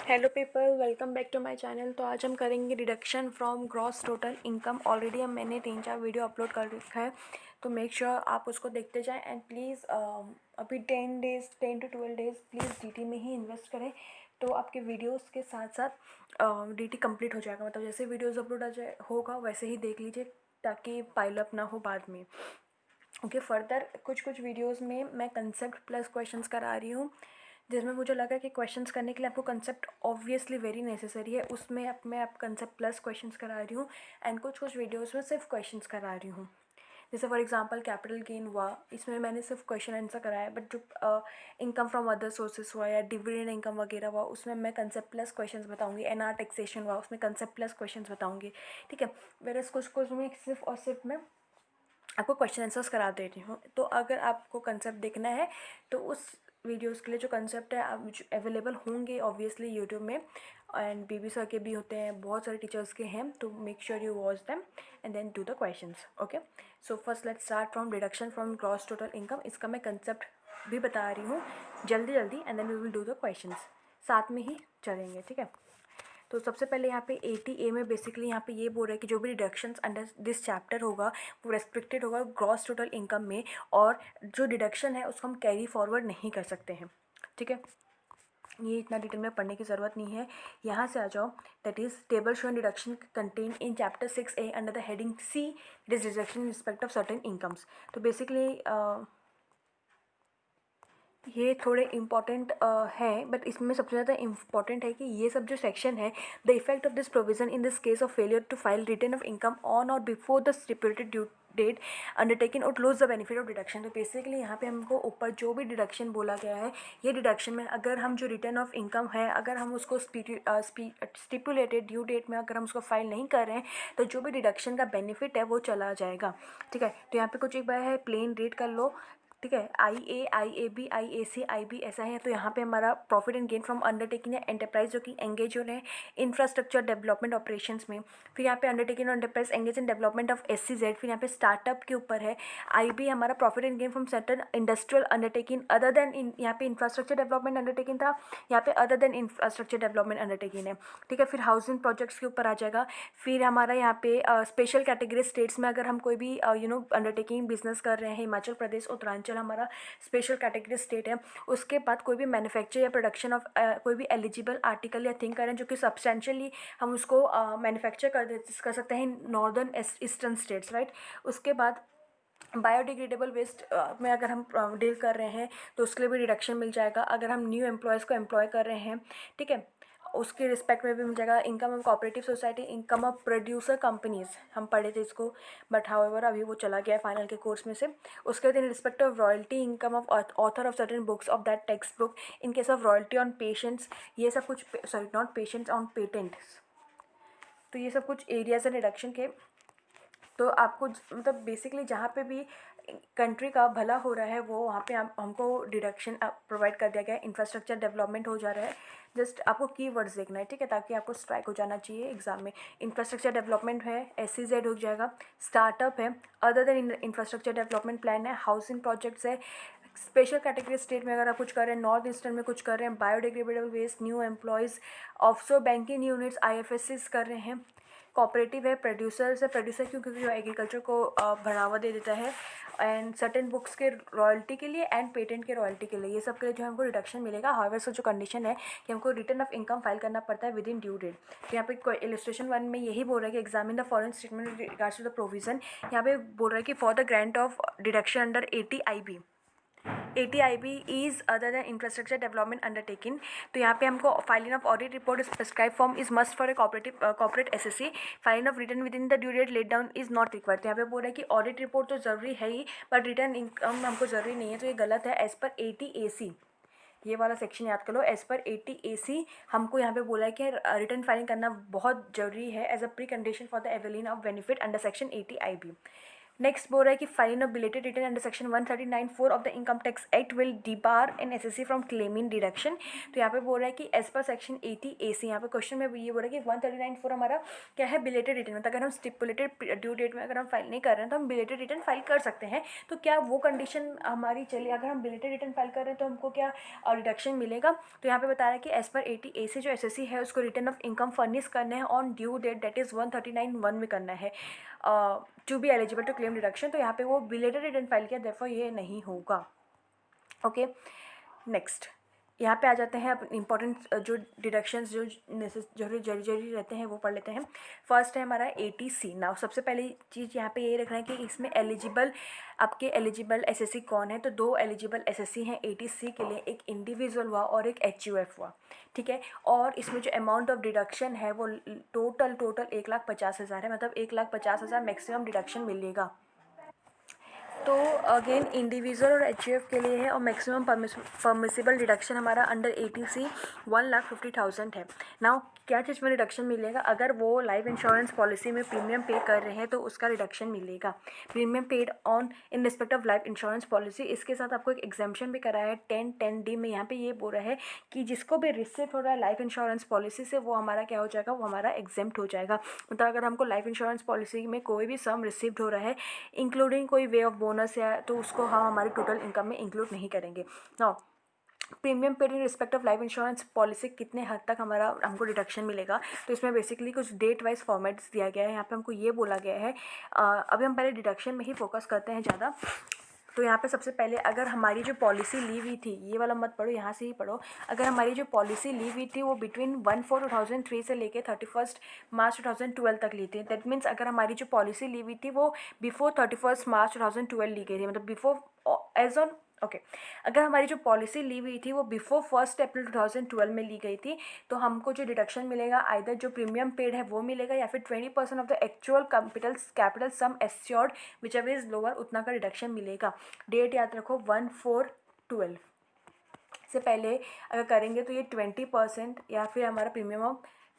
Hello people, welcome back to my channel. तो आज हम करेंगे deduction from gross total income. Already मैंने 3-4 वीडियो अपलोड कर रखा है, तो मेक श्योर आप उसको देखते जाएं। एंड प्लीज़ अभी 10 to 12 डेज़ प्लीज़ डीटी में ही इन्वेस्ट करें, तो आपके वीडियोस के साथ साथ डीटी कंप्लीट हो जाएगा। मतलब जैसे वीडियोस अपलोड आ जाए होगा वैसे ही देख लीजिए, ताकि पाइल अप ना हो बाद में। ओके, फर्दर कुछ वीडियोस में मैं कंसेप्ट प्लस क्वेश्चंस करा रही हूँ, जिसमें मुझे लगा कि क्वेश्चंस करने के लिए आपको कंसेप्ट ऑब्वियसली वेरी नेसेसरी है। उसमें मैं कंसेप्ट प्लस क्वेश्चंस करा रही हूँ। एंड कुछ वीडियोस में सिर्फ क्वेश्चंस करा रही हूँ। जैसे फॉर एग्जांपल कैपिटल गेन हुआ, इसमें मैंने सिर्फ क्वेश्चन आंसर कराया। बट जो इनकम फ्रॉम अदर सोर्सेस हुआ या डिविडेंड इनकम वगैरह हुआ, उसमें मैं कंसेप्ट प्लस क्वेश्चंस बताऊंगी। एनआर टैक्सेशन हुआ, उसमें कंसेप्ट प्लस क्वेश्चंस बताऊंगी। ठीक है, वेर कुछ में सिर्फ और सिर्फ मैं आपको क्वेश्चन आंसर्स करा दे रही हूँ। तो अगर आपको कंसेप्ट देखना है तो उस वीडियोस के लिए जो कंसेप्ट है आप अवेलेबल होंगे ऑब्वियसली यूट्यूब में। एंड बीबी सर के भी होते हैं, बहुत सारे टीचर्स के हैं, तो make sure you watch them and then do the questions. Okay, so first let's start from deduction from gross total income. इसका मैं कंसेप्ट भी बता रही हूँ जल्दी and then we will do the questions, साथ में ही चलेंगे। ठीक है, तो सबसे पहले यहाँ पे 80A में बेसिकली यहाँ पे ये बोल रहा है कि जो भी डिडक्शंस अंडर दिस चैप्टर होगा वो रेस्ट्रिक्टेड होगा ग्रॉस टोटल इनकम में, और जो डिडक्शन है उसको हम कैरी फॉरवर्ड नहीं कर सकते हैं। ठीक है, ये इतना डिटेल में पढ़ने की ज़रूरत नहीं है, यहाँ से आ जाओ। That is table shown deduction contain in chapter 6A under the heading C, it is deduction in respect of certain incomes. तो बेसिकली ये थोड़े इम्पॉर्टेंट है, बट इसमें सबसे ज़्यादा इम्पॉर्टेंट है कि ये सब जो सेक्शन है, the effect of this provision in this case of failure to file return of income on और before the stipulated due date undertaken और lose the benefit of deduction. तो बेसिकली यहाँ पे हमको ऊपर जो भी डिडक्शन बोला गया है, ये डिडक्शन में अगर हम जो रिटर्न ऑफ इनकम है, अगर हम उसको स्टिपुलेटेड ड्यू डेट में अगर हम उसको फाइल नहीं कर रहे हैं, तो जो भी डिडक्शन का बेनिफिट है वो चला जाएगा। ठीक है, तो यहाँ पे कुछ एक बार है प्लेन रीड कर लो। ठीक है, IAB, IAC, IB ऐसा है। तो यहाँ पे हमारा profit and gain from undertaking या एंटरप्राइज जो कि एंगेज हो रहे हैं इंफ्रास्ट्रक्चर डेवलपमेंट ऑपरेशंस में। फिर यहाँ पे अंडरटेकिंग और enterprise engage in development of SCZ। फिर यहाँ पे स्टार्टअप के ऊपर है। IB हमारा profit and gain from certain industrial undertaking other than यहाँ पे इंफ्रास्ट्रक्चर डेवलपमेंट अंडरटेकिंग था, यहाँ पे other than infrastructure development undertaking है। ठीक है, फिर हाउसिंग प्रोजेक्ट्स के ऊपर आ जाएगा। फिर हमारा यहाँ पे स्पेशल कैटेगरी स्टेट्स में अगर हम कोई भी अंडरटेकिंग बिजनेस कर रहे हैं, हिमाचल प्रदेश उत्तरांचल हमारा स्पेशल कैटेगरी स्टेट है। उसके बाद कोई भी मैन्युफैक्चर या प्रोडक्शन ऑफ कोई भी एलिजिबल आर्टिकल या थिंग करें जो कि सब्सटेंशियली हम उसको मैन्युफैक्चर कर सकते हैं नॉर्दर्न ईस्टर्न स्टेट्स, राइट। उसके बाद बायोडिग्रेडेबल वेस्ट में अगर हम डील कर रहे हैं तो उसके लिए भी रिडक्शन मिल जाएगा। अगर हम न्यू एम्प्लॉयज़ को एम्प्लॉय कर रहे हैं, ठीक है, उसके रिस्पेक्ट में भी मिल जाएगा। Income of cooperative society, income of producer companies, हम पढ़े थे इसको, बट हाउएवर अभी वो चला गया है फाइनल के कोर्स में से। उसके बाद इन respect of royalty, income of author of certain books of that text book, in case of royalty on patients, ये सब कुछ, sorry not patients, on patents. तो ये सब कुछ एरियाज हैं रिडक्शन के। तो आपको मतलब बेसिकली जहाँ पे भी कंट्री का भला हो रहा है वो वहाँ पे हमको डिडक्शन प्रोवाइड कर दिया गया है। इंफ्रास्ट्रक्चर डेवलपमेंट हो जा रहा है, जस्ट आपको कीवर्ड्स देखना है, ठीक है, ताकि आपको स्ट्राइक हो जाना चाहिए एग्जाम में। इंफ्रास्ट्रक्चर डेवलपमेंट है, SCZ हो जाएगा। स्टार्टअप है, other than infrastructure development plan है। हाउसिंग प्रोजेक्ट्स है। स्पेशल कैटेगरी स्टेट में अगर आप कुछ कर रहे हैं, नॉर्थ ईस्टर्न में कुछ कर रहे हैं, biodegradable waste, new employees, offshore banking units, IFSCs कर रहे हैं। कोऑपरेटिव है, प्रोड्यूसर्स है, प्रोड्यूसर क्योंकि जो एग्रीकल्चर को बढ़ावा दे देता है। एंड सर्टेन बुक्स के रॉयल्टी के लिए एंड पेटेंट के रॉयल्टी के लिए, ये सब के लिए जो हमको रिडक्शन मिलेगा। हाउएवर सो जो कंडीशन है कि हमको रिटर्न ऑफ इनकम फाइल करना पड़ता है विद इन ड्यू डेट। तो यहाँ पे इलस्ट्रेशन 1 में यही बोल रहा है कि examine the foreign statement regards to the provision. यहाँ पे बोल रहा है कि for the grant of deduction under 80IB is other than infrastructure development undertaking. तो यहाँ पे हमको filing of audit report is prescribe form is must for a corporate SSC। Filing of return with in the due date let down is not required. तो यहाँ पे बोल रहा है कि ऑडिट रिपोर्ट तो जरूरी है ही, बट रिटर्न इनकम हमको जरूरी नहीं है। तो ये गलत है। एज पर 80AC, ये वाला सेक्शन याद कर लो। एज पर 80AC हमको यहाँ पे बोला है कि रिटर्न फाइलिंग करना बहुत जरूरी है as a pre condition for the availing of benefit under section 80IB। Next बोल रहा है कि filing of belated return under section 139(4) of the income tax act will debar an SSC from claiming deduction. तो यहाँ पे बोल रहा है कि एज पर सेक्शन 80A यहाँ पे क्वेश्चन में ये बोल रहा है कि 139(4) हमारा क्या है, बिलेटेड रिटर्न, मतलब अगर हम स्टिपुलेटेड ड्यू डेट में अगर हम फाइल नहीं कर रहे हैं तो हम बिलेटेड रिटर्न फाइल कर सकते हैं। तो क्या वो कंडीशन हमारी चले, अगर हम बिलेटेड रिटर्न फाइल कर रहे हैं तो हमको क्या रिडक्शन मिलेगा। तो यहाँ पे बता रहा है कि एज पर 80A से जो एसएससी है उसको रिटर्न ऑफ इनकम फर्निश करना है on due date that is 139(1) में करना है to be eligible to claim deduction. तो यहाँ पे वो बिलेटेड रिटर्न फाइल किया, देयरफॉर ये नहीं होगा। ओके, नेक्स्ट यहाँ पे आ जाते हैं अब इंपॉर्टेंट जो डिडक्शंस जो जरूरी रहते हैं वो पढ़ लेते हैं। फर्स्ट है हमारा 80C। नाउ सबसे पहली चीज़ यहाँ पे ये रखना है कि इसमें एलिजिबल आपके एलिजिबल एसएससी कौन है। तो दो एलिजिबल एसएससी हैं 80C के लिए, एक इंडिविजुअल हुआ और एक HUF हुआ, ठीक है। और इसमें जो अमाउंट ऑफ डिडक्शन है वो टोटल 1,50,000 है, मतलब 1,50,000 मैक्सिमम डिडक्शन मिलेगा। तो अगेन इंडिविजुअल और HUF के लिए है और मैक्सिमम परमिसिबल डिडक्शन हमारा अंडर 80C 1,50,000 है। नाउ क्या चीज़ में रिडक्शन मिलेगा, अगर वो लाइफ इंश्योरेंस पॉलिसी में प्रीमियम पे कर रहे हैं तो उसका रिडक्शन मिलेगा। Premium paid on in respect of life insurance policy, इसके साथ आपको एक एग्जाम्पशन भी कराया है 10(10)D में। यहाँ पे ये बोल रहा है कि जिसको भी रिसिप्ट हो रहा है लाइफ इंश्योरेंस पॉलिसी से वो हमारा क्या हो जाएगा, वो हमारा एग्जेम्प्ट हो जाएगा। मतलब अगर हमको लाइफ इंश्योरेंस पॉलिसी में कोई भी सम रिसिप्ट हो रहा है इंक्लूडिंग कोई वे ऑफ बोनस या, तो उसको हम हमारी टोटल इनकम में इंक्लूड नहीं करेंगे। Now premium paid in respect of life insurance policy कितने हद तक हमारा हमको डिडक्शन मिलेगा। तो इसमें बेसिकली कुछ डेट वाइज फॉर्मेट्स दिया गया है। यहाँ पे हमको ये बोला गया है, अभी हम पहले डिडक्शन में ही फोकस करते हैं ज़्यादा। तो यहाँ पे सबसे पहले अगर हमारी जो पॉलिसी ली हुई थी, ये वाला मत पढ़ो, यहाँ से ही पढ़ो। अगर हमारी जो पॉलिसी ली हुई थी वो बिटवीन 1/4/2003 से लेके 31 मार्च 2012 तक ली थी। दैट मीन्स अगर हमारी जो पॉलिसी ली हुई थी वो बिफोर 31 मार्च 2012 ली गई थी, मतलब बिफोर एज ऑन ओके अगर हमारी जो पॉलिसी ली हुई थी वो बिफोर 1 अप्रैल 2012 में ली गई थी, तो हमको जो डिडक्शन मिलेगा आइदर जो प्रीमियम पेड है वो मिलेगा या फिर 20% of the actual capital sum assured which ever is lower, उतना का डिडक्शन मिलेगा। डेट याद रखो 1/4/12 से पहले अगर करेंगे तो ये 20% या फिर हमारा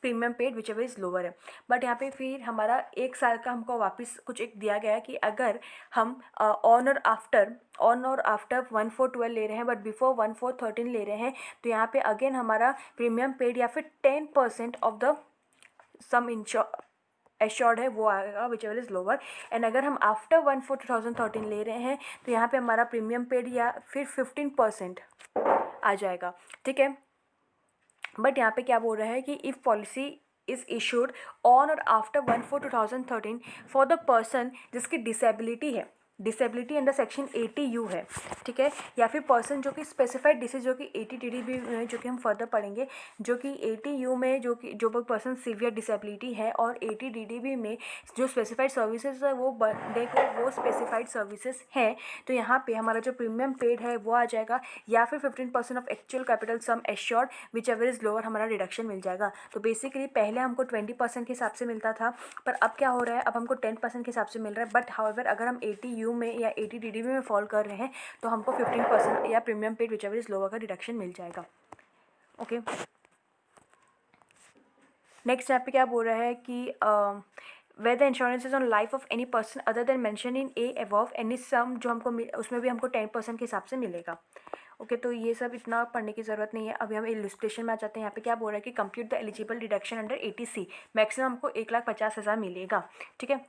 premium paid which ever is lower है। बट यहाँ पे फिर हमारा 1 साल का हमको वापस कुछ एक दिया गया है कि अगर हम ऑन और आफ्टर 1/4/12 ले रहे हैं बट बिफोर 1/4/13 ले रहे हैं, तो यहाँ पे अगेन हमारा प्रीमियम पेड या फिर 10% ऑफ द सम एश्योर्ड है वो आएगा विच एवर इज़ लोअर। एंड अगर हम आफ्टर 1/4/2013 ले रहे हैं तो यहाँ पे हमारा प्रीमियम पेड या फिर 15% आ जाएगा, ठीक है। बट यहाँ पे क्या बोल रहा है कि if policy is issued on और आफ्टर 1/4/2013 फॉर द पर्सन जिसकी डिसेबिलिटी है, डिसेबिलिटी अंडर सेक्शन 80U है, ठीक है, या फिर पर्सन जो कि स्पेसिफाइड डिसीज जो कि 80DD भी में जो कि हम फर्दर पढ़ेंगे, जो कि 80U में जो पर्सन सीवियर डिसेबिलिटी है और 80DD में जो स्पेसिफाइड सर्विसेज है वो बंदे को वो स्पेसिफाइड सर्विसेज हैं। तो यहाँ पे हमारा जो प्रीमियम पेड है वो आ जाएगा या फिर 15% of actual capital sum assured which ever is lower हमारा रिडक्शन मिल जाएगा। तो बेसिकली पहले हमको 20% के हिसाब से मिलता था, पर अब क्या हो रहा है, अब हमको 10% के हिसाब से मिल रहा है। बट हाउएवर अगर हम 80U में या 80DD में फॉल कर रहे हैं तो हमको 15% या premium paid which ever is lower का डिडक्शन मिल जाएगा। ओके, नेक्स्ट यहाँ पे क्या बोल रहा है कि where the insurance is on life of any person other than mentioned in A above any sum जो हमको उसमें भी हमको 10% के हिसाब से मिलेगा। ओके, तो ये सब इतना पढ़ने की ज़रूरत नहीं है। अभी हम इलस्ट्रेशन में आ जाते हैं। यहाँ पे क्या बोल रहा है कि compute the eligible deduction under 80C, maximum हमको 1,50,000 मिलेगा, ठीक है।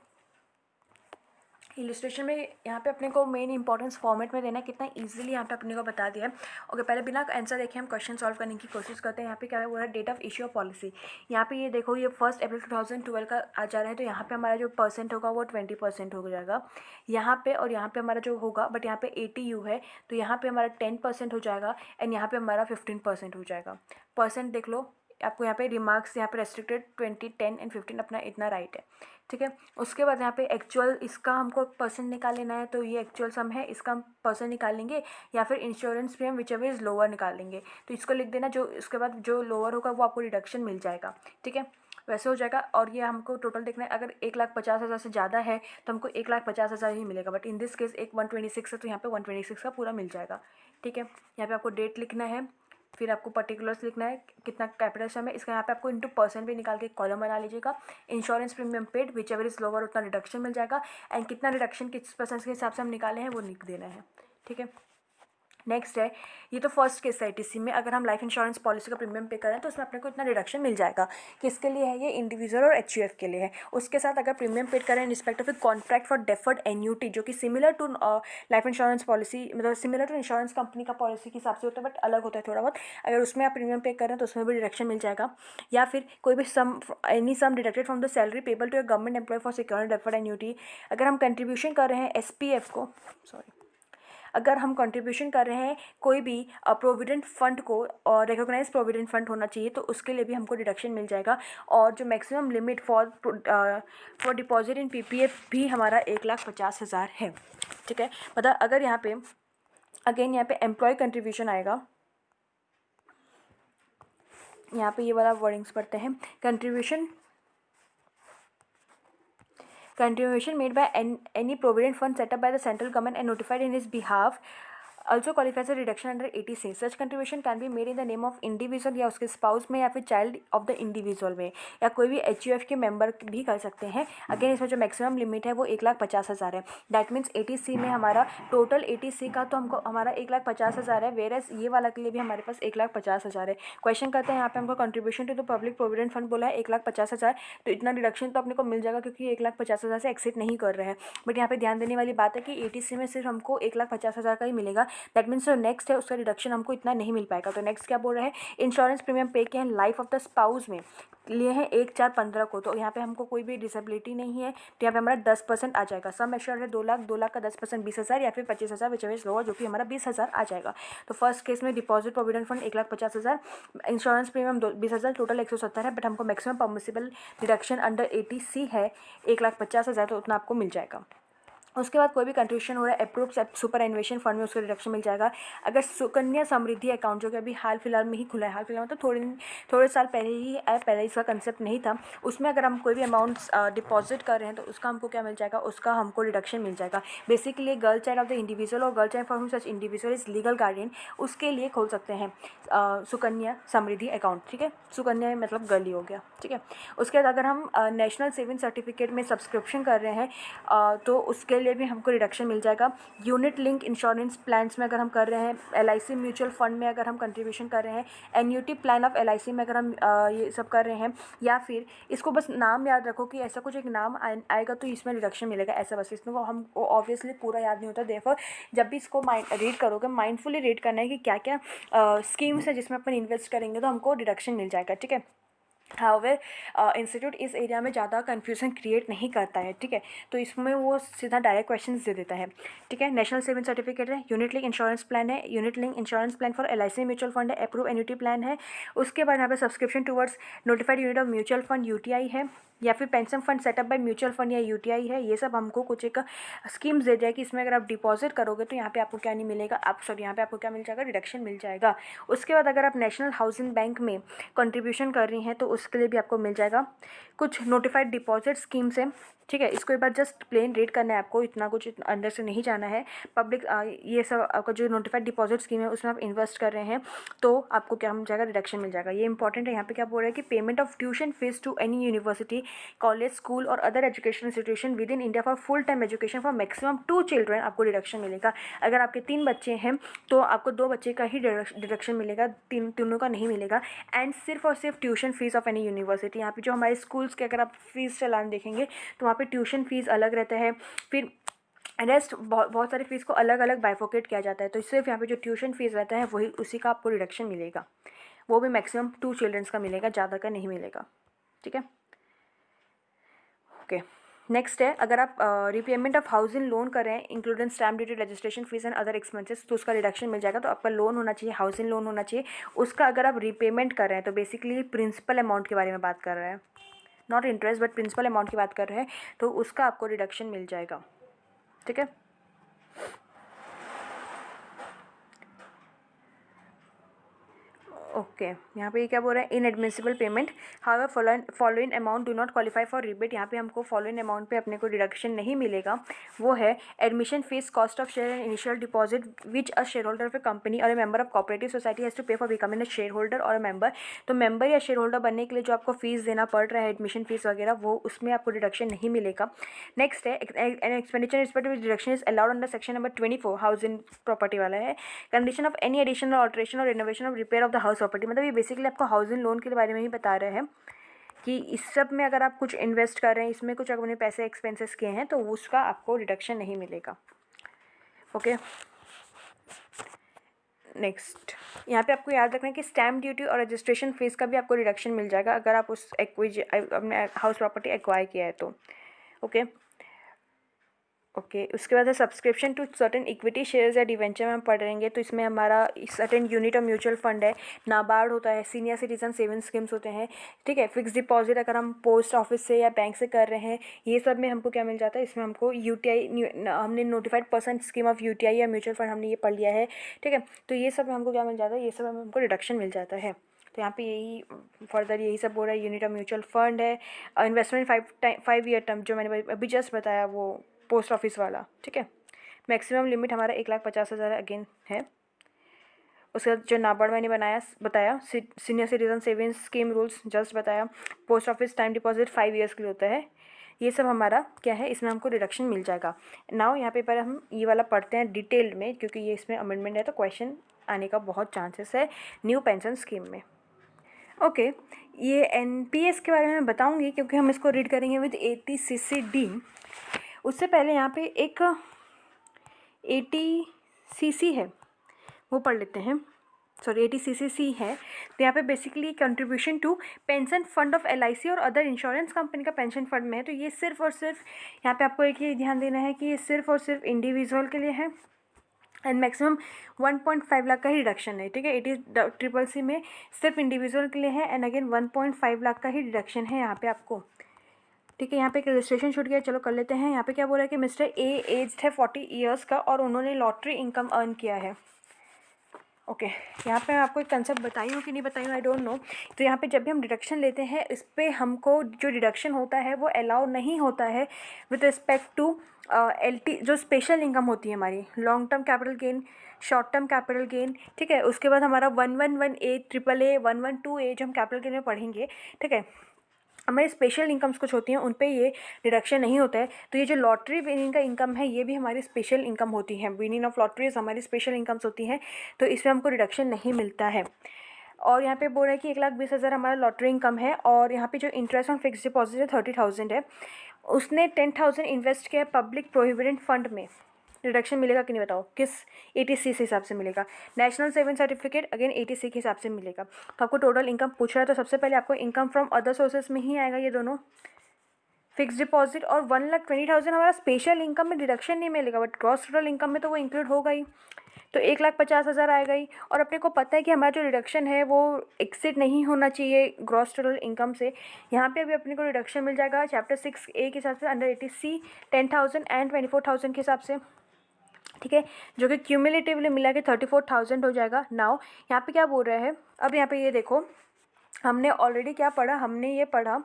इलस्ट्रेशन में यहाँ पे अपने को मेन इंपॉर्टेंस फॉर्मेट में देना है, कितना इजीली यहाँ पे अपने को बता दिया है। ओके, पहले बिना आंसर देखे हम क्वेश्चन सॉल्व करने की कोशिश करते हैं। यहाँ पे क्या है वो है date of issue of policy. यहाँ पे ये देखो ये 1 अप्रैल 2012 का आ जा रहा है, तो यहाँ पे हमारा जो परसेंट होगा वो 20% हो जाएगा यहाँ पे, और यहाँ पे हमारा जो होगा, बट यहाँ पे 80U है तो यहाँ पे हमारा 10% हो जाएगा एंड यहाँ पे हमारा 15% हो जाएगा। परसेंट देख लो, आपको यहाँ पे रिमार्क्स यहाँ पे रेस्ट्रिक्टेड 20, 10 एंड 15 अपना इतना राइट है, ठीक है। उसके बाद यहाँ पे एक्चुअल इसका हमको परसेंट निकाल लेना है, तो ये एक्चुअल सम है, इसका हम परसेंट निकालेंगे या फिर insurance premium which ever is lower निकालेंगे। तो इसको लिख देना, जो इसके बाद जो लोअर होगा वो आपको रिडक्शन मिल जाएगा, ठीक है, वैसे हो जाएगा। और ये हमको टोटल देखना है, अगर 1,50,000 से ज़्यादा है तो हमको 1,50,000 ही मिलेगा, बट इन दिस केस 126 है तो यहाँ पे 126 का पूरा मिल जाएगा, ठीक है। यहाँ पे आपको डेट लिखना है फिर आपको पर्टिकुलर्स लिखना है कितना कैपिटल सम है, इसका यहाँ पे आपको इंटू परसेंट भी निकाल के एक कॉलम बना लीजिएगा। Insurance premium paid which ever is lower उतना रिडक्शन मिल जाएगा, एंड कितना रिडक्शन किस परसेंट के हिसाब से हम निकाले हैं वो लिख देना है, ठीक है। नेक्स्ट है, ये तो फर्स्ट केस है टीसी में, अगर हम लाइफ इंश्योरेंस पॉलिसी का प्रीमियम पे करें तो उसमें अपने को इतना रिडक्शन मिल जाएगा। किसके लिए है ये? इंडिविजुअल और एचयूएफ के लिए है। उसके साथ अगर प्रीमियम पेड करें in respect of a contract for deferred annuity, जो कि similar to life insurance policy, मतलब सिमिलर टू इंश्योरेंस कंपनी का पॉलिसी के हिसाब से होता है बट अलग होता है थोड़ा बहुत, अगर उसमें आप प्रीमियम पे करें तो उसमें भी रिडक्शन मिल जाएगा। या फिर कोई भी sum, any sum deducted from the salary payable to a government employ for securing deferred annuity, अगर हम कंट्रीब्यूशन कर रहे हैं एसपीएफ को, सॉरी, अगर हम कंट्रीब्यूशन कर रहे हैं कोई भी प्रोविडेंट फंड को, और रिकॉग्नाइज प्रोविडेंट फंड होना चाहिए, तो उसके लिए भी हमको डिडक्शन मिल जाएगा। और जो maximum limit for deposit in PPF भी हमारा 1,50,000 है, ठीक है। मतलब अगर यहाँ पे अगेन यहाँ पे एम्प्लॉय कंट्रीब्यूशन आएगा, यहाँ पे ये वाला वर्डिंग्स पढ़ते हैं, contribution made by any provident fund set up by the central government and notified in his behalf also qualifies a reduction under 80C. Such contribution can be made in the name of individual या उसके spouse में, या फिर child of the individual में, या कोई भी HUF के मेंबर भी कर सकते हैं। अगेन इसमें जो मैक्सिमम लिमिट है वो 1,50,000 है। दैट मीन्स 80C में हमारा टोटल 80C का तो हमको हमारा 1,50,000 है, वेरएस ये वाला के लिए भी हमारे पास 1,50,000 है। क्वेश्चन करते हैं यहाँ पे हमको contribution to the public provident fund बोला है 1,50,000, तो इतना रिडक्शन तो अपने को मिल जाएगा क्योंकि 1,50,000 से एक्सिट नहीं कर रहे हैं। बट यहाँ पे ध्यान देने वाली बात है कि 80C में सिर्फ हमको 1,50,000 का ही मिलेगा। दैट मीन्स जो नेक्स्ट है उसका रिडक्शन हमको इतना नहीं मिल पाएगा। तो नेक्स्ट क्या बोल रहे हैं, इंश्योरेंस प्रीमियम पे किए हैं लाइफ ऑफ द स्पाउस में, लिए हैं 1/4/15 को, तो यहाँ पे हमको कोई भी डिसेबिलिटी नहीं है, तो यहाँ पे हमारा 10% आ जाएगा। सम एश्योर्ड है 2 लाख, 2 लाख का 10% 20,000 या फिर 25,000 विच एवर इज लोअर, जो कि हमारा 20,000 आ जाएगा। तो फर्स्ट केस में deposit provident fund 1,50,000, insurance premium 20,000, total 170 है, बट हमको maximum permissible deduction under 80C है 1,50,000, तो उतना आपको मिल जाएगा। उसके बाद कोई भी कंट्रीब्यूशन हो रहा है अप्रूव सुपर एनुएशन फंड में, उसका रिडक्शन मिल जाएगा। अगर सुकन्या समृद्धि अकाउंट जो कि अभी हाल फिलहाल में ही खुला है, हाल फिलहाल मतलब थोड़े साल पहले ही आया, पहले इसका कंसेप्ट नहीं था, उसमें अगर हम कोई भी अमाउंट डिपॉजिट कर रहे हैं तो उसका हमको क्या मिल जाएगा, उसका हमको रिडक्शन मिल जाएगा। Basically girl child of the individual और girl child for whom such individual is legal guardian, उसके लिए खोल सकते हैं सुकन्या समृद्धि अकाउंट, ठीक है। सुकन्या मतलब गर्ल ही हो गया, ठीक है। उसके बाद अगर हम नेशनल सेविंग सर्टिफिकेट में सब्सक्रिप्शन कर रहे हैं तो उसके लिए भी हमको रिडक्शन मिल जाएगा। यूनिट लिंक इंश्योरेंस प्लान्स में अगर हम कर रहे हैं, एलआईसी म्यूचुअल फंड में अगर हम कंट्रीब्यूशन कर रहे हैं, एन्यूटी प्लान ऑफ एलआईसी में अगर हम ये सब कर रहे हैं, या फिर इसको बस नाम याद रखो कि ऐसा कुछ एक नाम आएगा तो इसमें रिडक्शन मिलेगा, ऐसा बस, इसमें वो हम ऑब्वियसली पूरा याद नहीं होता। देयरफॉर जब भी इसको रीड करोगे माइंडफुली रीड करना है कि क्या क्या स्कीम्स है जिसमें अपन इन्वेस्ट करेंगे तो हमको रिडक्शन मिल जाएगा, ठीक है। हाउएवर इंस्टीट्यूट इस एरिया में ज़्यादा कन्फ्यूजन क्रिएट नहीं करता है, ठीक है, तो इसमें वो सीधा डायरेक्ट क्वेश्चन दे देता है, ठीक है। नेशनल सेविंग सर्टिफिकेट है, यूनिट लिंक इंश्योरेंस प्लान है, unit link insurance plan for LIC mutual fund है, अप्रूव एन्युटी प्लान है। उसके बाद यहाँ पे subscription towards notified unit of mutual fund UTI है, या फिर pension fund setup by mutual fund या यूटीआई है। ये सब हमको कुछ एक स्कीम्स दे जाएगी, इसमें अगर आप डिपॉजिट करोगे तो यहाँ पे आपको क्या नहीं मिलेगा, यहाँ पे आपको क्या मिल जाएगा, रिडक्शन मिल जाएगा। उसके बाद अगर आप नेशनल हाउसिंग बैंक में कंट्रीब्यूशन कर रही हैं तो उसके लिए भी आपको मिल जाएगा। कुछ नोटिफाइड डिपॉजिट स्कीम्स है, ठीक है, इसको एक बार जस्ट प्लेन रीड करना है आपको, इतना कुछ अंदर से नहीं जाना है। पब्लिक ये सब आपका जो नोटिफाइड डिपॉजिट स्कीम है उसमें आप इन्वेस्ट कर रहे हैं तो आपको क्या मिल जाएगा, रिडक्शन मिल जाएगा। ये इंपॉर्टेंट है। यहाँ पे क्या बोल रहा है कि payment of tuition fees to any university, college, school और other education institution within India for full time education for maximum 2 children, आपको रिडक्शन मिलेगा। अगर आपके 3 बच्चे हैं तो आपको 2 बच्चे का ही डिडक्शन मिलेगा, तीनों का नहीं मिलेगा। एंड सिर्फ और सिर्फ tuition fees of any university, यहाँ पे जो हमारे स्कूल्स के अगर आप फीस चलान देखेंगे तो वहाँ पे ट्यूशन फीस अलग रहता है, फिर रेस्ट बहुत सारी फीस को अलग अलग बाइफोकेट किया जाता है। तो सिर्फ यहाँ पे जो ट्यूशन फीस रहता है वही उसी का आपको रिडक्शन मिलेगा, वो भी मैक्सिमम 2 चिल्ड्रंस का मिलेगा, ज़्यादा का नहीं मिलेगा, ठीक है। ओके, नेक्स्ट है अगर आप रिपेमेंट ऑफ हाउसिंग लोन कर रहे हैं including stamp duty, registration fees and other expenses, तो उसका रिडक्शन मिल जाएगा। तो आपका लोन होना चाहिए, हाउसिंग लोन होना चाहिए, उसका अगर आप रिपेमेंट कर रहे हैं तो बेसिकली प्रिंसिपल अमाउंट के बारे में बात कर रहे हैं, not interest but principal amount की बात कर रहे हैं, तो उसका आपको रिडक्शन मिल जाएगा, ठीक है। ओके यहाँ पे ये क्या बोल रहा है, inadmissible payment, however following amount do not qualify for rebate. यहाँ पे हमको फॉलोइंग अमाउंट पे अपने को डिडक्शन नहीं मिलेगा। वो है admission fees, cost of share and initial deposit which a share holder of a company और a member of cooperative society has to pay for becoming a share holder और a member. तो member या share holder बनने के लिए जो आपको fees देना पड़ रहा है, एडमिशन फीस वगैरह, वो उसमें आपको डिडक्शन नहीं मिलेगा। नेक्स्ट है an expenditure respect which deduction is allowed under section number 24 housing property वाला है। Condition of any additional alteration और renovation of repair of the house property, मतलब ये बेसिकली आपको हाउसिंग लोन के बारे में ही बता रहे हैं कि इस सब में अगर आप कुछ इन्वेस्ट कर रहे हैं, इसमें कुछ अपने पैसे एक्सपेंसेस किए हैं, तो उसका आपको रिडक्शन नहीं मिलेगा। ओके नेक्स्ट, यहाँ पे आपको याद रखना है कि स्टैम्प ड्यूटी और रजिस्ट्रेशन फीस का भी आपको रिडक्शन मिल जाएगा अगर आप उस अपने हाउस प्रॉपर्टी एक्वायर किया है तो। ओके उसके बाद है subscription to certain equity shares या डिवेंचर में हम पढ़ेंगे। तो इसमें हमारा सर्टेन यूनिट और म्यूचुअल फंड है, नाबार्ड होता है, सीनियर सिटीजन सेविंग स्कीम्स होते हैं, ठीक है। फिक्स डिपॉजिट अगर हम पोस्ट ऑफिस से या बैंक से कर रहे हैं, ये सब में हमको क्या मिल जाता है, इसमें हमको यूटीआई, हमने notified person scheme of UTI या म्यूचुअल फंड हमने ये पढ़ लिया है, ठीक है। तो ये सब में हमको क्या मिल जाता है, ये सब में हमको रिडक्शन मिल जाता है। तो यहाँ पे यही फर्दर यही सब बोल रहा है। यूनिट ऑफ म्यूचुअल फंड है, इन्वेस्टमेंट 5 ईयर टर्म जो मैंने अभी जस्ट बताया वो पोस्ट ऑफिस वाला, ठीक है। मैक्सिमम लिमिट हमारा 1,50,000 अगेन है। उसके बाद जो नाबार्ड मैंने बताया senior citizen savings scheme rules just बताया। Post office time deposit 5 years के लिए होता है। ये सब हमारा क्या है, इसमें हमको रिडक्शन मिल जाएगा। नाउ यहाँ पे पर हम ये वाला पढ़ते हैं डिटेल में, क्योंकि ये इसमें अमेंडमेंट है तो क्वेश्चन आने का बहुत चांसेस है न्यू पेंशन स्कीम में। ओके ये एनपीएस के बारे में बताऊंगी क्योंकि हम इसको रीड करेंगे विद 80cc-D। उससे पहले यहाँ पे एक 80cc है, वो पढ़ लेते हैं। सॉरी 80cc है। तो यहाँ पे basically contribution to pension fund of LIC और अदर इंश्योरेंस कंपनी का पेंशन फंड में है। तो ये सिर्फ और सिर्फ यहाँ पे आपको एक ही ध्यान देना है कि ये सिर्फ और सिर्फ इंडिविजुअल के लिए है एंड मैक्सिमम 1.5 लाख का ही डिडक्शन है, ठीक है। 80CCC में सिर्फ इंडिविजुअल के लिए है एंड अगेन 1.5 लाख का ही डिडक्शन है यहाँ पे आपको, ठीक है। यहाँ पे एक रजिस्ट्रेशन छूट गया, चलो कर लेते हैं। यहाँ पे क्या बोल रहा है कि मिस्टर ए एज्ड है 40 ईयर्स का और उन्होंने लॉटरी इनकम अर्न किया है। ओके यहाँ पे मैं आपको एक कंसेप्ट बताई हूँ कि नहीं बताई हूँ, आई डोंट नो। तो यहाँ पे जब भी हम डिडक्शन लेते हैं, इस पर हमको जो डिडक्शन होता है वो अलाउ नहीं होता है विद रिस्पेक्ट टू LT जो स्पेशल इनकम होती है हमारी, long term capital gain, short term capital gain, ठीक है। उसके बाद हमारा 111A, AAA, 112A जो हम कैपिटल गेन में पढ़ेंगे, ठीक है। हमारे स्पेशल इनकम्स कुछ होती हैं, उन पे ये डिडक्शन नहीं होता है। तो ये जो लॉटरी विनिंग का इनकम है, ये भी हमारी स्पेशल इनकम होती है। विनिंग ऑफ लॉटरीज हमारी स्पेशल इनकम्स होती हैं, तो इसमें हमको डिडक्शन नहीं मिलता है। और यहाँ पे बोल रहा है कि 1,20,000 हमारा लॉटरी इनकम है और यहाँ पे जो इंटरेस्ट ऑन फिक्स डिपॉजिट है 30,000 है। उसने 10,000 इन्वेस्ट किया पब्लिक प्रोविडेंट फंड में, रिडक्शन मिलेगा कि नहीं बताओ, किस 80C के हिसाब से मिलेगा। National saving certificate again 80C के हिसाब से मिलेगा। तो आपको टोटल इनकम पूछ रहा है, तो सबसे पहले आपको इनकम फ्रॉम अदर सोर्सेज में ही आएगा ये दोनों, फिक्स डिपॉजिट और 1,20,000 हमारा स्पेशल इनकम में डिडक्शन नहीं मिलेगा, बट ग्रॉस टोटल इनकम में तो वो इंक्लूड होगा ही। तो 1,50,000 आएगा ही। और अपने को पता है कि हमारा जो रिडक्शन है वो एक्सिड नहीं होना चाहिए ग्रॉस टोटल इनकम से। यहाँ पे अभी अपने को रिडक्शन मिल जाएगा चैप्टर 6A के हिसाब से अंडर 80C 10,000 एंड 24,000 के हिसाब से, ठीक है, जो कि क्यूमुलेटिवली मिला के 34,000 हो जाएगा। नाउ यहाँ पे क्या बोल रहा है, अब यहाँ पे ये देखो, हमने ऑलरेडी क्या पढ़ा, हमने ये पढ़ा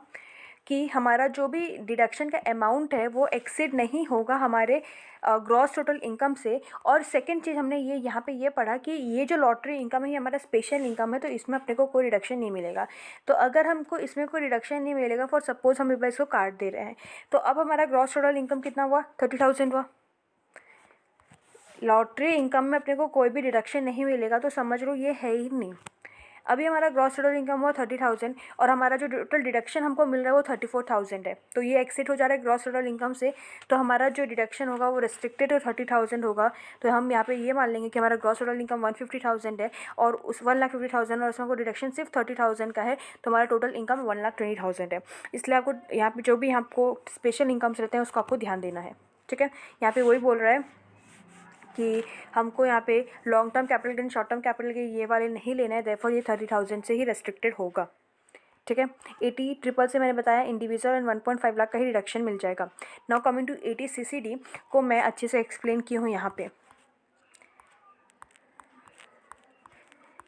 कि हमारा जो भी डिडक्शन का अमाउंट है वो एक्सीड नहीं होगा हमारे ग्रॉस टोटल इनकम से। और सेकंड चीज़ हमने ये यहाँ पे ये पढ़ा कि ये जो लॉटरी इनकम है ये हमारा स्पेशल इनकम है, तो इसमें अपने को कोई रिडक्शन नहीं मिलेगा। तो अगर हमको इसमें कोई रिडक्शन नहीं मिलेगा, फॉर सपोज हम इसको काट दे रहे हैं, तो अब हमारा ग्रॉस टोटल इनकम कितना हुआ, 30,000 हुआ। लॉटरी इनकम में अपने को कोई भी डिडक्शन नहीं मिलेगा, तो समझ लो ये है ही नहीं। अभी हमारा ग्रॉस टोटल इनकम हुआ 30,000 और हमारा जो टोटल डिडक्शन हमको मिल रहा है वो 34,000 है। तो ये एक्सिट हो जा रहा है ग्रॉस टोटल इनकम से, तो हमारा जो डिडक्शन होगा वो रिस्ट्रिक्टेड टू 30,000 होगा। तो हम यहाँ पे ये मान लेंगे कि हमारा ग्रॉस टोटल इनकम 150,000 है और उस 1,50,000 और उसमें को डिडक्शन सिर्फ 30,000 का है, तो हमारा टोटल इनकम 1,20,000 है। इसलिए आपको यहाँ पे जो भी आपको स्पेशल इनकम्स रहते हैं उसको आपको ध्यान देना है, ठीक है। यहाँ पे वही बोल रहा है कि हमको यहाँ पे long term capital gain, short term capital gain ये वाले नहीं लेना है, देयरफॉर ये 30,000 से ही रेस्ट्रिक्टेड होगा, ठीक है। 80CCC से मैंने बताया इंडिविजुअल एंड 1.5 लाख का ही रिडक्शन मिल जाएगा। नाउ कमिंग टू 80CCD को मैं अच्छे से एक्सप्लेन की हूँ यहाँ पे।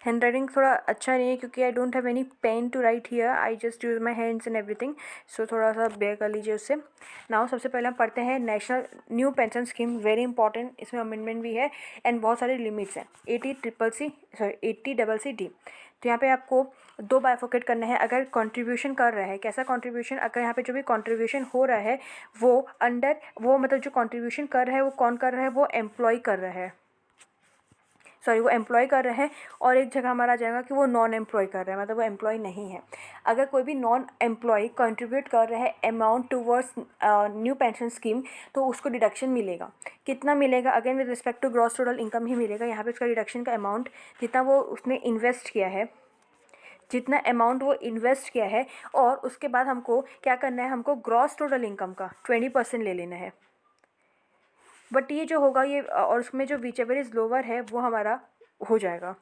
हैंड राइटिंग थोड़ा अच्छा नहीं है क्योंकि I don't have any pen to write here, I just use my hands and everything, so थोड़ा सा बेयर कर लीजिए उससे। नाउ सबसे पहले हम पढ़ते हैं national new pension scheme, very important, इसमें अमेंडमेंट भी है एंड बहुत सारे लिमिट्स हैं। 80CCD। तो यहाँ पे आपको दो बाइफोकेट करना है। अगर कंट्रीब्यूशन कर रहा है, कैसा कंट्रीब्यूशन, अगर यहाँ पे जो भी कंट्रीब्यूशन हो रहा है वो अंडर वो मतलब जो कंट्रीब्यूशन कर रहा है वो कौन कर रहा है, वो एम्प्लॉय कर रहा है, सॉरी वो एम्प्लॉय कर रहे हैं। और एक जगह हमारा आ जाएगा कि वो नॉन एम्प्लॉय कर रहे हैं, मतलब वो एम्प्लॉय नहीं है। अगर कोई भी नॉन एम्प्लॉय कंट्रीब्यूट कर रहा है amount towards new pension scheme, तो उसको डिडक्शन मिलेगा। कितना मिलेगा, again with respect to gross total income ही मिलेगा। यहाँ पे उसका डिडक्शन का अमाउंट जितना वो उसने इन्वेस्ट किया है, जितना अमाउंट वो इन्वेस्ट किया है, और उसके बाद हमको क्या करना है, हमको ग्रॉस टोटल इनकम का 20% ले लेना है। बट ये जो होगा ये और उसमें जो विचएवर इज़ लोअर है वो हमारा हो जाएगा।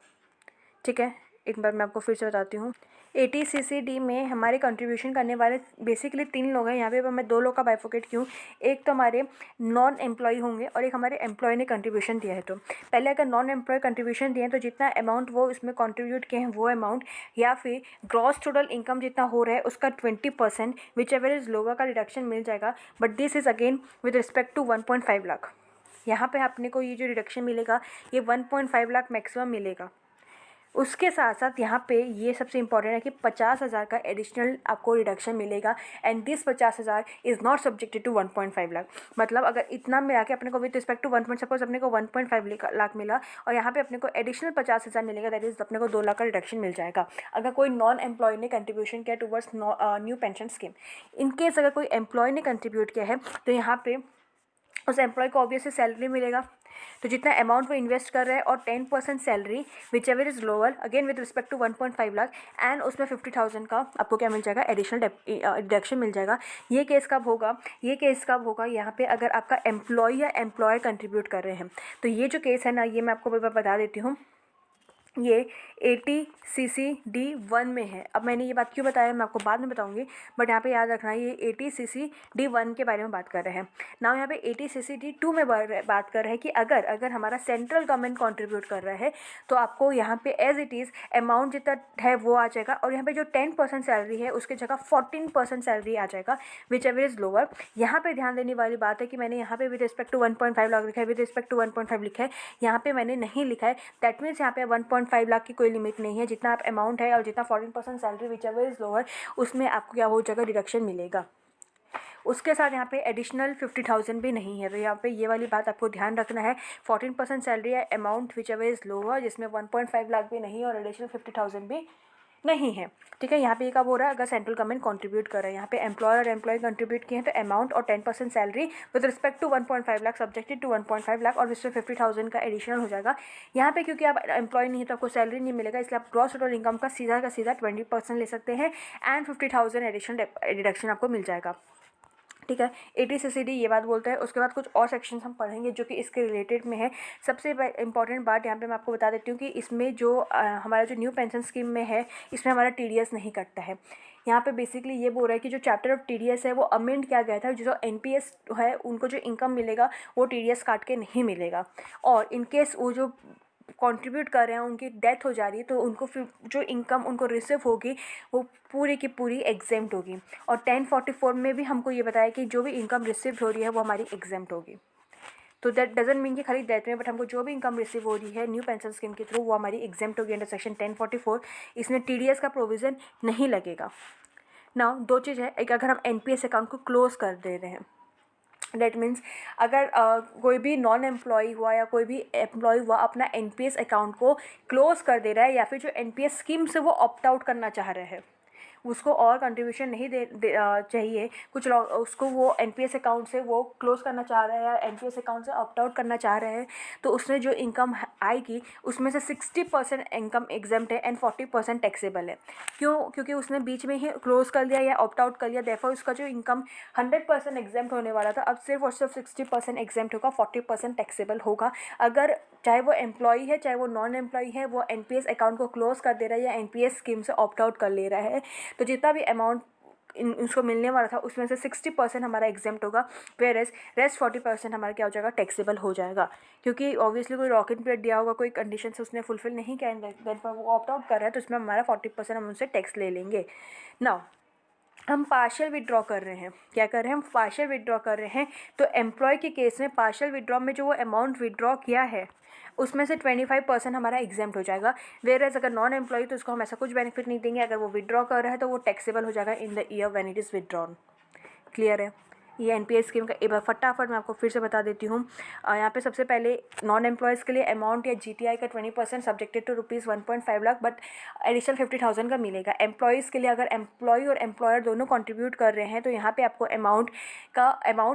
ठीक है, एक बार मैं आपको फिर से बताती हूँ। 80CCD में हमारे कंट्रीब्यूशन करने वाले बेसिकली 3 लोग हैं। यहाँ पे मैं 2 लोग का बाइफोकेट क्यों, एक तो हमारे नॉन एम्प्लॉय होंगे और एक हमारे एम्प्लॉय ने कंट्रीब्यूशन दिया है। तो पहले अगर नॉन एम्प्लॉय कंट्रीब्यूशन दिए हैं तो जितना अमाउंट वो इसमें कंट्रीब्यूट किए हैं वो अमाउंट, या फिर ग्रॉस टोटल इनकम जितना हो रहा है उसका 20% विच एवर इज़ लोअर का रिडक्शन मिल जाएगा। But this is again with respect to 1.5 lakh. यहाँ पे आपने को ये जो रिडक्शन मिलेगा ये 1.5 लाख मैक्सिमम मिलेगा। उसके साथ साथ यहाँ पे ये सबसे इंपॉर्टेंट है कि 50,000 का एडिशनल आपको रिडक्शन मिलेगा and this 50,000 is not subjected to 1.5 lakh. मतलब अगर इतना मिला के अपने को विद रिस्पेक्ट टू सपोज अपने को 1.5 लाख मिला और यहाँ पे अपने को एडिशनल 50,000 मिलेगा, दैट इज़ अपने को 2 लाख का रिडक्शन मिल जाएगा अगर कोई नॉन एम्प्लॉय ने कंट्रीब्यूशन किया towards new pension scheme. In case अगर कोई एम्प्लॉय ने कंट्रीब्यूट किया है तो यहाँ पे उस एम्प्लॉय को ऑब्वियसली सैलरी मिलेगा। तो जितना अमाउंट वो इन्वेस्ट कर रहे हैं और 10% salary which ever is lower again with respect to 1.5 lakh and उसमें 50,000 का आपको क्या मिल जाएगा, एडिशनल डिडक्शन मिल जाएगा। ये केस कब होगा, ये केस कब होगा, यहाँ पे अगर आपका एम्प्लॉय या एम्प्लॉयर कंट्रीब्यूट कर रहे हैं। तो ये जो केस है ना, ये मैं आपको बता देती हूँ, ये 80CCD1 में है। अब मैंने ये बात क्यों बताया मैं आपको बाद में बताऊंगी, बट यहाँ पे याद रखना है ये 80CCD1 के बारे में बात कर रहे हैं ना। यहाँ पे 80CCD2 में बात कर रहे हैं कि अगर हमारा सेंट्रल गवर्नमेंट कंट्रीब्यूट कर रहा है तो आपको यहाँ पे एज इट इज़ अमाउंट जितना है वो आ जाएगा, और यहाँ पे जो 10% सैलरी है उसकी जगह 14% सैलरी आ जाएगा विच एवर इज़ लोअर। यहाँ पे ध्यान देने वाली बात है कि मैंने यहाँ पे विद रिस्पेक्ट टू 1.5 लाख लिखा है, विद रिस्पेक्ट टू 1.5 लिखा है, यहाँ पे मैंने नहीं लिखा है। दैट मीन्स यहाँ पे 1.5 लाख की कोई लिमिट नहीं है, जितना आप अमाउंट है और जितना 14% salary which ever is lower उसमें आपको क्या हो जाएगा, डिडक्शन मिलेगा। उसके साथ यहाँ पे एडिशनल 50,000 भी नहीं है। तो यहाँ पे ये वाली बात आपको ध्यान रखना है, 14% सैलरी है, amount which ever is lower जिसमें 1.5 लाख भी नहीं है और एडिशनल 50,000 भी नहीं है। ठीक है, यहाँ पे कब हो रहा है, अगर सेंट्रल गवर्नमेंट कंट्रीब्यूट कर रहा है। यहाँ पे एम्प्लॉयर और एम्प्लॉय कंट्रीब्यूट किए हैं तो अमाउंट और 10% salary with respect to 1.5 lakh subjected to 1.5 lakh और इसमें 50,000 का एडिशनल हो जाएगा। यहाँ पे क्योंकि आप एम्प्लॉय नहीं है तो आपको सैलरी नहीं मिलेगा, इसलिए आप ग्रॉस टोटल इनकम का सीधा 20% ले सकते हैं एंड 50,000 एडिशनल डिडक्शन आपको मिल जाएगा। ठीक है, 80CCD ये बात बोलता है। उसके बाद कुछ और सेक्शंस हम पढ़ेंगे जो कि इसके रिलेटेड में है। सबसे इंपॉर्टेंट बात यहाँ पे मैं आपको बता देती हूँ कि इसमें जो हमारा जो न्यू पेंशन स्कीम में है इसमें हमारा TDS नहीं कटता है। यहाँ पे बेसिकली ये बोल रहा है कि जो चैप्टर ऑफ TDS है वो अमेंड किया गया था, जो NPS है उनको जो इनकम मिलेगा वो TDS काट के नहीं मिलेगा। और इनकेस वो जो कंट्रीब्यूट कर रहे हैं उनकी डेथ हो जा रही है तो उनको फिर जो इनकम उनको रिसीव होगी वो पूरी की पूरी एग्जेम्प्ट होगी। और 1044 में भी हमको ये बताया कि जो भी इनकम रिसीव हो रही है वो हमारी एग्जेम्प्ट होगी। तो दैट डजंट मीन कि खाली डेथ में, बट हमको जो भी इनकम रिसीव हो रही है न्यू पेंशन स्कीम के थ्रू वो हमारी एग्जेम्प्ट होगी अंडर सेक्शन 1044। इसमें TDS का प्रोविज़न नहीं लगेगा ना। दो चीज़ है, एक अगर हम NPS अकाउंट को क्लोज कर दे रहे हैं, डेट मीन्स अगर कोई भी नॉन एम्प्लॉय हुआ या कोई भी एम्प्लॉय हुआ अपना NPS अकाउंट को क्लोज कर दे रहा है या फिर जो NPS स्कीम से वो ऑप्ट आउट करना चाह रहे हैं, उसको और कंट्रीब्यूशन नहीं चाहिए, कुछ लोग उसको वो NPS अकाउंट से वो क्लोज करना चाह रहे हैं या NPS अकाउंट से ऑप्ट आउट करना चाह रहे हैं, तो उसमें जो इनकम आएगी उसमें से 60% इनकम एग्जेम्प्ट है एंड 40% टैक्सेबल है। क्यों, क्योंकि उसने बीच में ही क्लोज कर दिया या ऑप्ट आउट कर लिया, देयरफॉर उसका जो इनकम 100% एग्जेम्प्ट होने वाला था अब सिर्फ और सिर्फ 60% एग्जेम्प्ट होगा, 40% टैक्सेबल होगा। अगर चाहे वो एम्प्लॉई है चाहे वो नॉन एम्प्लॉई है, वो NPS अकाउंट को क्लोज कर दे रहा है या NPS स्कीम से ऑप्ट आउट कर ले रहा है, तो जितना भी अमाउंट उसको मिलने वाला था उसमें से 60% हमारा एग्जाम्प्ट होगा, वेयरएज रेस्ट 40% हमारा क्या हो जाएगा, टैक्सेबल हो जाएगा। क्योंकि ऑब्वियसली कोई रॉकिंग पीरियड दिया होगा, कोई कंडीशन से उसने फुलफिल नहीं किया, देन पर वो ऑप्ट आउट कर रहा है, तो उसमें हमारा 40% हम उनसे टैक्स ले लेंगे। नाउ हम पार्शियल विड्रॉ कर रहे हैं, क्या कर रहे हैं, हम पार्शियल विड्रॉ कर रहे हैं। तो एम्प्लॉय के केस में पार्शियल विड्रॉ में जो वो अमाउंट विड्रॉ किया है उसमें से 25% हमारा एग्जाम्प्ट हो जाएगा। वेयरएज अगर नॉन एम्प्लॉय तो उसको हम ऐसा कुछ बेनिफिट नहीं देंगे, अगर वो विड्रॉ कर रहा है तो वो टैक्सेबल हो जाएगा in the year when it is withdrawn. Clear है। ये एनपीएस स्कीम का एक बार फटाफट मैं आपको फिर से बता देती हूँ। यहाँ पे सबसे पहले नॉन एम्प्लॉयज़ के लिए अमाउंट या जीटीआई का 20% subjected to ₹1.5 lakh, but additional 50,000 का मिलेगा। एम्प्लॉयज़ के लिए अगर एम्प्लॉय और एम्प्लॉयर दोनों कंट्रीब्यूट कर रहे हैं तो यहाँ पे आपको अमाउंट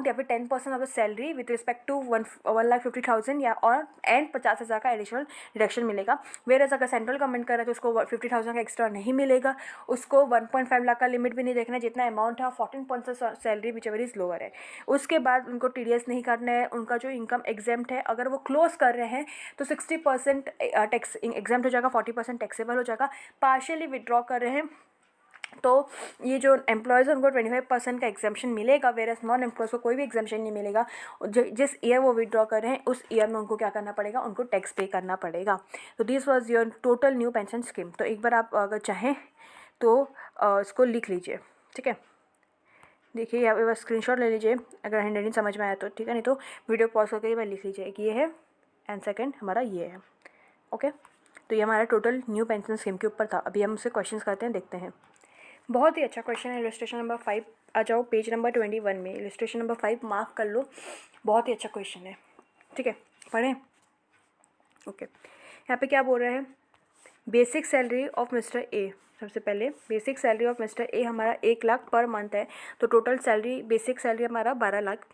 या फिर 10% of the salary with respect to 1,50,000 या और एंड 50,000 का एडिशनल डिडक्शन मिलेगा। वेयरएज अगर सेंट्रल गवर्नमेंट कर रहा है तो उसको 50,000 का एक्स्ट्रा नहीं मिलेगा, उसको 1.5 लाख का लिमिट भी नहीं देखना, जितना अमाउंट है 14% salary which ever is lower है। उसके बाद उनको टीडीएस नहीं करना है, उनका जो इनकम एग्जाम्प्ट है अगर वो क्लोज कर रहे हैं तो 60% टैक्स एग्जाम्प्ट हो जाएगा, 40% टैक्सेबल हो जाएगा। पार्शियली विड्रॉ कर रहे हैं तो ये जो एम्प्लॉयज़ हैं उनको 25% का एग्जाम्पशन मिलेगा, वेरस नॉन एम्प्लॉयज़ को कोई भी एग्जाम्पशन नहीं मिलेगा। जिस ईयर वो विड्रॉ कर रहे हैं उस ईयर में उनको क्या करना पड़ेगा, उनको टैक्स पे करना पड़ेगा। तो this was your total new pension scheme. तो एक बार आप अगर चाहें तो इसको लिख लीजिए, ठीक है। देखिए यहाँ पे बस स्क्रीनशॉट ले लीजिए अगर हैंडराइटिंग समझ में आया तो, ठीक है, नहीं तो वीडियो पॉज करके एक बार लिख लीजिए कि ये है एंड सेकंड हमारा ये है। ओके, तो ये हमारा टोटल न्यू पेंशन स्कीम के ऊपर था। अभी हम उससे क्वेश्चंस करते हैं, देखते हैं। बहुत ही अच्छा क्वेश्चन है, इलस्ट्रेशन नंबर 5 आ जाओ पेज नंबर 21 में। इलस्ट्रेशन नंबर 5 मार्क कर लो, बहुत ही अच्छा क्वेश्चन है, ठीक है, पढ़ें। ओके, यहाँ पे क्या बोल रहे हैं, basic salary of mister A. सबसे पहले basic salary of mister A हमारा 1 लाख पर मंथ है, तो टोटल सैलरी बेसिक सैलरी हमारा 12 लाख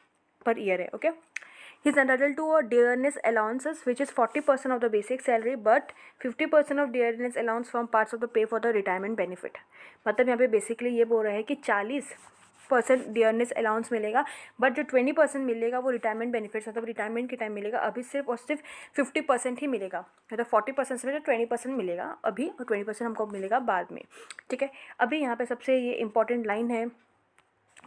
पर ईयर है। Okay, he is entitled to a dearness allowances which is 40% of the basic salary, but 50% of dearness allowance from parts of the pay for the retirement benefit. मतलब यहाँ पे basically ये बोल रहे हैं कि 40% डियरनेस अलाउंस मिलेगा, बट जो 20% मिलेगा वो रिटायरमेंट बेनिफिट्स मतलब रिटायरमेंट के टाइम मिलेगा। अभी सिर्फ और सिर्फ 50% ही मिलेगा, मतलब 40% में जो 20% मिलेगा अभी, और 20% हमको मिलेगा बाद में, ठीक है। अभी यहाँ पे सबसे ये इंपॉर्टेंट लाइन है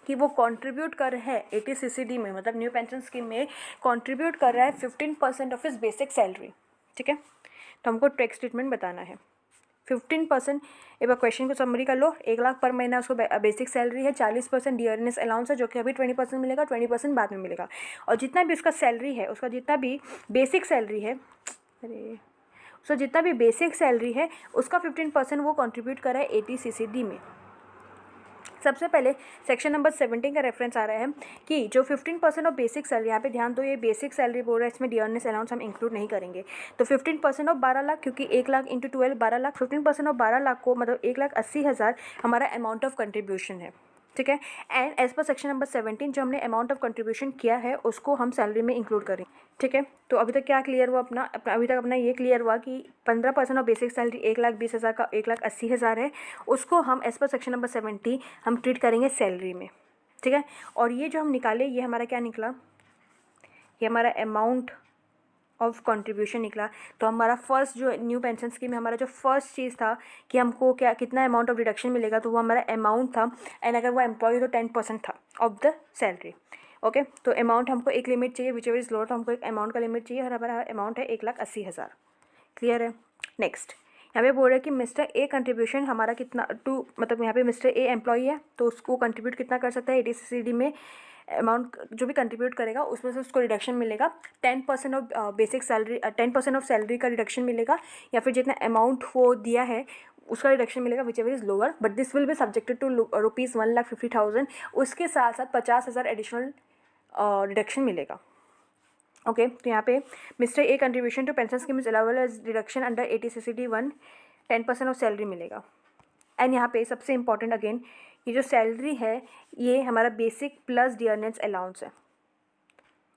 कि वो कंट्रीब्यूट कर रहा है 80CCD में, मतलब न्यू पेंशन स्कीम में कंट्रीब्यूट कर रहा है 15% ऑफ हिज बेसिक सैलरी, ठीक है। तो हमको टैक्स ट्रीटमेंट बताना है 15%। एक बार क्वेश्चन को समरी कर लो। 1 लाख पर महीना उसको बेसिक सैलरी है, 40% डियरनेस अलाउंस है जो कि अभी 20% मिलेगा, 20% बाद में मिलेगा। और जितना भी उसका सैलरी है, उसका जितना भी बेसिक सैलरी है, अरे उसका जितना भी बेसिक सैलरी है उसका 15% वो कंट्रीब्यूट कर रहा है 80CCD में। सबसे पहले सेक्शन नंबर 17 का रेफरेंस आ रहा है कि जो 15% ऑफ बेसिक सैलरी, यहाँ पे ध्यान दो ये बेसिक सैलरी बोल रहा है, इसमें डियरनेस अलाउंस हम इंक्लूड नहीं करेंगे। तो 15% ऑफ 12 लाख, क्योंकि 1 लाख इंटू 12 12 लाख, 15% ऑफ 12 लाख को मतलब 1,80,000 हमारा अमाउंट ऑफ कंट्रीब्यूशन है, ठीक है। And as per section number 17 जो हमने अमाउंट ऑफ कंट्रीब्यूशन किया है उसको हम सैलरी में इंक्लूड करें, ठीक है। तो अभी तक क्या क्लियर हुआ अपना अभी तक अपना ये क्लियर हुआ कि 15% ऑफ बेसिक सैलरी 1,20,000 का 1,80,000 है, उसको हम एज पर सेक्शन नंबर 70 हम ट्रीट करेंगे सैलरी में, ठीक है। और ये जो हम निकाले ये हमारा क्या निकला, ये हमारा अमाउंट ऑफ कंट्रीब्यूशन निकला। तो हमारा फर्स्ट जो न्यू पेंशन स्कीम में हमारा जो फर्स्ट चीज़ था कि हमको क्या कितना अमाउंट ऑफ डिडक्शन मिलेगा, तो वो हमारा अमाउंट था। एंड अगर वो एम्प्लॉय तो 10% था ऑफ द सैलरी। ओके, तो अमाउंट हमको एक लिमिट चाहिए विच एवर इज लोअर, तो हमको एक अमाउंट का लिमिट चाहिए और हमारा अमाउंट है 1,80,000। क्लियर है। नेक्स्ट यहाँ पे बोल रहे हैं कि मिस्टर ए कंट्रीब्यूशन हमारा कितना टू, मतलब यहाँ पे मिस्टर ए एम्प्लॉई है तो उसको कंट्रीब्यूट कितना कर सकता है 80CCD में। अमाउंट जो भी कंट्रीब्यूट करेगा उसमें से उसको रिडक्शन मिलेगा 10% of basic salary, 10% of salary का रिडक्शन मिलेगा, या फिर जितना अमाउंट वो दिया है उसका रिडक्शन मिलेगा which ever is lower, but this will be subjected to ₹1,50,000। उसके साथ साथ 50,000 एडिशनल रिडक्शन मिलेगा। ओके, तो यहाँ पे mister A contribution to pension scheme is allowable as deduction under 80CCD 1, 10% of salary मिलेगा। एंड यहाँ पे सबसे इंपॉर्टेंट अगेन, ये जो सैलरी है ये हमारा बेसिक प्लस डियरनेस अलाउंस है,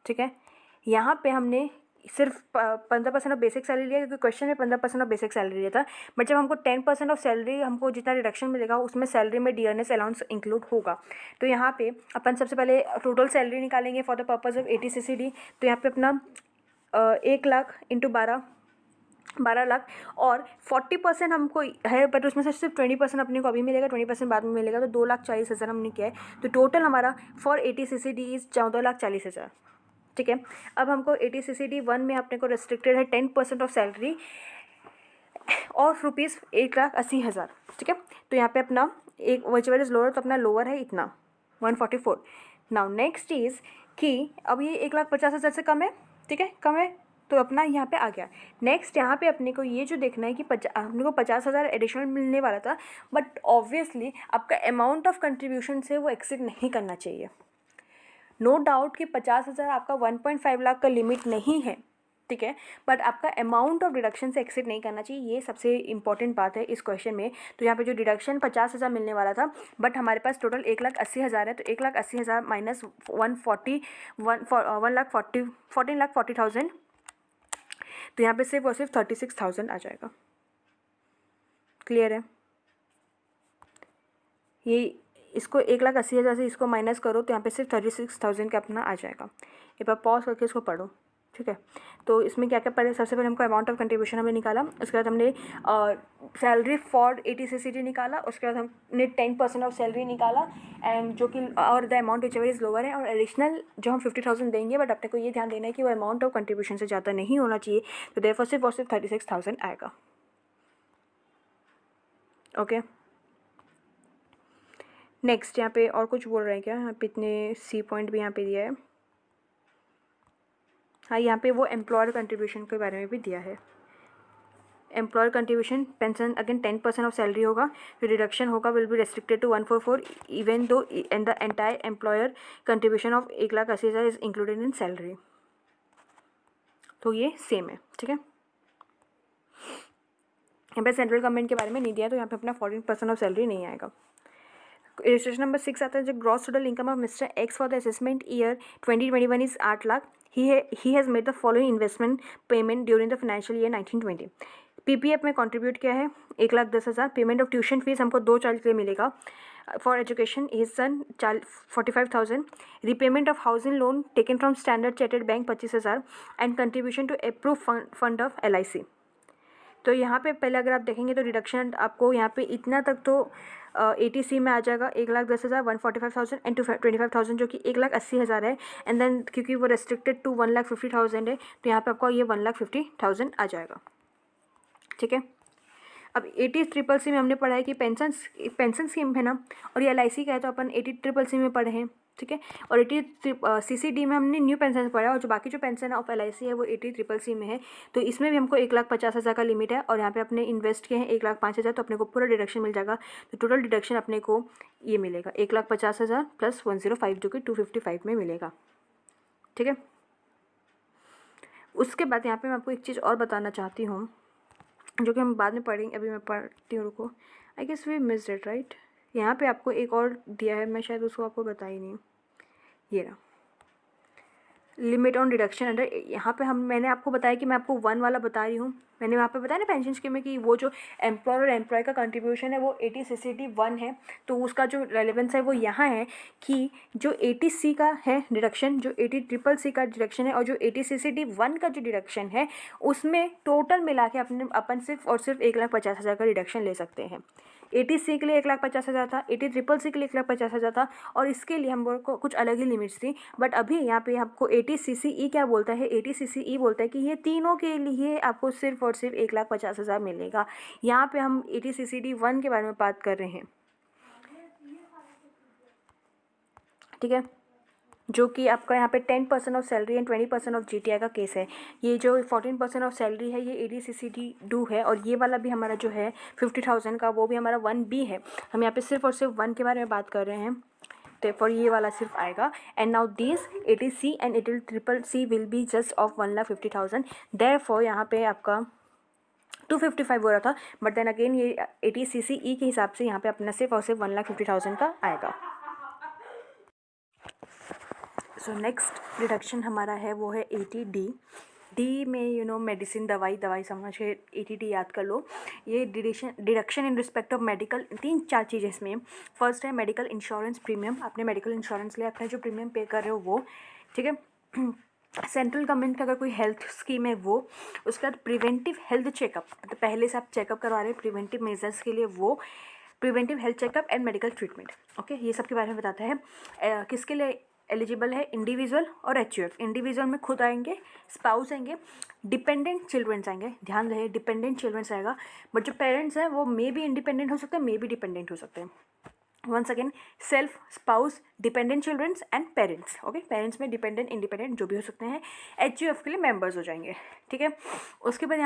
ठीक है। यहाँ पे हमने सिर्फ 15% ऑफ बेसिक सैलरी लिया, क्योंकि क्वेश्चन में 15% ऑफ बेसिक सैलरी लिया था, बट जब हमको 10% ऑफ सैलरी हमको जितना रिडक्शन मिलेगा उसमें सैलरी में डियरनेस अलाउंस इंक्लूड होगा। तो यहाँ पे अपन सबसे पहले टोटल सैलरी निकालेंगे for the purpose of 80CCD। तो यहाँ पे अपना 1 लाख इंटू 12 12 लाख, और 40% हमको है, बट उसमें से सिर्फ 20% अपने को अभी मिलेगा, 20% बाद में मिलेगा, तो 2,40,000 हमने किया है। तो टोटल हमारा फॉर 80 CCD इज़ 14,40,000। ठीक है, अब हमको 80 CCD 1 में अपने को रेस्ट्रिक्टेड है 10% ऑफ सैलरी और रुपीज़ 1,80,000। ठीक है, तो यहाँ पे अपना एक विचएवर इज लोअर, तो अपना लोअर है इतना 144। नाउ नेक्स्ट इज़ कि अब ये 1,50,000 से कम है। ठीक है, कम है, तो अपना यहाँ पे आ गया। नेक्स्ट यहाँ पे अपने को ये जो देखना है कि अपने को 50,000 एडिशनल मिलने वाला था, बट ऑब्वियसली आपका अमाउंट ऑफ कंट्रीब्यूशन से वो एक्सीड नहीं करना चाहिए। नो डाउट कि 50,000 आपका 1.5 लाख का लिमिट नहीं है। ठीक है, बट आपका अमाउंट ऑफ डिडक्शन से एक्सीड नहीं करना चाहिए, ये सबसे इंपॉर्टेंट बात है इस क्वेश्चन में। तो यहाँ पे जो डिडक्शन 50,000 मिलने वाला था, बट हमारे पास टोटल 1,80,000 है, तो 1,80,000 माइनस 14,40,000, तो यहाँ पे सिर्फ और सिर्फ 36,000 आ जाएगा। क्लियर है? ये इसको 1,80,000 से इसको माइनस करो, तो यहाँ पे सिर्फ 36,000 का अपना आ जाएगा। एक बार पॉज करके इसको पढ़ो। ठीक है, तो इसमें क्या क्या पढ़े? सबसे पहले हमको अमाउंट ऑफ कंट्रीब्यूशन हमने निकाला, उसके बाद हमने सैलरी फॉर 80 CCD निकाला, उसके बाद हमने 10% ऑफ सैलरी निकाला, एंड जो कि और the amount which ever is lower है, और एडिशनल जो हम 50,000 देंगे, बट अपने को ये ध्यान देना है कि वो अमाउंट ऑफ कंट्रीब्यूशन से ज़्यादा नहीं होना चाहिए, तो देयरफॉर सिर्फ और सिर्फ 36,000 आएगा। ओके, नेक्स्ट यहाँ पे और कुछ बोल रहे हैं क्या? यहाँ पे इतने सी पॉइंट भी यहाँ पे दिया है। हाँ, यहाँ पे वो एम्प्लॉयर कंट्रीब्यूशन के बारे में भी दिया है। Employer contribution pension again 10% of salary होगा, जो डिडक्शन होगा will be restricted to 144 even though and the entire employer contribution of 1,80,000 is included in salary. तो ये सेम है। ठीक है, यहाँ पे सेंट्रल गवर्नमेंट के बारे में नहीं दिया, तो यहाँ पे अपना 14% ऑफ सैलरी नहीं आएगा। रजिस्ट्रेशन नंबर 6 आता है, जो gross total income of mister x for the assessment year 2021 is 8 lakh. He has made the following investment payment during the financial year 1920। PPF में कंट्रीब्यूट किया है 1,10,000। पेमेंट ऑफ ट्यूशन फीस हमको 2 child के लिए मिलेगा। For education his son 45,000। Repayment of housing loan taken from Standard Chartered bank 25,000 and contribution to approve fund of LIC। तो यहाँ पे पहले अगर आप देखेंगे तो डिडक्शन आपको यहाँ पे इतना तक तो 80C में आ जाएगा 1,10,000, 145,000 एंड 25,000, जो कि 1,80,000 है। एंड देन क्योंकि वो रेस्ट्रिक्टेड टू 1,50,000 है, तो यहाँ पे आपको ये 1,50,000 आ जाएगा। ठीक है, अब 80CCC में हमने पढ़ा है कि पेंशन स्कीम है ना, और ये LIC का है, तो अपन 80CCC में पढ़े हैं। ठीक है, और 80CCD में हमने न्यू पेंशन पढ़ा है, और जो बाकी जो पेंशन ऑफ LIC है वो 80CCC में है। तो इसमें भी हमको 1,50,000 का लिमिट है, और यहाँ पे अपने इन्वेस्ट किए हैं 1,05,000, तो अपने को पूरा डिडक्शन मिल जाएगा। तो टोटल डिडक्शन अपने को ये मिलेगा 1,50,000 प्लस 105, जो कि 255 में मिलेगा। ठीक है, उसके बाद यहाँ पे मैं आपको एक चीज़ और बताना चाहती हूँ, जो कि हम बाद में पढ़ेंगे। अभी मैं पढ़ती हूँ, रुको। I guess we missed it, right? यहाँ पे आपको एक और दिया है, मैं शायद उसको आपको बता ही नहीं। ये रहा लिमिट ऑन डिडक्शन अंडर। यहाँ पे मैंने आपको बताया कि मैं आपको 1 वाला बता रही हूँ। मैंने वहाँ पे बताया ना पेंशन स्कीम में कि वो जो एम्प्लॉयर और एम्प्लॉय का कंट्रीब्यूशन है वो 80CCD 1 है। तो उसका जो रेलेवेंस है वो यहाँ है कि जो 80C का है डिडक्शन, जो 80CCC का डिडक्शन है, और जो 80CCD 1 का जो डिडक्शन है, उसमें टोटल मिला के अपन सिर्फ और सिर्फ 1,50,000 का डिडक्शन ले सकते हैं। 80C के लिए 1,50,000 था, 80CCC के लिए 1,50,000 था, और इसके लिए हम लोग को कुछ अलग ही लिमिट्स थी। बट अभी यहाँ पे आपको 80CCE क्या बोलता है? 80CCE बोलता है कि ये तीनों के लिए आपको सिर्फ और सिर्फ 1,50,000 मिलेगा। यहाँ पे हम 80CCD 1 के बारे में बात कर रहे हैं। ठीक है, जो कि आपका यहाँ पे 10% of salary and 20% of GTI का केस है। ये जो 14% ऑफ सैलरी है ये 80CCD 2 है, और ये वाला भी हमारा जो है 50,000 का, वो भी हमारा 1B है। हम यहाँ पे सिर्फ और सिर्फ 1 के बारे में बात कर रहे हैं, तो फॉर ये वाला सिर्फ आएगा। And now this 80C and 80CCC will be just of 1,50,000। Therefore यहाँ पे आपका 255 हो रहा था, बट देन अगेन ये 80CCE के हिसाब से यहाँ पे अपना सिर्फ और सिर्फ 1,50,000 का आएगा। सो नेक्स्ट डिडक्शन हमारा है वो है 80D। डी में मेडिसिन, दवाई समझ के 80D याद कर लो। ये deduction in respect of medical, 3-4 चीज़ें इसमें। फर्स्ट है मेडिकल इंश्योरेंस प्रीमियम, आपने मेडिकल इंश्योरेंस लिया, अपने जो प्रीमियम पे कर रहे हो वो। ठीक है, सेंट्रल गवर्नमेंट का अगर कोई हेल्थ स्कीम है वो, उसके बाद प्रिवेंटिव हेल्थ चेकअप, मतलब पहले से आप चेकअप करवा रहे हैं प्रिवेंटिव मेजर्स के लिए, वो preventive health checkup and medical treatment. Okay, ये सब के बारे में बताता है। किसके लिए एलिजिबल है? इंडिविजुअल और एचयूएफ। इंडिविजुअल में खुद आएंगे, स्पाउस आएंगे, डिपेंडेंट चिल्ड्रंस आएंगे। ध्यान रहे डिपेंडेंट चिल्ड्रंस आएगा, बट जो पेरेंट्स हैं वो मे भी इंडिपेंडेंट हो सकते हैं, मे भी डिपेंडेंट हो सकते हैं। Once again, self, spouse, dependent childrens and parents. Okay, parents में डिपेंडेंट इंडिपेंडेंट जो भी हो सकते हैं, एचयूएफ के लिए मेंबर्स हो जाएंगे। ठीक है, उसके बाद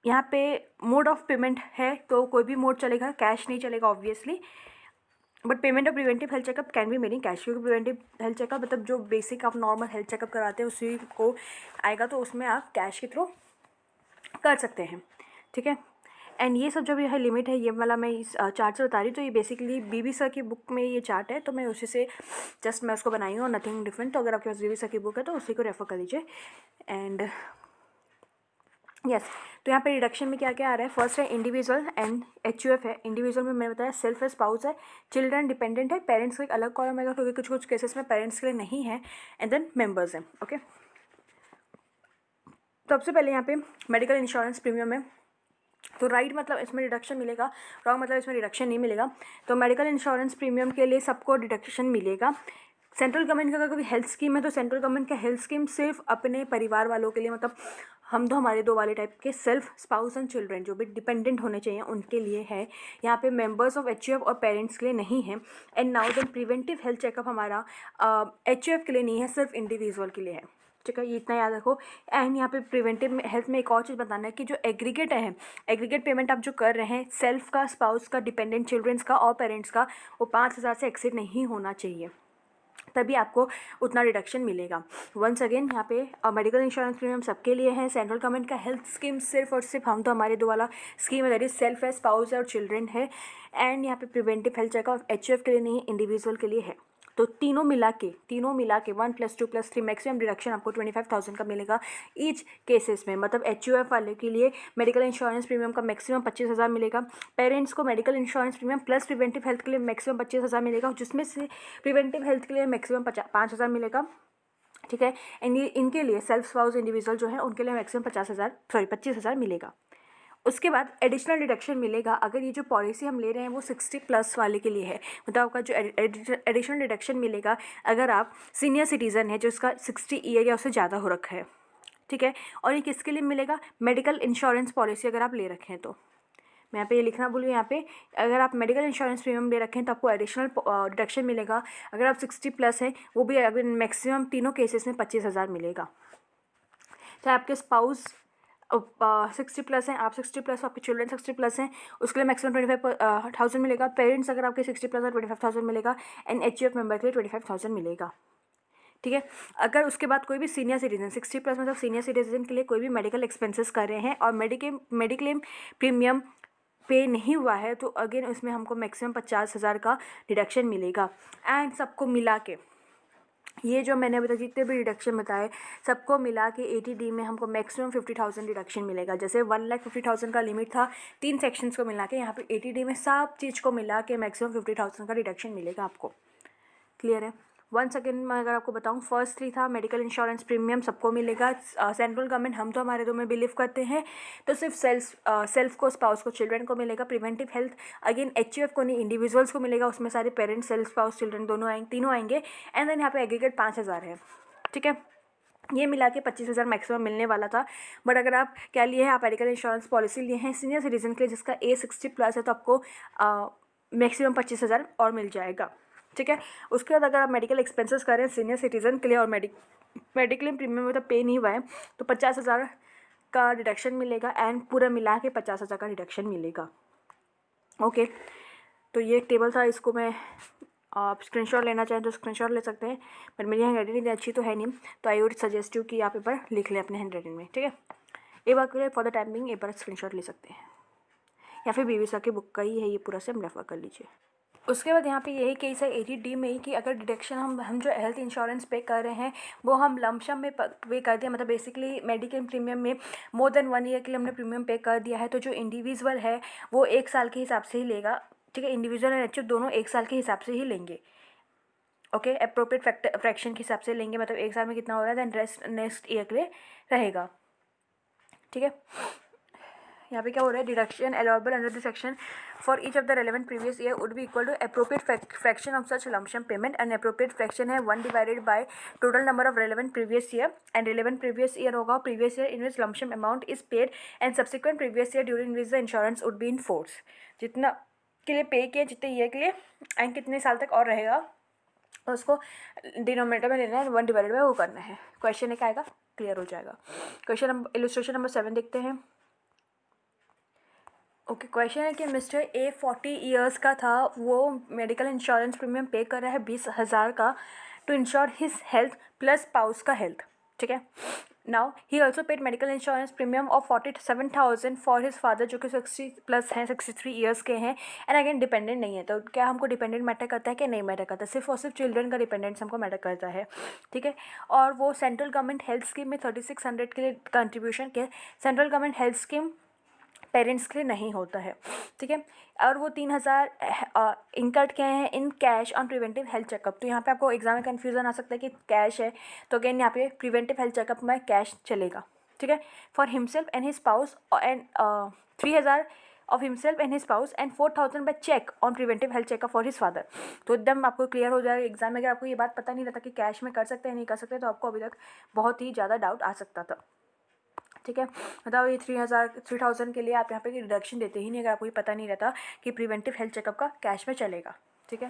यहाँ पे मोड ऑफ पेमेंट है, तो कोई भी मोड चलेगा, कैश नहीं चलेगा obviously, but payment of preventive health checkup can be made in cash, क्योंकि प्रिवेंटिव हेल्थ चेकअप मतलब जो बेसिक आप नॉर्मल हेल्थ चेकअप कराते हैं उसी को आएगा, तो उसमें आप कैश के थ्रू कर सकते हैं। ठीक है, एंड ये सब जो भी है लिमिट है, ये वाला मैं इस चार्ट से बता रही हूँ, तो ये बेसिकली बीबी सर की बुक में ये चार्ट है, तो मैं उसी से जस्ट मैं उसको बनाई हूँ, नथिंग डिफरेंट। तो अगर आपके पास बीबी सर की बुक है तो उसी को रेफर कर लीजिए। एंड यस, तो यहाँ पे रिडक्शन में क्या क्या आ रहा है? फर्स्ट है इंडिविजुअल एंड एचयूएफ है। इंडिविजुअल में मैंने बताया सेल्फ है, स्पाउस है, चिल्ड्रन डिपेंडेंट है, पेरेंट्स का एक अलग कॉलम आएगा क्योंकि कुछ कुछ केसेस में पेरेंट्स के लिए नहीं है, एंड देन मेंबर्स हैं। ओके, सबसे पहले यहाँ पे मेडिकल इंश्योरेंस प्रीमियम है, तो राइट मतलब इसमें रिडक्शन मिलेगा, रॉन्ग मतलब इसमें रिडक्शन नहीं मिलेगा। तो मेडिकल इंश्योरेंस प्रीमियम के लिए सबको रिडक्शन मिलेगा। सेंट्रल गवर्नमेंट का अगर कोई हेल्थ स्कीम है तो सेंट्रल गवर्नमेंट का हेल्थ स्कीम सिर्फ अपने परिवार वालों के लिए, मतलब हम दो हमारे दो वाले टाइप के, सेल्फ, स्पाउस एंड चिल्ड्रन जो भी डिपेंडेंट होने चाहिए उनके लिए है। यहाँ पे मेंबर्स ऑफ एचयूएफ और पेरेंट्स के लिए नहीं है। And now then preventive health checkup हमारा एचयूएफ के लिए नहीं है, सिर्फ इंडिविजुअल के लिए है। ठीक है, ये इतना याद रखो। एंड यहाँ पे प्रिवेंटिव हेल्थ में एक और चीज़ बताना है कि जो एग्रीगेट है, एग्रीगेट पेमेंट आप जो कर रहे हैं सेल्फ का, स्पाउस का, डिपेंडेंट चिल्ड्रंस का और पेरेंट्स का, वो 5,000 से एक्सीड नहीं होना चाहिए, तभी आपको उतना रिडक्शन मिलेगा। वंस अगेन यहाँ पे मेडिकल इंश्योरेंस प्रीमियम सबके लिए है। सेंट्रल गवर्नमेंट का हेल्थ स्कीम सिर्फ और सिर्फ हम तो हमारे दो वाला स्कीम है, दैट इज सेल्फ है, स्पाउस है और चिल्ड्रन है। एंड यहाँ पे प्रिवेंटिव हेल्थ चेकअप एचयूएफ के लिए नहीं, इंडिविजुअल के लिए है। तो तीनों मिला के 1+2+3 मैक्सिमम रिडक्शन आपको 25,000 का मिलेगा ईच केसेस में। मतलब एचयूएफ वाले के लिए मेडिकल इंश्योरेंस प्रीमियम का मैक्सिमम 25,000 मिलेगा, पेरेंट्स को medical insurance premium plus preventive health के लिए मैक्सिमम 25,000 मिलेगा, जिसमें से प्रिवेंटिव हेल्थ के लिए मैक्सिमम 5,000 मिलेगा। ठीक है, एंड इनके लिए सेल्फ, स्पाउस, इंडिविजुअल जो है उनके लिए मैक्सिमम 25,000 मिलेगा। उसके बाद एडिशनल डिडक्शन मिलेगा अगर ये जो पॉलिसी हम ले रहे हैं वो 60+ वाले के लिए है। मतलब आपका जो एडिशनल डिडक्शन मिलेगा अगर आप सीनियर सिटीज़न है जिसका 60 ईयर या उससे ज़्यादा हो रखा है। ठीक है, और ये किसके लिए मिलेगा? मेडिकल इंश्योरेंस पॉलिसी अगर आप ले रखे हैं तो। मैं यहाँ पे ये लिखना भूलूँ, यहाँ पे अगर आप मेडिकल इंश्योरेंस प्रीमियम ले रखें तो आपको एडिशनल डिडक्शन मिलेगा। अगर आप 60+ है वो भी अगर मैक्सिमम तीनों केसेस में 25,000 मिलेगा। चाहे आपके स्पाउस 60+ हैं, आप 60+, आपके चिल्ड्रन 60+ हैं, उसके लिए मैक्सिमम 25,000 मिलेगा। पेरेंट्स अगर आपके 60+ है 25,000 मिलेगा। एंड एचयूएफ मेंबर के लिए 25,000 मिलेगा। ठीक है, अगर उसके बाद कोई भी सीनियर सिटीजन 60+ मतलब सीनियर सिटीजन के लिए कोई भी मेडिकल एक्सपेंसेस कर रहे हैं और मेडिक्लेम प्रीमियम पे नहीं हुआ है तो अगेन उसमें हमको मैक्सिमम 50,000 का डिडक्शन मिलेगा। एंड सबको मिला के ये जो मैंने अभी तक जितने भी डिडक्शन बताए सबको मिला के 80D में हमको मैक्सिमम 50,000 डिडक्शन मिलेगा। जैसे 1,50,000 का लिमिट था 3 सेक्शंस को मिला के, यहाँ पे 80D में सब चीज़ को मिला के मैक्सिमम 50,000 का डिडक्शन मिलेगा आपको। क्लियर है? वंस अगेन मैं अगर आपको बताऊं, फर्स्ट 3 था मेडिकल इंश्योरेंस प्रीमियम सबको मिलेगा। सेंट्रल गवर्नमेंट हम तो हमारे दो में बिलीव करते हैं तो सिर्फ सेल्फ को, स्पाउस को, चिल्ड्रन को मिलेगा। प्रिवेंटिव हेल्थ अगेन एचयूएफ को नहीं, इंडिविजुअल्स को मिलेगा, उसमें सारे पेरेंट्स, सेल्फ, स्पाउस, चिल्ड्रन दोनों आएंगे, तीनों आएंगे। एंड देन यहाँ पे एग्रीगेट 5,000 है। ठीक है, ये मिला के 25,000 मैक्सिमम मिलने वाला था। बट अगर आप क्या लिए हैं, आप मेडिकल इंश्योरेंस पॉलिसी लिए हैं सीनियर सिटीजन के लिए जिसका एज 60+ है तो आपको मैक्सिमम 25,000 और मिल जाएगा। ठीक है, उसके बाद अगर आप मेडिकल एक्सपेंसेस कर रहे हैं सीनियर सिटीजन के लिए और मेडिक्लेम प्रीमियम में तो पे नहीं हुआ है तो 50,000 का डिडक्शन मिलेगा। एंड पूरा मिला के 50,000 का डिडक्शन मिलेगा। ओके, तो ये टेबल था, इसको मैं आप स्क्रीनशॉट लेना चाहें तो स्क्रीनशॉट ले सकते हैं, पर मेरी हैंड राइटिंग अच्छी तो है नहीं, तो आई वुड सजेस्ट यू कि आप एक बार लिख लें अपने हैंड राइटिंग में। ठीक है, एक बार के लिए फॉर द टाइम बिंग एक बार स्क्रीनशॉट ले सकते हैं, या फिर बीवी सर की बुक का ही है ये पूरा से हम रेफर कर लीजिए। उसके बाद यहाँ पे यही केस है 80D में ही कि अगर डिडक्शन हम जो हेल्थ इंश्योरेंस पे कर रहे हैं वो हम लमसम में पे कर दिया, मतलब बेसिकली मेडिकल प्रीमियम में मोर देन 1 ईयर के लिए हमने प्रीमियम पे कर दिया है, तो जो इंडिविजुअल है वो 1 साल के हिसाब से ही लेगा। ठीक है, इंडिविजुअल और एचयूएफ दोनों 1 साल के हिसाब से ही लेंगे। ओके, अप्रोप्रिएट फ्रैक्शन के हिसाब से लेंगे, मतलब एक साल में कितना हो रहा है, देन रेस्ट नेक्स्ट ईयर के लिए रहेगा। ठीक है, यहाँ पे क्या हो रहा है, deduction allowable under the section for each of the relevant previous year would be equal to appropriate fraction of such lump sum payment. And appropriate fraction है 1 divided by total number of relevant previous year, and relevant previous year होगा previous year in which lump sum amount is paid and subsequent previous year during which the insurance would be in force. जितना के लिए पे किया, जितने year के लिए and कितने साल तक और रहेगा, उसको डिनोमिनेटर में लेना है, 1 डिवाइडेड बाय वो करना है। क्वेश्चन एक आएगा, क्लियर हो जाएगा। क्वेश्चन नंबर इलस्ट्रेशन नंबर 7 देखते हैं। ओके, क्वेश्चन है कि मिस्टर ए 40 ईयर्स का था, वो मेडिकल इंश्योरेंस प्रीमियम पे कर रहा है 20,000 का to insure his health plus spouse का हेल्थ। ठीक है, now he also paid medical insurance premium of 47,000 for his father, जो कि 60 प्लस हैं, 63 ईयर्स के हैं, एंड अगेन डिपेंडेंट नहीं है। तो क्या हमको डिपेंडेंट मैटर करता है कि नहीं मैटर करता, सिर्फ और सिर्फ चिल्ड्रन का डिपेंडेंस हमको मैटर करता है। ठीक है, और वो सेंट्रल गवर्नमेंट हेल्थ स्कीम में 3600 के लिए कंट्रीब्यूशन के, central government health scheme parents के लिए नहीं होता है। ठीक है, और वो 3,000 इनकट किए हैं in cash on preventive health checkup. तो यहाँ पे आपको एग्जाम में कन्फ्यूजन आ सकता है कि कैश है, तो अगेन यहाँ पे प्रिवेंटिव हेल्थ चेकअप में कैश चलेगा। ठीक है, for himself and his spouse and 3,000 of himself and his spouse and 4,000 by cheque on preventive health checkup for his father. तो एकदम आपको क्लियर हो जाएगा एग्जाम में। अगर आपको ये बात पता नहीं रहता कि कैश में कर सकते हैं नहीं कर सकते, तो आपको अभी तक बहुत ही ज़्यादा डाउट आ सकता था। ठीक है, बताओ ये 3,000 के लिए आप यहाँ पे रिडक्शन देते ही नहीं, अगर आपको ये पता नहीं रहता कि प्रिवेंटिव हेल्थ चेकअप का कैश में चलेगा। ठीक है,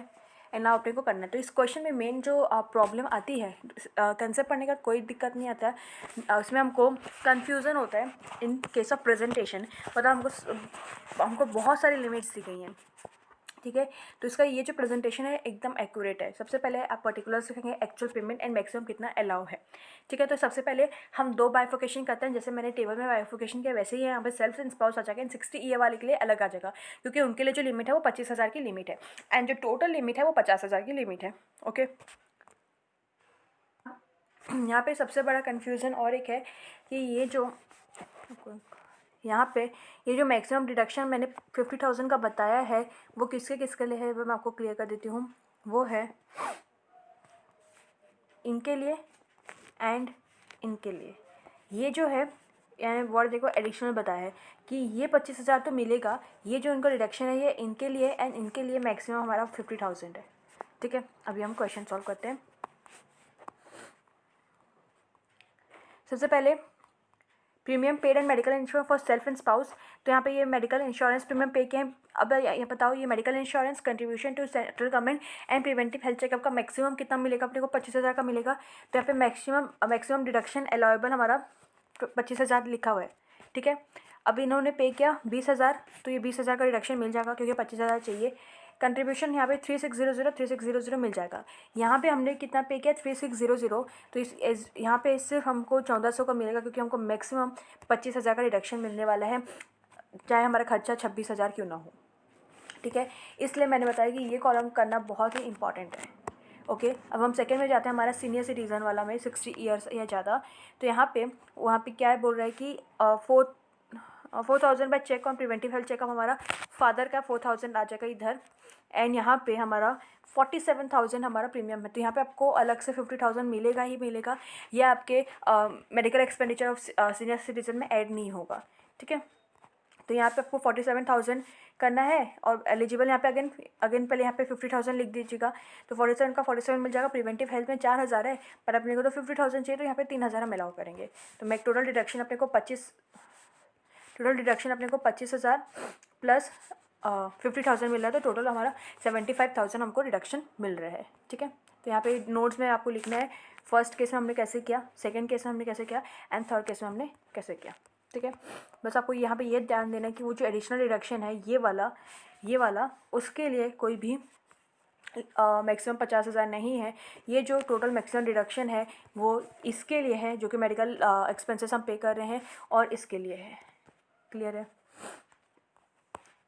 एंड ना अपने को करना है। तो इस क्वेश्चन में मेन जो प्रॉब्लम आती है, कंसेप्ट पढ़ने का कोई दिक्कत नहीं आता है, उसमें हमको कन्फ्यूज़न होता है इन केस ऑफ प्रेजेंटेशन। मतलब हमको बहुत सारी लिमिट्स दी गई हैं। ठीक है, तो इसका ये जो प्रेजेंटेशन है एकदम एक्यूरेट है। सबसे पहले आप पर्टिकुलर्स लिखेंगे एक्चुअल पेमेंट एंड मैक्सिमम कितना अलाउ है। ठीक है, तो सबसे पहले हम 2 बाइफोकेशन करते हैं, जैसे मैंने टेबल में बाइफोकेशन किया वैसे ही यहाँ पे सेल्फ एंड स्पाउस आ जाएगा, एंड 60 ईयर वाले के लिए अलग आ जाएगा, क्योंकि उनके लिए जो लिमिट है वो 25,000 की लिमिट है, एंड जो टोटल लिमिट है वो 50,000 की लिमिट है। ओके, यहाँ पे सबसे बड़ा कन्फ्यूज़न और एक है कि ये जो यहाँ पे ये जो मैक्सिमम डिडक्शन मैंने 50,000 का बताया है, वो किसके किसके लिए है, वो मैं आपको क्लियर कर देती हूँ। वो है इनके लिए एंड इनके लिए। ये जो है यानी वर्ड देखो एडिशनल बताया है कि ये 25,000 तो मिलेगा, ये जो इनका डिडक्शन है ये इनके लिए एंड इनके लिए मैक्सिमम हमारा 50,000 है। ठीक है, अभी हम क्वेश्चन सॉल्व करते हैं। सबसे पहले premium paid and medical insurance for self and spouse. तो यहाँ पे ये मेडिकल इंश्योरेंस प्रीमियम पे किए हैं। अब ये बताओ, ये medical insurance contribution to central government and preventive health checkup का मैक्सिमम कितना मिलेगा अपने को, 25,000 का मिलेगा। तो यहाँ पे मैक्सिमम डिडक्शन अलाउएबल हमारा 25,000 लिखा हुआ है। ठीक है, अब इन्होंने पे किया 20,000, तो ये 20,000 का रिडक्शन मिल जाएगा क्योंकि 25,000 चाहिए। कंट्रीब्यूशन यहाँ पे 3600 मिल जाएगा। यहाँ पे हमने कितना पे किया 3600, तो यहाँ पे सिर्फ हमको 1,400 का मिलेगा, क्योंकि हमको मैक्सिमम 25,000 का रिडक्शन मिलने वाला है, चाहे हमारा खर्चा 26,000 क्यों ना हो। ठीक है, इसलिए मैंने बताया कि ये कॉलम करना बहुत ही इंपॉर्टेंट है। ओके, अब हम सेकंड में जाते हैं, हमारा सीनियर सिटीज़न वाला में 60 ईयर्स या ज़्यादा। तो यहाँ पे वहाँ पे क्या है बोल रहा है कि 4,000 by cheque on preventive health checkup, हमारा फादर का 4,000 आ जाएगा इधर, एंड यहाँ पे हमारा 47,000 हमारा प्रीमियम है। तो यहाँ पे आपको अलग से 50,000 मिलेगा ही मिलेगा, यह आपके medical expenditure of senior citizen में ऐड नहीं होगा। ठीक है, तो यहाँ पे आपको 47,000 करना है, और एलिजिबल यहाँ पे अगेन पहले यहाँ पे 50,000 लिख दीजिएगा। तो 47 का 47 मिल जाएगा। प्रिवेंटिव हेल्थ में 4,000 है, पर अपने को तो 50,000 चाहिए, तो यहाँ पे 3,000 हम अलाउ करेंगे। तो मैं टोटल डिडक्शन अपने को 25,000 प्लस 50,000 मिल रहा है, तो टोटल हमारा 75,000 हमको रिडक्शन मिल रहा है। ठीक है, तो यहाँ पे नोट्स में आपको लिखना है फर्स्ट केस में हमने कैसे किया, सेकंड केस में हमने कैसे किया, एंड थर्ड केस में हमने कैसे किया। ठीक है, बस आपको यहाँ पे ये ध्यान देना है कि वो जो एडिशनल रिडक्शन है ये वाला उसके लिए कोई भी मैक्सिमम 50,000 नहीं है। ये जो टोटल मैक्सिमम डिडक्शन है वो इसके लिए है, जो कि मेडिकल एक्सपेंसेस हम पे कर रहे हैं, और इसके लिए है। क्लियर है?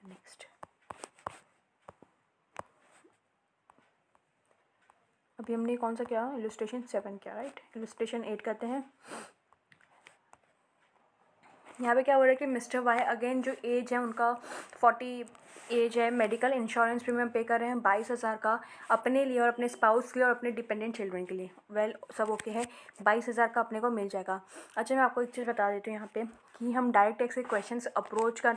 नेक्स्ट, अभी हमने कौन सा किया, इलस्ट्रेशन 7 किया, राइट। इलस्ट्रेशन 8 करते हैं। यहाँ पे क्या हो रहा है कि मिस्टर वाई अगेन जो एज है उनका 40 एज है, मेडिकल इंश्योरेंस प्रीमियम पे कर रहे हैं 22,000 का अपने लिए और अपने स्पाउस के लिए और अपने डिपेंडेंट चिल्ड्रन के लिए। वेल सब ओके है, 22,000 का अपने को मिल जाएगा। अच्छा मैं आपको एक चीज़ बता देती हूँ यहाँ पे कि हम डायरेक्ट टैक्स के क्वेश्चन अप्रोच कर,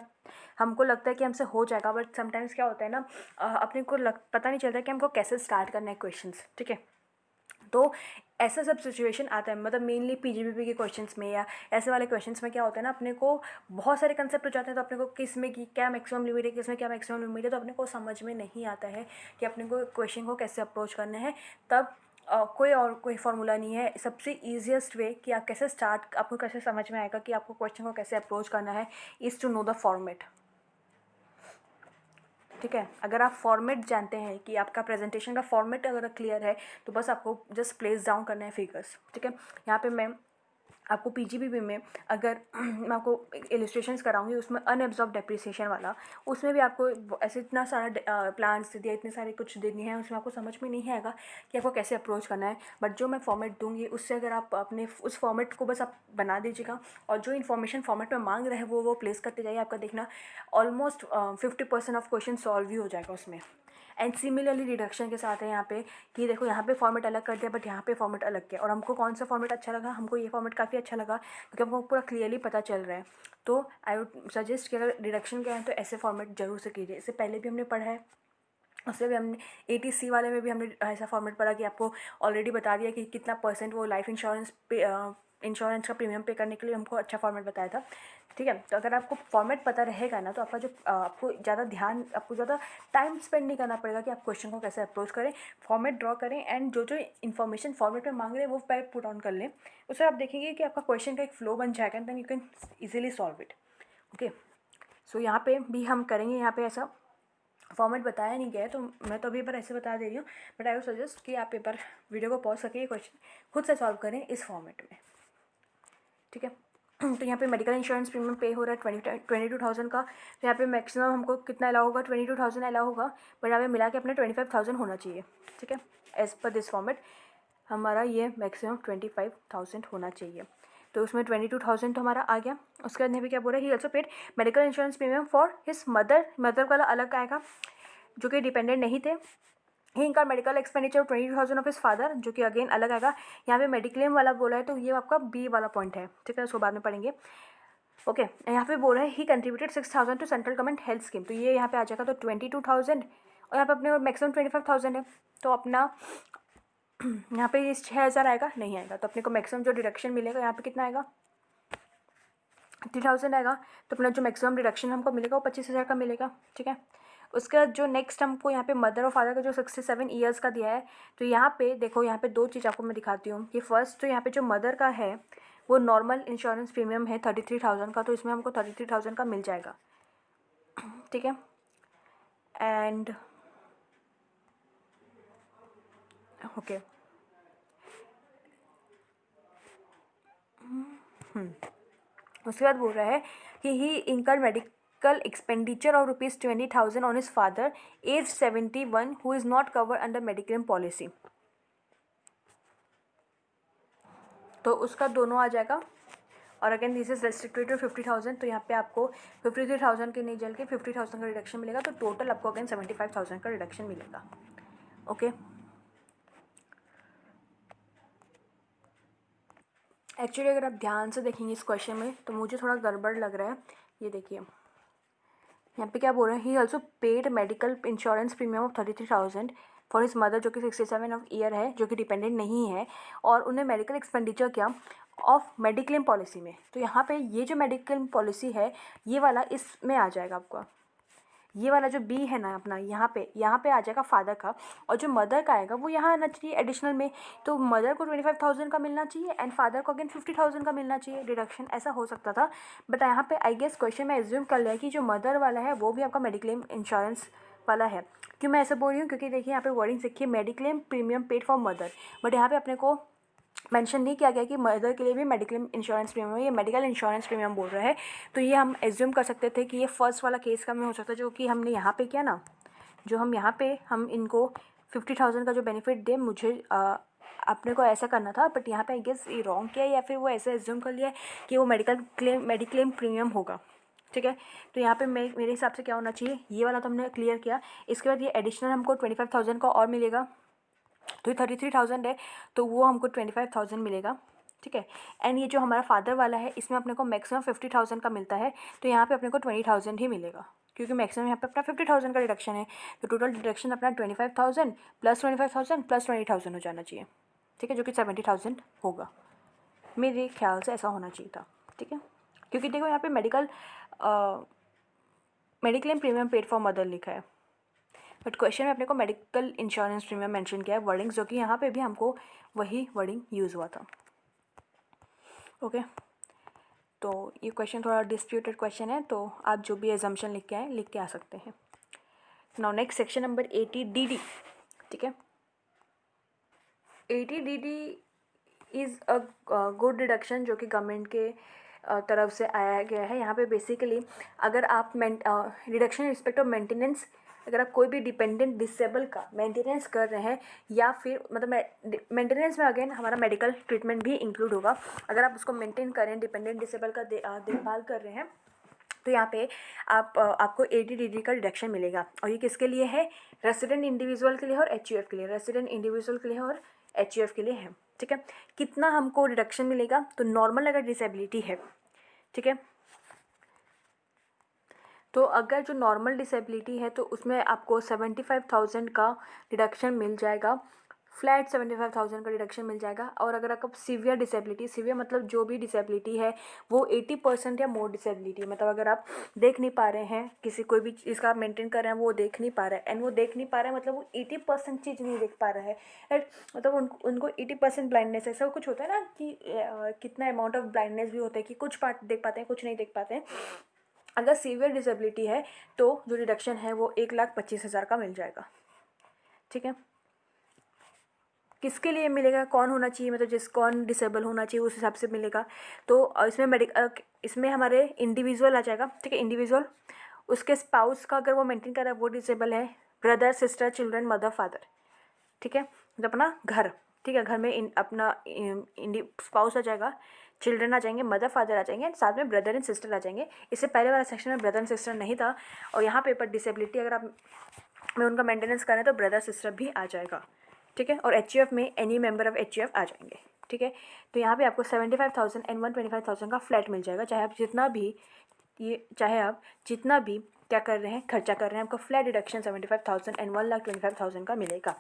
हमको लगता है कि हमसे हो जाएगा, बट समटाइम्स क्या होता है ना, अपने को पता नहीं चलता कि हमको कैसे स्टार्ट करना है क्वेश्चन, ठीक है। तो ऐसा सब सिचुएशन आता है, मतलब मेनली पीजीबीपी के क्वेश्चंस में या ऐसे वाले क्वेश्चंस में क्या होता है ना, अपने को बहुत सारे कंसेप्ट हो जाते हैं, तो अपने को किस में की क्या मैक्सिमम लिमिट है, किस में क्या मैक्सिमम लिमिट है, तो अपने को समझ में नहीं आता है कि अपने को क्वेश्चन को कैसे अप्रोच करना है। तब कोई फार्मूला नहीं है, सबसे ईजिएस्ट वे कि आप कैसे स्टार्ट, आपको कैसे समझ में आएगा कि आपको क्वेश्चन को कैसे अप्रोच करना है, is to know the format, ठीक है। अगर आप फॉर्मेट जानते हैं कि आपका प्रेजेंटेशन का फॉर्मेट अगर क्लियर है तो बस आपको जस्ट प्लेस डाउन करना है फिगर्स, ठीक है। यहाँ पे मैं आपको पीजीबीपी में अगर मैं आपको इलस्ट्रेशंस कराऊंगी उसमें अनएब्जॉर्ब डेप्रिसिएशन वाला, उसमें भी आपको ऐसे इतना सारा प्लान्स दे दिया, इतने सारे कुछ देने हैं, उसमें आपको समझ में नहीं आएगा कि आपको कैसे अप्रोच करना है। बट जो मैं फॉर्मेट दूंगी उससे अगर आप अपने उस फॉर्मेट को बस आप बना दीजिएगा और जो इन्फॉर्मेशन फॉर्मेट में मांग रहे हैं वो प्लेस करते जाइए, आपका देखना ऑलमोस्ट 50% ऑफ क्वेश्चन सॉल्व ही हो जाएगा उसमें। एंड सिमिलरली रिडक्शन के साथ है यहाँ पे कि देखो यहाँ पे फॉर्मेट अलग कर दिया बट यहाँ पे फॉर्मेट अलग किया, और हमको कौन सा फॉर्मेट अच्छा लगा, हमको ये फॉर्मेट काफ़ी अच्छा लगा क्योंकि हमको पूरा क्लियरली पता चल रहा है। तो आई वुड सजेस्ट कि अगर रिडक्शन के हैं तो ऐसे फॉर्मेट जरूर से कीजिए। इससे पहले भी हमने पढ़ा है, उससे भी हमने एटीसी वाले में भी हमने ऐसा फॉर्मेट पढ़ा कि आपको ऑलरेडी बता दिया कि कितना परसेंट वो लाइफ इंश्योरेंस पे इंश्योरेंस का प्रीमियम पे करने के लिए हमको अच्छा फॉर्मेट बताया था, ठीक है। तो अगर आपको फॉर्मेट पता रहेगा ना तो आपका जो आपको ज़्यादा टाइम स्पेंड नहीं करना पड़ेगा कि आप क्वेश्चन को कैसे अप्रोच करें, फॉर्मेट ड्रॉ करें एंड जो जो इन्फॉर्मेशन फॉर्मेट में मांग रहे हैं वो पहले पुट ऑन कर लें। उससे आप देखेंगे कि आपका क्वेश्चन का एक फ्लो बन जाएगा and then you can easily solve it, okay. So यहाँ पे भी हम करेंगे, यहाँ पे ऐसा फॉर्मेट बताया नहीं गया है तो मैं तो अभी पर ऐसे बता दे रही हूँ, बट आई वुड सजेस्ट कि आप पेपर वीडियो को पॉज करके ये क्वेश्चन खुद से सॉल्व करें इस फॉर्मेट में, ठीक है। तो यहाँ पे मेडिकल इंश्योरेंस प्रीमियम पे हो रहा है 22,000 का, तो यहाँ पे मैक्सिमम हमको कितना अलाउ होगा, 22,000 अलाउ होगा, बट यहाँ पे मिला के अपने 25,000 होना चाहिए, ठीक है। एज़ पर दिस फॉर्मेट हमारा ये मैक्सिमम 25,000 होना चाहिए। तो उसमें 22,000 तो हमारा आ गया। उसके बाद यहाँ पे क्या बोल रहा है, ही also paid medical insurance premium for his mother वाला अलग आएगा जो कि डिपेंडेंट नहीं थे। ही इनका medical expenditure 22,000 of his father जो कि अगेन अलग आएगा। यहाँ पे मेडिक्लेम वाला बोला है तो ये आपका बी वाला पॉइंट है, ठीक है, उसको बाद में पढ़ेंगे, ओके। यहाँ पे बोल रहा है he contributed 6,000 to central government health scheme, तो ये यहाँ पे आ जाएगा तो 22,000 और यहाँ पे अपने मैक्सिमम 25,000 है, तो अपना यहाँ पे ये 6,000 आएगा नहीं आएगा, तो अपने को मैक्सिमम जो डिडक्शन मिलेगा यहाँ पे कितना आएगा 30,000 आएगा, तो अपना जो मैक्सिमम डिडक्शन हमको मिलेगा वो 25,000 का मिलेगा, ठीक है। उसके बाद जो नेक्स्ट हमको यहाँ पे मदर और फादर का जो 67 ईयर्स का दिया है, तो यहाँ पे देखो यहाँ पे दो चीज़ आपको मैं दिखाती हूँ कि फर्स्ट तो यहाँ पे जो मदर का है वो नॉर्मल इंश्योरेंस प्रीमियम है 33,000 का, तो इसमें हमको 33,000 का मिल जाएगा, ठीक है। एंड ओके उसके बाद बोल रहा है कि he incurred medical expenditure of ₹20,000 on his father age 71 who is not covered under mediclaim policy, तो उसका दोनों आ जाएगा। और again this is restricted to 50,000, तो यहाँ पे आपको 53,000 के नहीं जल के 50,000 का रिडक्शन मिलेगा, तो टोटल आपको अगेन 75,000 का रिडक्शन मिलेगा, ओके। एक्चुअली अगर आप ध्यान से देखेंगे इस क्वेश्चन में तो मुझे थोड़ा गड़बड़ लग रहा है। ये देखिए यहाँ पे क्या बोल रहे हैं, ही also paid medical insurance premium of 33,000 for his mother जो कि 67 ऑफ ईयर है, जो कि डिपेंडेंट नहीं है, और उन्हें मेडिकल एक्सपेंडिचर किया ऑफ मेडिक्लेम पॉलिसी में। तो यहाँ पे ये जो मेडिक्लेम पॉलिसी है ये वाला इसमें आ जाएगा आपका, ये वाला जो बी है ना अपना यहाँ पे आ जाएगा फादर का, और जो मदर का आएगा वो यहाँ आना चाहिए एडिशनल में, तो मदर को 25,000 का मिलना चाहिए एंड फादर को अगेन 50,000 का मिलना चाहिए डिडक्शन, ऐसा हो सकता था। बट यहाँ पे आई गेस क्वेश्चन में एज्यूम कर लिया कि जो मदर वाला है वो भी आपका मेडिक्लेम इंश्योरेंस वाला है। क्यों मैं ऐसे बोल रही हूँ, क्योंकि देखिए यहाँ पे वर्डिंग देखिए mediclaim premium paid for mother, but यहाँ पे अपने को मेंशन नहीं किया गया कि मदर के लिए भी मेडिक्लेम इंश्योरेंस प्रीमियम है, ये मेडिकल इंश्योरेंस प्रीमियम बोल रहा है। तो ये हम एज्यूम कर सकते थे कि ये फर्स्ट वाला केस का में हो सकता है जो कि हमने यहाँ पे किया ना, जो हम यहाँ पे हम इनको 50,000 का जो बेनिफिट दे, मुझे अपने को ऐसा करना था, बट यहाँ पे आई गेस ये रॉन्ग किया या फिर वो ऐसे एज्यूम कर लिया है कि वो मेडिक्लेम प्रीमियम होगा, ठीक है। तो यहाँ पे मेरे हिसाब से क्या होना चाहिए, ये वाला तो हमने क्लियर किया। इसके बाद ये एडिशनल हमको 25,000 का और मिलेगा, तो ये 33,000 है, तो वो हमको 25,000 मिलेगा, ठीक है। एंड ये जो हमारा फादर वाला है, इसमें अपने को मैक्सिमम 50,000 का मिलता है, तो यहाँ पे अपने को 20,000 ही मिलेगा, क्योंकि मैक्सिमम यहाँ पे अपना 50,000 का डिडक्शन है। तो टोटल डिडक्शन अपना 25,000 प्लस 25,000 प्लस 20,000 हो जाना चाहिए, ठीक है, जो कि 70,000 होगा। मेरे ख्याल से ऐसा होना चाहिए था, ठीक है, क्योंकि देखो यहाँ पे mediclaim premium paid for mother लिखा है, बट क्वेश्चन में अपने को मेडिकल इंश्योरेंस प्रीमियम मेंशन किया है वर्डिंग्स, जो कि यहाँ पे भी हमको वही वर्डिंग यूज़ हुआ था, ओके। तो ये क्वेश्चन थोड़ा डिस्प्यूटेड क्वेश्चन है, तो आप जो भी एजम्पशन लिख के आए लिख के आ सकते हैं। Now next section number 80DD, ठीक है। 80DD is a good deduction जो कि गवर्नमेंट के तरफ से आया गया है। यहाँ पे बेसिकली अगर आप डिडक्शन रिस्पेक्ट ऑफ मेंटेनेंस, अगर आप कोई भी डिपेंडेंट डिसेबल का मेंटेनेंस कर रहे हैं, या फिर मतलब मेंटेनेंस में अगेन हमारा मेडिकल ट्रीटमेंट भी इंक्लूड होगा, अगर आप उसको मेंटेन कर रहे हैं, डिपेंडेंट डिसेबल का देखभाल कर रहे हैं, तो यहाँ पे आपको 80DD का डिडक्शन मिलेगा। और ये किसके लिए है, रेसिडेंट इंडिविजुअल के लिए और HUF के लिए, रेसिडेंट इंडिविजुअल के लिए और HUF के लिए है, ठीक है। कितना हमको डिडक्शन मिलेगा, तो नॉर्मल अगर डिसेबिलिटी है, ठीक है, तो अगर जो नॉर्मल डिसेबिलिटी है तो उसमें आपको 75,000 का डिडक्शन मिल जाएगा, फ्लैट 75,000 का डिडक्शन मिल जाएगा। और अगर आपको सीवियर डिसेबिलिटी, सीवियर मतलब जो भी डिसेबिलिटी है वो 80% या मोर डिसेबिलिटी, मतलब अगर आप देख नहीं पा रहे हैं, किसी कोई भी चीज़ का आप मेंटेन कर रहे हैं, वो देख नहीं पा रहा है, एंड वो देख नहीं पा रहा है मतलब वो 80% चीज़ नहीं देख पा रहा है, राइट, मतलब उनको 80% ब्लाइंडनेस है। ऐसा कुछ होता है ना कि कितना अमाउंट ऑफ ब्लाइंडनेस भी होता है कि कुछ पार्ट देख पाते हैं, कुछ नहीं देख पाते हैं। अगर सीवियर डिसेबिलिटी है तो जो डिडक्शन है वो 1,25,000 का मिल जाएगा, ठीक है। किसके लिए मिलेगा, कौन होना चाहिए, मतलब कौन डिसेबल होना चाहिए उस हिसाब से मिलेगा। तो इसमें हमारे इंडिविजुअल आ जाएगा, ठीक है, इंडिविजुअल, उसके स्पाउस का अगर वो मेंटेन कर रहा है वो डिसेबल है, brother sister children mother father, ठीक है, मतलब अपना घर, ठीक है, घर में अपना स्पाउस आ जाएगा, चिल्ड्रन आ जाएंगे, मदर फादर आ जाएंगे, साथ में ब्रदर एंड सिस्टर आ जाएंगे। इससे पहले वाला सेक्शन में ब्रदर एंड सिस्टर नहीं था, और यहाँ पे पर डिसेबिलिटी अगर आप में उनका मेंटेनेंस करें तो ब्रदर सिस्टर भी आ जाएगा, ठीक है। और HUF में एनी मेंबर ऑफ HUF आ जाएंगे, ठीक है। तो यहाँ पे आपको 75,000 एंड 125,000 का फ्लैट मिल जाएगा, चाहे आप जितना भी क्या कर रहे हैं, खर्चा कर रहे हैं, आपको फ्लैट डिडक्शन 75,000 एंड 1,25,000 का मिलेगा।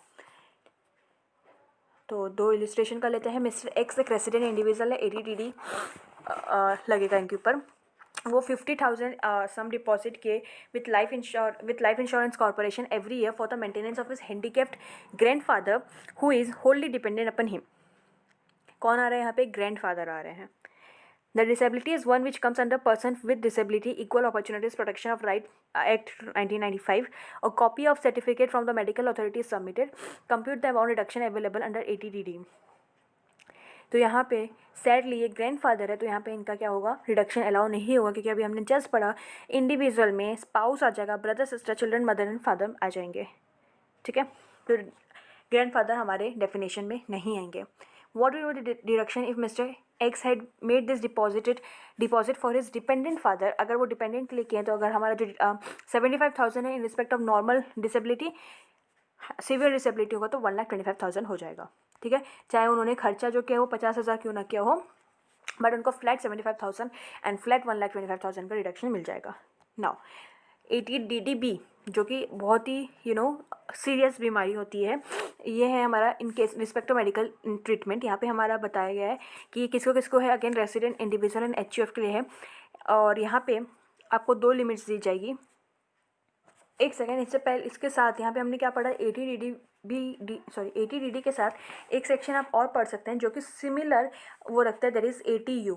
तो दो इलिस्ट्रेशन कर लेते हैं। मिस्टर एक्स एक रेसिडेंट इंडिविजुअल है, 80DD लगेगा इनके ऊपर। वो 50,000 सम डिपॉजिट किए with life insurance corporation every year for the maintenance of his handicapped grandfather who is होल्ली dependent upon him. कौन आ रहा है यहाँ पे, ग्रैंडफादर आ रहे हैं। The disability is one which comes under Person with Disability Equal Opportunities Protection of Right Act 1995. A copy of certificate from the medical authority is submitted. Compute the amount reduction available under 80DD. तो यहाँ पे sadly ये grandfather है, तो यहाँ पे इनका क्या होगा, रिडक्शन अलाउ नहीं होगा, क्योंकि अभी हमने जस्ट पढ़ा इंडिविजुअल में स्पाउस आ जाएगा, brother sister children mother and father आ जाएंगे, ठीक है। तो ग्रैंडफादर हमारे डेफिनेशन में नहीं आएंगे। What will be the deduction if Mr. X had made this deposit for his dependent father? अगर वो डिपेंडेंट के लिए किए, तो अगर हमारा जो 75,000 है in respect of normal disability, severe disability होगा तो 1,25,000 हो जाएगा, ठीक है। चाहे उन्होंने खर्चा जो किया वो 50,000 क्यों ना किया हो, बट उनको फ्लैट 75,000 एंड फ्लैट 1,25,000 का रिडक्शन मिल जाएगा। नाउ 80DD जो कि बहुत ही सीरियस बीमारी होती है, ये है हमारा in case respect to medical treatment. यहाँ पे हमारा बताया गया है कि किसको किसको है, again resident individual and HUF के लिए है। और यहाँ पे आपको 2 लिमिट्स दी जाएगी। एक सेकेंड, इससे पहले इसके साथ यहाँ पे हमने क्या पढ़ा, 80DD के साथ एक सेक्शन आप और पढ़ सकते हैं जो कि सिमिलर वो रखता है, दैट इज़ 80U,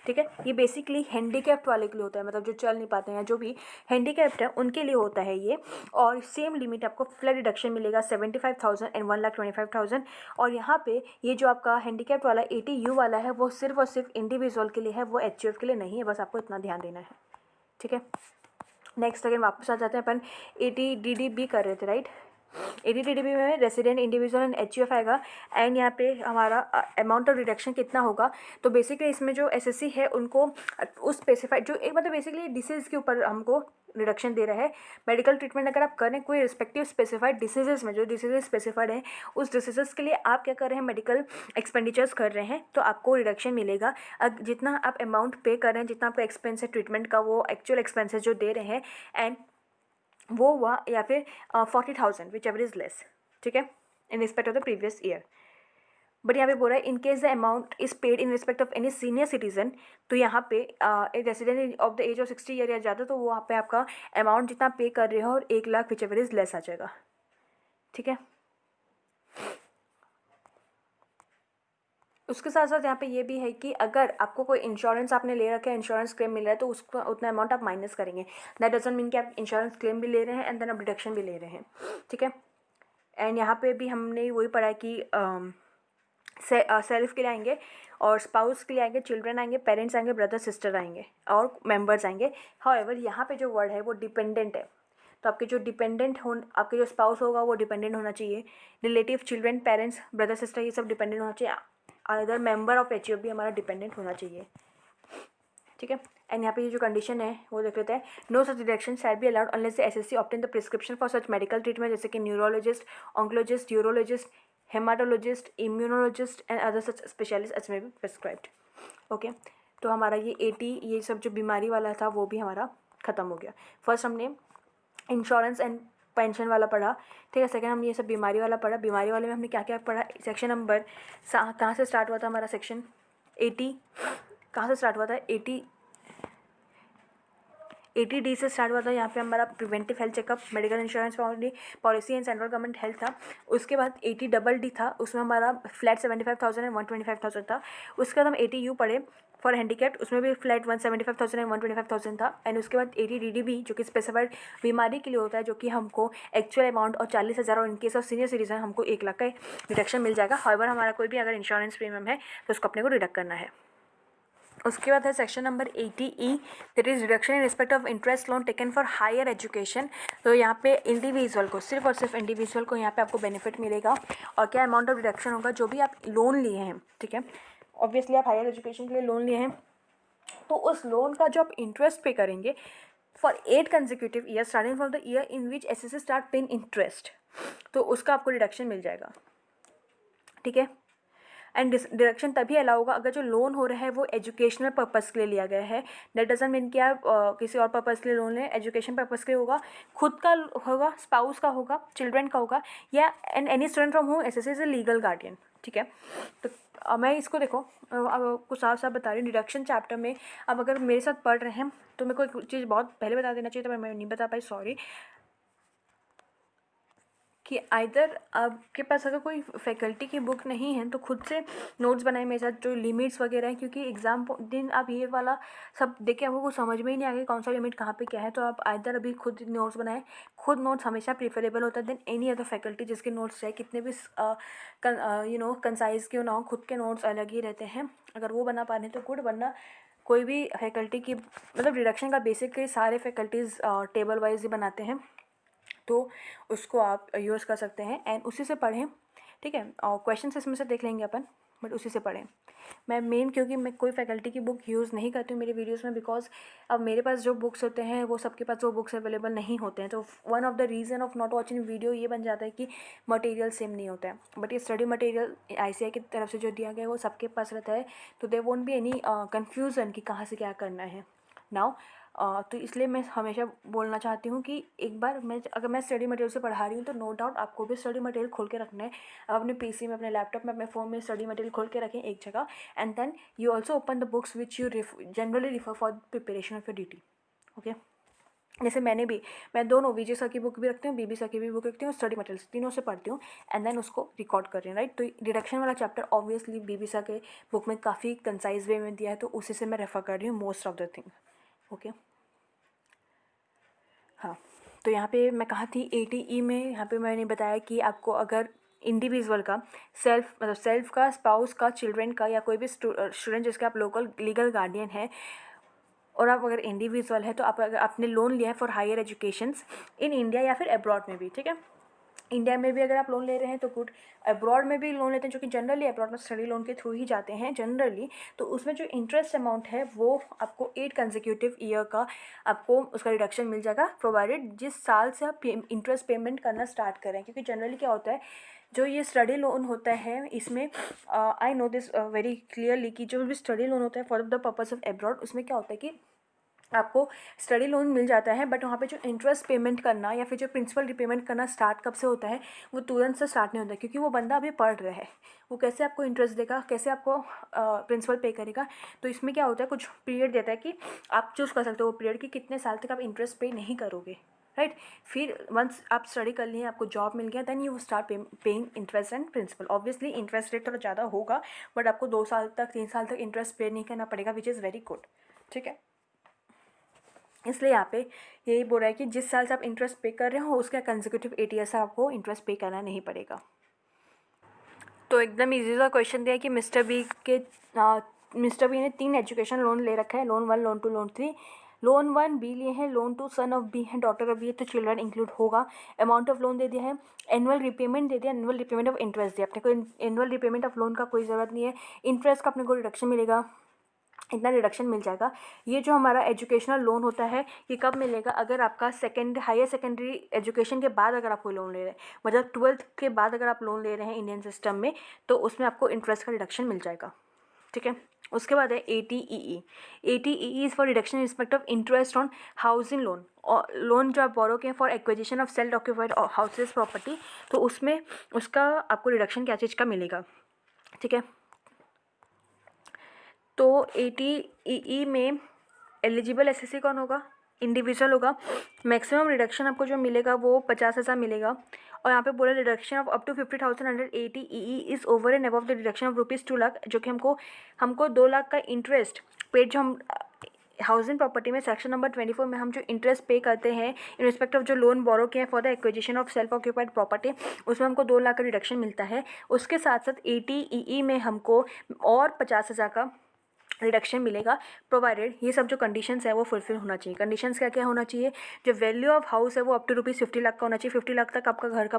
ठीक है। ये बेसिकली हैंडीकैप्ड वाले के लिए होता है, मतलब जो चल नहीं पाते हैं, जो भी हैंडीकैप्ड है उनके लिए होता है ये। और सेम लिमिट आपको फ्लैट डिडक्शन मिलेगा 75,000 एंड 1,25,000। और यहाँ पे ये जो आपका हैंडीकैप्ड वाला 80U वाला है वो सिर्फ और सिर्फ इंडिविजुअल के लिए है, वो HUF के लिए नहीं है, बस आपको इतना ध्यान देना है, ठीक है। नेक्स्ट अगेन वापस आ जाते हैं अपन, 80DD भी कर रहे थे, राइट। AD-TDB में रेसिडेंट, इंडिविजुअल एंड HUF आएगा। एंड यहाँ पे हमारा अमाउंट ऑफ रिडक्शन कितना होगा, तो बेसिकली इसमें जो SSC है उनको उस स्पेसिफाइड जो एक मतलब बेसिकली डिसीज़ के ऊपर हमको रिडक्शन दे रहा है। मेडिकल ट्रीटमेंट अगर आप करें कोई रिस्पेक्टिव स्पेसिफाइड डिसीजेस में, जो डिसीजेस स्पेसिफाइड है उस डिसीजेस के लिए आप क्या कर रहे हैं, मेडिकल एक्सपेंडिचर्स कर रहे हैं, तो आपको रिडक्शन मिलेगा। जितना आप अमाउंट पे कर रहे हैं, जितना आपका एक्सपेंस है ट्रीटमेंट का, वो एक्चुअल एक्सपेंसेस जो दे रहे हैं, एंड वो हुआ या फिर 40,000 विच एवर इज़ लेस, ठीक है, in respect of the previous year. But यहाँ पे बोल रहा है in case the amount is paid in respect of any senior citizen, तो यहाँ पे resident of the age of 60 year या ज़्यादा, तो वो वहाँ पे आपका अमाउंट जितना पे कर रहे हो और 1 lakh which ever is is आ जाएगा, ठीक है। उसके साथ साथ यहाँ पे ये भी है कि अगर आपको कोई इंश्योरेंस आपने ले रखा है, इंश्योरेंस क्लेम मिल रहा है, तो उसका उतना अमाउंट आप माइनस करेंगे। दैट डजंट मीन कि आप इंश्योरेंस क्लेम भी ले रहे हैं एंड देन आप डिडक्शन भी ले रहे हैं, ठीक है। एंड यहाँ पे भी हमने वही पढ़ा है कि सेल्फ के लिए आएंगे और स्पाउस के लिए आएंगे, चिल्ड्रन आएंगे, पेरेंट्स आएंगे, ब्रदर सिस्टर आएंगे और मेंबर्स आएंगे। हाउएवर यहाँ पे जो वर्ड है वो डिपेंडेंट है, तो आपके जो डिपेंडेंट हो, आपके जो स्पाउस होगा वो डिपेंडेंट होना चाहिए। Relative, children, parents, brother sister, ये सब डिपेंडेंट होना चाहिए। अदर मेंबर ऑफ HUF भी हमारा डिपेंडेंट होना चाहिए, ठीक है। एंड यहाँ पे ये जो कंडीशन है वो देख लेते हैं। No such deduction shall be allowed unless the SSC obtain the prescription for such medical treatment, जैसे कि neurologist, oncologist, urologist, haematologist, immunologist and other such specialist as may be prescribed. Okay, तो हमारा ये 80 ये सब जो बीमारी वाला था वो भी हमारा ख़त्म हो गया। फर्स्ट हमने इंश्योरेंस एंड पेंशन वाला पढ़ा, ठीक है। सेकंड हम ये सब बीमारी वाला पढ़ा। बीमारी वाले में हमने क्या क्या पढ़ा, सेक्शन नंबर कहाँ से स्टार्ट हुआ था हमारा, सेक्शन 80 कहाँ से स्टार्ट हुआ था, 80D से स्टार्ट हुआ था। यहाँ पे हमारा preventive health checkup, medical insurance policy and central government health था। उसके बाद 80DD था, उसमें हमारा फ्लैट 75,000 एंड 125,000 था। उसके बाद हम 80U पढ़े फॉर हैंडीकैप्ड, उसमें भी फ्लैट 175,000 एंड 125,000 था। एंड उसके बाद 80DDB जो कि स्पेसिफाइड बीमारी के लिए होता है, जो कि हमको एक्चुअल अमाउंट और 40,000 और इनकेस ऑफ सीनियर सिटीजन हमको 1 लाख का रिडक्शन मिल जाएगा। हाउएवर हमारा कोई भी अगर इंश्योरेंस प्रीमियम है तो उसको अपने को डिडक्ट करना है। उसके बाद है section number 80E, that is reduction in respect of interest loan taken for higher education. तो यहाँ पे इंडिविजुअल को, सिर्फ और सिर्फ इंडिविजुअल को यहाँ पे आपको बेनिफिट मिलेगा। और क्या अमाउंट ऑफ रिडक्शन होगा, जो भी आप लोन लिए हैं, ठीक है, ऑब्वियसली आप हायर एजुकेशन के लिए लोन लिए हैं, तो उस लोन का जो आप इंटरेस्ट पे करेंगे for 8 consecutive year starting from the year in which SSC start paying interest, तो उसका आपको रिडक्शन मिल जाएगा, ठीक है। एंड डिडक्शन तभी अलाउ होगा अगर जो लोन हो रहा है वो एजुकेशनल पर्पज़ के लिए लिया गया है। दैट डजंट मीन कि आप किसी और पर्पज़ के लिए लोन लें। एजुकेशन पर्पज़ के लिए होगा, खुद का होगा, स्पाउस का होगा, चिल्ड्रन का होगा, या and any student from home SSC is a legal guardian, ठीक है। तो मैं इसको देखो अब कुछ साफ साफ बता रही हूँ। डिडक्शन चैप्टर में अब अगर मेरे साथ पढ़ रहे हैं तो मेरे को एक चीज़ बहुत पहले बता देना चाहिए था, पर मैं नहीं बता पाई, सॉरी। कि आइदर आपके पास अगर कोई फैकल्टी की बुक नहीं है तो खुद से नोट्स बनाए मेरे साथ, जो लिमिट्स वगैरह हैं, क्योंकि एग्ज़ाम दिन आप ये वाला सब देख के आपको कुछ समझ में ही नहीं आएगा कौन सा लिमिट कहाँ पे क्या है। तो आप आइदर अभी खुद नोट्स बनाएं। खुद नोट्स हमेशा प्रीफरेबल होता है देन एनी अदर फैकल्टी जिसके नोट्स चाहे कितने भी कंसाइज क्यों ना हो, खुद के नोट्स अलग ही रहते हैं। अगर वो बना पा रहे हैं तो गुड, वरना कोई भी फैकल्टी की मतलब रिडक्शन का बेसिकली सारे फैकल्टीज़ टेबल वाइज ही बनाते हैं, तो उसको आप यूज़ कर सकते हैं एंड उसी से पढ़ें, ठीक है। और क्वेश्चन इसमें से देख लेंगे अपन, बट उसी से पढ़ें। मैं मेन क्योंकि मैं कोई फैकल्टी की बुक यूज़ नहीं करती हूँ मेरी वीडियोस में, बिकॉज अब मेरे पास जो बुक्स होते हैं वो सबके पास वो बुक्स अवेलेबल नहीं होते हैं। तो one of the reason of not watching video ये बन जाता है कि मटेरियल सेम नहीं होता है। बट ये स्टडी मटेरियल ICI की तरफ से जो दिया गया है वो सबके पास रहता है, तो there won't be any confusion कि कहाँ से क्या करना है नाउ। तो इसलिए मैं हमेशा बोलना चाहती हूँ कि एक बार अगर मैं स्टडी मटेरियल से पढ़ा रही हूँ तो नो डाउट आपको भी स्टडी मटेरियल खोल के रखना है। आप अपने PC में, अपने लैपटॉप में, अपने फ़ोन में स्टडी मटेरियल खोल के रखें एक जगह, and then you also open the books which you generally refer for preparation of your DT, okay. जैसे मैं दोनों VJ सर की बुक भी रखती हूँ, BB सर की भी बुक रखती हूँ, स्टडी मटेरियल तीनों से पढ़ती हूँ एंड देन उसको रिकॉर्ड कर रही हूँ, राइट। तो डिडक्शन वाला चैप्टर ऑब्वियसली BB सर के बुक में काफ़ी कंसाइज वे में दिया है, तो उसी से मैं रेफ़र कर रही हूँ most of the thing, okay. हाँ, तो यहाँ पे मैं कहा थी 80E में, यहाँ पे मैंने बताया कि आपको अगर इंडिविजुअल का सेल्फ का, स्पाउस का, चिल्ड्रन का, या कोई भी स्टूडेंट जिसके आप लोकल लीगल गार्डियन है, और आप अगर इंडिविजुअल है तो आप अगर आपने लोन लिया है for higher educations in India या फिर अब्रॉड में भी, ठीक है, इंडिया में भी अगर आप लोन ले रहे हैं तो गुड, अब्रॉड में भी लोन लेते हैं जो कि जनरली अब्रॉड में स्टडी लोन के थ्रू ही जाते हैं जनरली, तो उसमें जो इंटरेस्ट अमाउंट है वो आपको 8 कंसेक्यूटिव ईयर का आपको उसका रिडक्शन मिल जाएगा, प्रोवाइडेड जिस साल से आप इंटरेस्ट पेमेंट करना स्टार्ट करें। क्योंकि जनरली क्या होता है, जो ये स्टडी लोन होता है इसमें I know this very clearly कि जो भी स्टडी लोन होता है for the purpose of abroad, उसमें क्या होता है कि आपको स्टडी लोन मिल जाता है, बट वहाँ पे जो इंटरेस्ट पेमेंट करना या फिर जो प्रिंसिपल रिपेमेंट करना स्टार्ट कब से होता है, वो तुरंत से स्टार्ट नहीं होता, क्योंकि वो बंदा अभी पढ़ रहा है, वो कैसे आपको इंटरेस्ट देगा, कैसे आपको प्रिंसिपल पे करेगा। तो इसमें क्या होता है, कुछ पीरियड देता है कि आप चूज़ कर सकते हो वो पीरियड कि कितने साल तक आप इंटरेस्ट पे नहीं करोगे, राइट। फिर वंस आप स्टडी कर लिए, आपको जॉब मिल गया, then you start paying interest and principal. Obviously interest rate थोड़ा ज़्यादा होगा, बट आपको 2 साल तक 3 साल तक इंटरेस्ट पे नहीं करना पड़ेगा, विच इज़ वेरी गुड, ठीक है। इसलिए यहाँ पे यही बोल रहा है कि जिस साल से आप इंटरेस्ट पे कर रहे हो उसका कंसेक्यूटिव 8 ईयर से आपको इंटरेस्ट पे करना नहीं पड़ेगा। तो एकदम इजी सा क्वेश्चन दिया है कि मिस्टर बी ने 3 एजुकेशन लोन ले रखा है, loan 1, loan 2, loan 3। Loan 1 B लिए हैं, लोन 2 सन ऑफ बी है, डॉटर ऑफ बी है, तो चिल्ड्रन इंक्लूड होगा। अमाउंट ऑफ लोन दे दिया है, एनुअल रिपेमेंट दे दिया, एनुअल रिपेमेंट ऑफ इंटरेस्ट दिया। अपने को एनुअल रिपेमेंट ऑफ लोन का कोई ज़रूरत नहीं है, इंटरेस्ट का अपने को रिडक्शन मिलेगा, इतना रिडक्शन मिल जाएगा। ये जो हमारा एजुकेशनल लोन होता है ये कब मिलेगा, अगर आपका हायर सेकेंडरी एजुकेशन के बाद अगर आप कोई लोन ले रहे हैं, मतलब 12th के बाद अगर आप लोन ले रहे हैं इंडियन सिस्टम में, तो उसमें आपको इंटरेस्ट का रिडक्शन मिल जाएगा, ठीक है। उसके बाद है ATEE। ATEE is for reduction in respect of interest on housing loan, और लोन जो आप बोरो के for acquisition of self occupied houses property, तो उसमें उसका आपको रिडक्शन क्या चीज़ का मिलेगा, ठीक है। तो ATEE में एलिजिबल SSC कौन होगा, इंडिविजुअल होगा। मैक्सिमम रिडक्शन आपको जो मिलेगा वो 50,000 मिलेगा, और यहाँ पे बोला reduction of up to 50,000 under ATEE is over and above the reduction of ₹2 lakh, जो कि हमको 2 लाख का इंटरेस्ट पेड जो हम हाउसिंग प्रॉपर्टी में सेक्शन नंबर 24 में हम जो इंटरेस्ट पे करते हैं इन रिस्पेक्ट ऑफ जो लोन बोरो किए हैं for the acquisition of self occupied property, उसमें हमको 2 लाख का रिडक्शन मिलता है। उसके साथ साथ ATEE में हमको और 50,000 का रिडक्शन मिलेगा, प्रोवाइडेड ये सब जो कंडीशंस है वो फुलफिल होना चाहिए। कंडीशंस क्या क्या होना चाहिए, जो वैल्यू ऑफ हाउस है वो अप टू ₹50 लाख का होना चाहिए, 50 लाख तक आपका घर का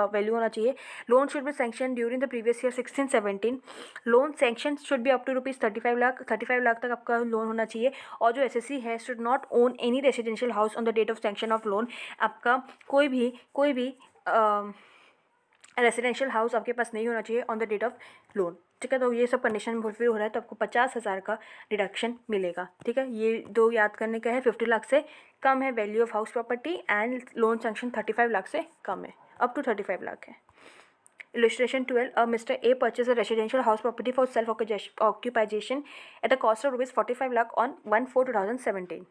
वैल्यू होना चाहिए। Loan should be sanction during the previous year 16-17। Loan sanction should be up to ₹35 lakh, 35 lakh तक आपका लोन होना चाहिए। और जो SSC है should not own any residential house on the date of sanction of loan. आपका कोई भी रेसिडेंशियल हाउस आपके पास नहीं होना चाहिए on the date of loan, ठीक है। तो ये सब कंडीशन फुलफिल हो रहा है तो आपको 50,000 का रिडक्शन मिलेगा, ठीक है। ये 2 याद करने का है, 50 लाख से कम है value of house property, and loan sanction 35 lakh से कम है, अप टू 35 लाख है। Illustration 12, Mr. A purchased a residential house property for self-occupation at a cost of ₹45 lakh on 1/4/2017.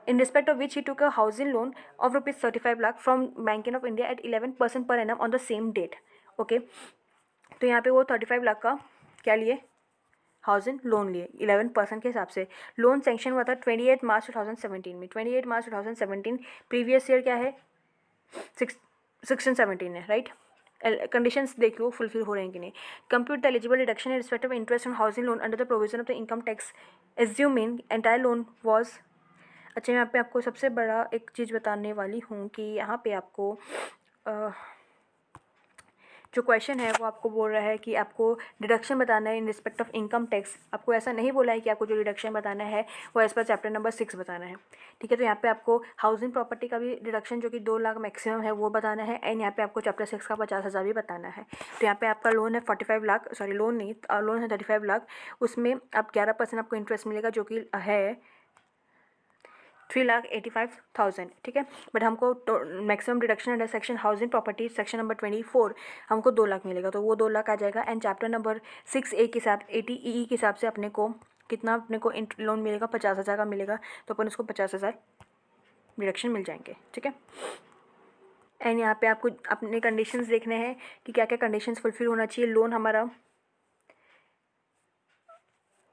In respect of which he took a housing loan of ₹35 lakh from Bank of India at 11% per annum on the same date. Okay, तो यहाँ पे वो 35 लाख का क्या लिए, housing loan लिए 11% के हिसाब से। लोन सेंक्शन हुआ था 28 मार्च 2017 में, 28 मार्च 2017। प्रीवियस ईयर क्या है, 16-17 है, राइट। कंडीशंस देख लो फुलफिल हो रहे हैं कि नहीं। Compute the eligible reduction in respect of interest on housing loan under the provision of the income tax assuming entire loan was. अच्छा, यहाँ पे आपको सबसे बड़ा एक चीज़ बताने वाली हूँ कि यहाँ पे आपको जो क्वेश्चन है वो आपको बोल रहा है कि आपको डिडक्शन बताना है in respect of income tax. आपको ऐसा नहीं बोला है कि आपको जो डिडक्शन बताना है वो एज पर चैप्टर नंबर 6 बताना है, ठीक है। तो यहाँ पे आपको हाउसिंग प्रॉपर्टी का भी डिडक्शन जो कि 2 लाख मैक्सिमम है वो बताना है, एंड यहाँ पे आपको चैप्टर 6 का 50,000 भी बताना है। तो यहाँ पे आपका लोन है 45 लाख, सॉरी लोन नहीं, लोन है 35 लाख, उसमें आप 11% आपको इंटरेस्ट मिलेगा जो कि है 3,85,000, ठीक है। बट हमको maximum deduction under section housing property section number 24 हमको 2 लाख मिलेगा, तो वो 2 लाख आ जाएगा। एंड चैप्टर नंबर 6A के साथ ATEE के हिसाब से अपने को कितना लोन मिलेगा, 50,000 का मिलेगा, तो अपन उसको 50,000 डिडक्शन मिल जाएंगे, ठीक है। एंड यहाँ पे आपको अपने कंडीशंस देखने हैं कि क्या क्या कंडीशंस फुलफिल होना चाहिए। लोन हमारा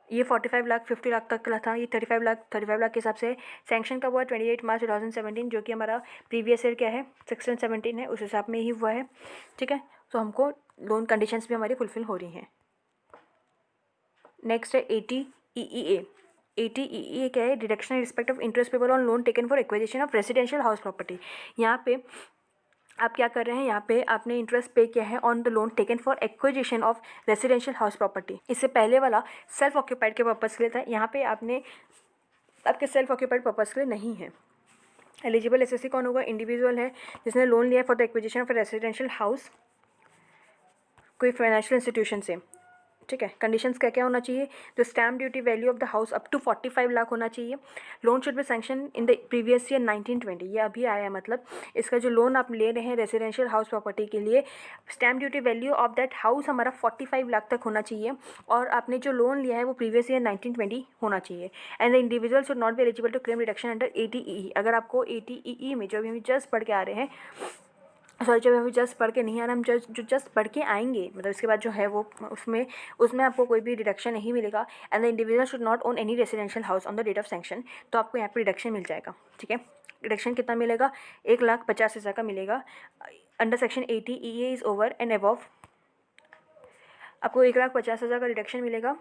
ये 45 लाख 50 लाख तक का था, ये 35 लाख के हिसाब से सैंक्शन कब हुआ 28 मार्च 2017, जो कि हमारा प्रीवियस ईयर क्या है 16-17 है, उस हिसाब में ही हुआ है, ठीक है। तो हमको लोन कंडीशंस भी हमारी फुलफिल हो रही हैं। नेक्स्ट है ATEEA। ATEE क्या है, deduction in respect of interest payable on loan taken for acquisition of residential house property. यहाँ पे आप क्या कर रहे हैं, यहाँ पे आपने इंटरेस्ट पे किया है on the loan taken for acquisition of residential house property. इससे पहले वाला सेल्फ ऑक्यूपाइड के पर्पज़ के लिए था, यहाँ पे आपने आपके सेल्फ ऑक्यूपाइड पर्पज़ के लिए नहीं है। एलिजिबल एसएससी कौन होगा, इंडिविजुअल है जिसने लोन लिया for the acquisition of residential house कोई फाइनेंशियल इंस्टीट्यूशन से, ठीक है। कंडीशंस क्या क्या होना चाहिए, the stamp duty value of the house up to 45 lakh होना चाहिए। Loan should be sanction in the previous year 1920, ये अभी आया है, मतलब इसका जो लोन आप ले रहे हैं रेजिडेंशियल हाउस प्रॉपर्टी के लिए, stamp duty value of that house हमारा 45 लाख तक होना चाहिए, और आपने जो लोन लिया है वो प्रीवियस ईयर 1920 होना चाहिए। And the individual should not be eligible to claim reduction under ATEE। अगर आपको ATEE में जो अभी हम जस्ट पढ़ के आ रहे हैं, सॉरी जब अभी जस्ट पढ़ के नहीं आ रहा, हम जो जस्ट पढ़ के आएंगे, मतलब इसके बाद जो है वो उसमें आपको कोई भी डिडक्शन नहीं मिलेगा। And the individual should not own any residential house on the date of sanction, तो आपको यहाँ पे डिडक्शन मिल जाएगा, ठीक है। डिडक्शन कितना मिलेगा, 1,50,000 का मिलेगा। Under section 80 is over and above आपको 1,50,000 का डिडक्शन मिलेगा।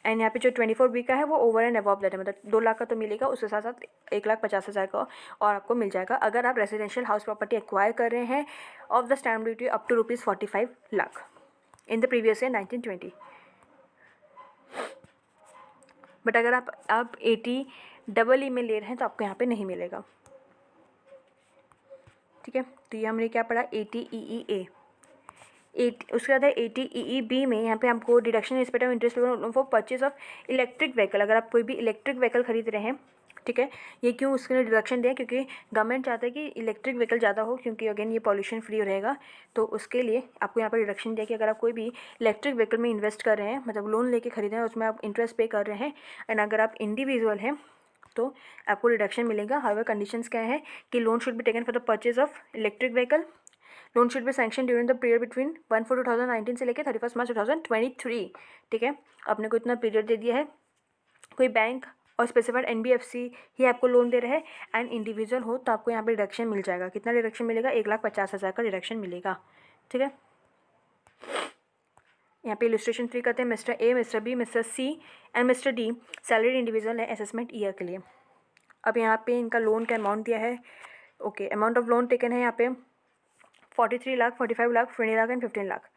एंड यहाँ पे जो 24B का है वो ओवर एंड अबव दैट है, मतलब 2 लाख का तो मिलेगा, उसके साथ साथ 1,50,000 का और आपको मिल जाएगा अगर आप रेजिडेंशियल हाउस प्रॉपर्टी एक्वायर कर रहे हैं of the stamp duty up to ₹45 lakh in the previous year 1920। But अगर आप 80EE में ले रहे हैं तो आपको यहाँ पे नहीं मिलेगा, ठीक है। तो ये हमने क्या पढ़ा, ATEEA। उसके बाद है ATEEB में, यहाँ पे हमको deduction respect of interest for purchase of electric vehicle. अगर आप कोई भी इलेक्ट्रिक व्हीकल खरीद रहे हैं, ठीक है, ये क्यों उसके लिए डिडक्शन दें, क्योंकि गवर्नमेंट चाहता है कि इलेक्ट्रिक व्हीकल ज़्यादा हो, क्योंकि अगेन ये पॉल्यूशन फ्री रहेगा, तो उसके लिए आपको यहाँ पर डिडक्शन दिया कि अगर आप कोई भी इलेक्ट्रिक व्हीकल में इन्वेस्ट कर रहे हैं, मतलब लोन लेके खरीद रहे हैं, उसमें आप इंटरेस्ट पे कर रहे हैं, एंड अगर आप इंडिविजुअल हैं तो आपको डिडक्शन मिलेगा। हाउएवर कंडीशंस क्या है कि loan should be taken for the purchase of electric vehicle, loan should be sanction during the period between 1/4/2019 से लेकर 31 मार्च 2023, ठीक है। आपने को इतना पीरियड दे दिया है, कोई बैंक और स्पेसिफाइड NBFC ही आपको लोन दे रहे हैं, एंड इंडिविजुअल हो तो आपको यहाँ पे डिडक्शन मिल जाएगा। कितना डिडक्शन मिलेगा, 1,50,000 का डिडक्शन मिलेगा, ठीक है। यहाँ पे इलस्ट्रेशन 3 करते हैं, mister A, mister B, mister C and mister D salaried individual है असेसमेंट ईयर के लिए। अब यहाँ पे इनका लोन का अमाउंट दिया है, okay. Amount of loan taken है यहाँ पे 43 lakh, 45 lakh, 20 lakh and 15 lakh.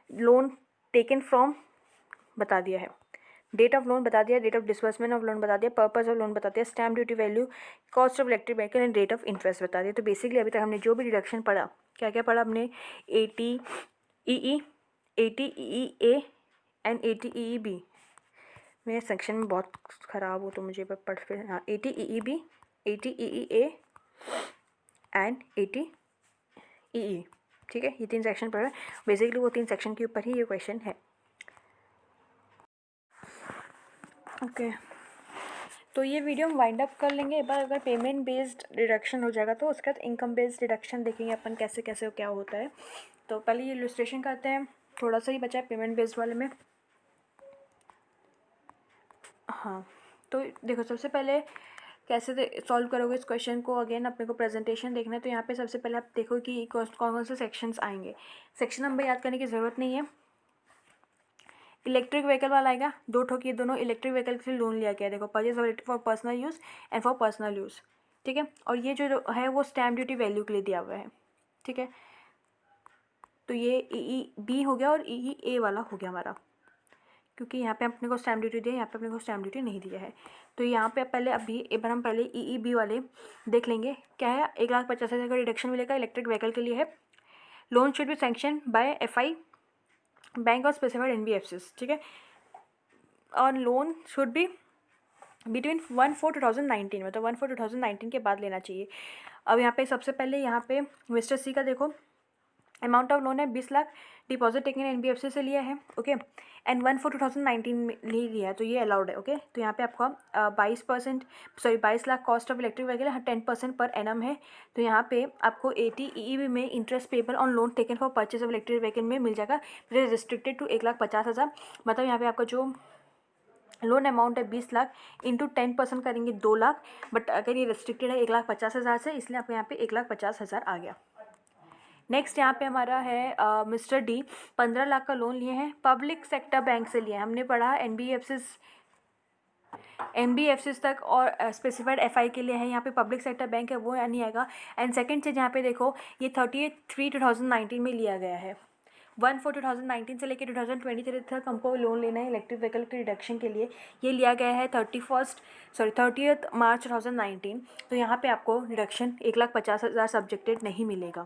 Loan taken from बता दिया है, डेट ऑफ लोन बता दिया, date of disbursement of loan बता दिया, पर्पस ऑफ लोन बता दिया, stamp duty value, cost of electric vehicle and rate of interest बता दिया। तो बेसिकली अभी तक हमने जो भी डिडक्शन पढ़ा, क्या क्या पढ़ा हमने, ATEE, ATEEA एंड ATEEB। मेरे सेक्शन में बहुत ख़राब हो तो मुझे पढ़ फिर, हाँ, ATEEB, ATEEA एंड ATEE, ठीक है। ये 3 सेक्शन पढ़ रहे हैं, बेसिकली वो 3 सेक्शन के ऊपर ही ये क्वेश्चन है, ओके। तो ये वीडियो हम वाइंड अप कर लेंगे। एक बार अगर पेमेंट बेस्ड डिडक्शन हो जाएगा तो उसके बाद इनकम बेस्ड डिडक्शन देखेंगे अपन कैसे कैसे क्या होता है। तो पहले ये इलस्ट्रेशन करते हैं, थोड़ा सा ही बचा है पेमेंट बेस्ड वाले में। हाँ, तो देखो सबसे पहले कैसे सॉल्व करोगे इस क्वेश्चन को, अगेन अपने को प्रेजेंटेशन देखना है। तो यहाँ पे सबसे पहले आप देखो कि कौन कौन से सेक्शंस आएंगे। सेक्शन नंबर याद करने की ज़रूरत नहीं है। इलेक्ट्रिक व्हीकल वाला आएगा, 2 ठोक, ये दोनों इलेक्ट्रिक व्हीकल के लिए लोन लिया गया है। देखो, purchase for personal use and for personal use, ठीक है। और ये जो है वो स्टैम्प ड्यूटी वैल्यू के लिए दिया हुआ है, ठीक है। तो ये EEB हो गया और EEA वाला हो गया हमारा, क्योंकि यहाँ पे अपने को स्टैम्प ड्यूटी दिया है, यहाँ पे अपने को स्टैम्प ड्यूटी नहीं दिया है। तो यहाँ पे पहले अभी एक बार हम पहले EEB वाले देख लेंगे। क्या है, 1,50,000 का रिडक्शन मिलेगा, इलेक्ट्रिक व्हीकल के लिए है। Loan should be sanction bye FI bank और स्पेसिफाइड NBFCs, ठीक है। और लोन शुड बी बिटवीन 1/4/2019, मतलब 1/4/2019 के बाद लेना चाहिए। अब यहाँ पे सबसे पहले यहाँ पे मिस्टर C का देखो, अमाउंट ऑफ लोन है 20 लाख, डिपॉजिट टेकन NBFC से लिया है, ओके, एंड 1/4/2019 में नहीं लिया है, तो ये अलाउड है, ओके। तो यहाँ पे आपका 22 lakh cost of electric vehicle, 10% per annum है। तो यहाँ पे आपको ATEEB में interest payable on loan taken for purchase of electric vehicle में मिल जाएगा, रिस्ट्रिक्टेड टू 1,50,000। मतलब यहाँ पे आपका जो लोन अमाउंट है 20 लाख इंटू 10% करेंगे 2 लाख, बट अगर ये रिस्ट्रिक्टेड है 1,50,000 से, इसलिए आपको यहाँ पे 1,50,000 आ गया, नेक्स्ट यहाँ पे हमारा है मिस्टर डी, 15 लाख का लोन लिए हैं, पब्लिक सेक्टर बैंक से लिए हैं। हमने पढ़ा एनबीएफसीज तक और स्पेसिफाइड एफआई के लिए है, यहाँ पे पब्लिक सेक्टर बैंक है वो नहीं आएगा। एंड सेकंड चीज़ यहाँ पे देखो, ये 30/3/2019 में लिया गया है। 1/4/2019 से लेकर 2023 तक हमको लोन लेना है इलेक्ट्रिक व्हीकल के रिडक्शन के लिए। ये लिया गया है 30 मार्च 2019। तो यहाँ पे आपको रिडक्शन 1,50,000 सब्जेक्टेड नहीं मिलेगा,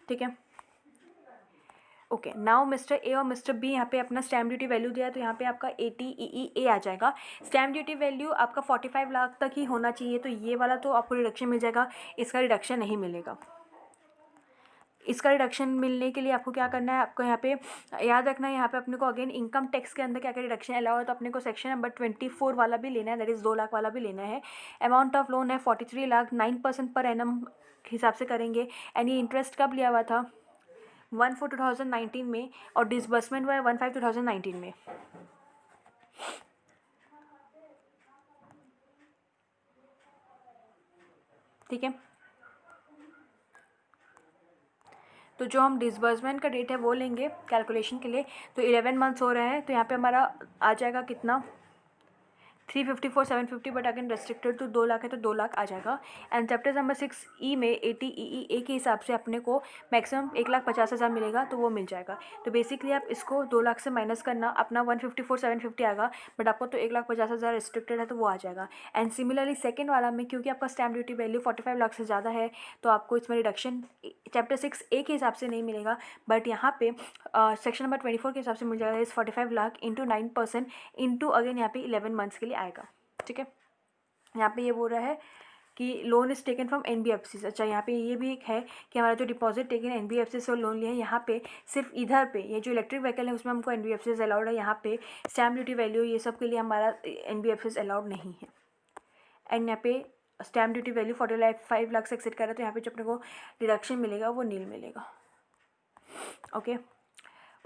ठीक है। ओके, नाउ मिस्टर ए और मिस्टर बी यहाँ पे अपना स्टैम्प ड्यूटी वैल्यू दिया है, तो यहाँ पे आपका ATEE आ जाएगा। स्टैम्प ड्यूटी वैल्यू आपका 45 लाख तक ही होना चाहिए, तो ये वाला तो आपको रिडक्शन मिल जाएगा, इसका रिडक्शन नहीं मिलेगा। इसका रिडक्शन मिलने के लिए आपको क्या करना है, आपको यहाँ पे याद रखना है, यहाँ पे अपने को अगेन इनकम टैक्स के अंदर क्या क्या रिडक्शन अलाउ है, तो अपने को सेक्शन नंबर 24 वाला भी लेना है, दैट इज़ 2 लाख वाला भी लेना है। अमाउंट ऑफ लोन है 43 लाख, 9% पर एनम हिसाब से करेंगे। एंड ये इंटरेस्ट कब लिया हुआ था, 1/4/2019 में, और डिसबर्समेंट हुआ है 1/5/2019 में, ठीक है। तो जो हम डिसबर्समेंट का डेट है वो लेंगे कैलकुलेशन के लिए, तो 11 मंथ्स हो रहे हैं, तो यहाँ पे हमारा आ जाएगा कितना, 354,750, बट अगेन रेस्ट्रिक्टेड तो 2 लाख है, तो 2 लाख आ जाएगा। एंड चैप्टर नंबर 6E में ATEE के हिसाब से अपने को मैक्सिमम 1,50,000 मिलेगा, तो वो मिल जाएगा। तो बेसिकली आप इसको 2 लाख से माइनस करना, अपना 154,750 आएगा, बट आपको तो 1,50,000 रिस्ट्रिक्टेड है, तो वो आ जाएगा। एंड सिमिलरली सेकेंड वाला में क्योंकि आपका स्टैम्प ड्यूटी वैल्यू 45 लाख से ज़्यादा है, तो आपको इसमें रिडक्शन चैप्टर 6A के हिसाब से नहीं मिलेगा, बट यहाँ पे सेक्शन नंबर 24 के हिसाब से मिल जाएगा। इस 45 लाख इंटू 9% इंटू अगेन यहाँ पे 11 मंथ्स के लिए आएगा, ठीक है। यहाँ पे ये बोल रहा है कि loan is taken from NBFC। अच्छा, यहाँ पे ये भी एक है कि हमारा जो डिपॉजिट टेकन NBFC से लोन लिया है, यहाँ पे सिर्फ इधर पे ये जो इलेक्ट्रिक व्हीकल है उसमें हमको NBFC से अलाउड है, यहाँ पे स्टैम्प ड्यूटी वैल्यू ये सब के लिए हमारा NBFC से अलाउड नहीं है। एंड यहाँ पे स्टैम्प ड्यूटी वैल्यू 45 लाख से एक्सेट कर रहा है, तो यहाँ पे जो अपने को डिडक्शन मिलेगा वो नील मिलेगा, ओके।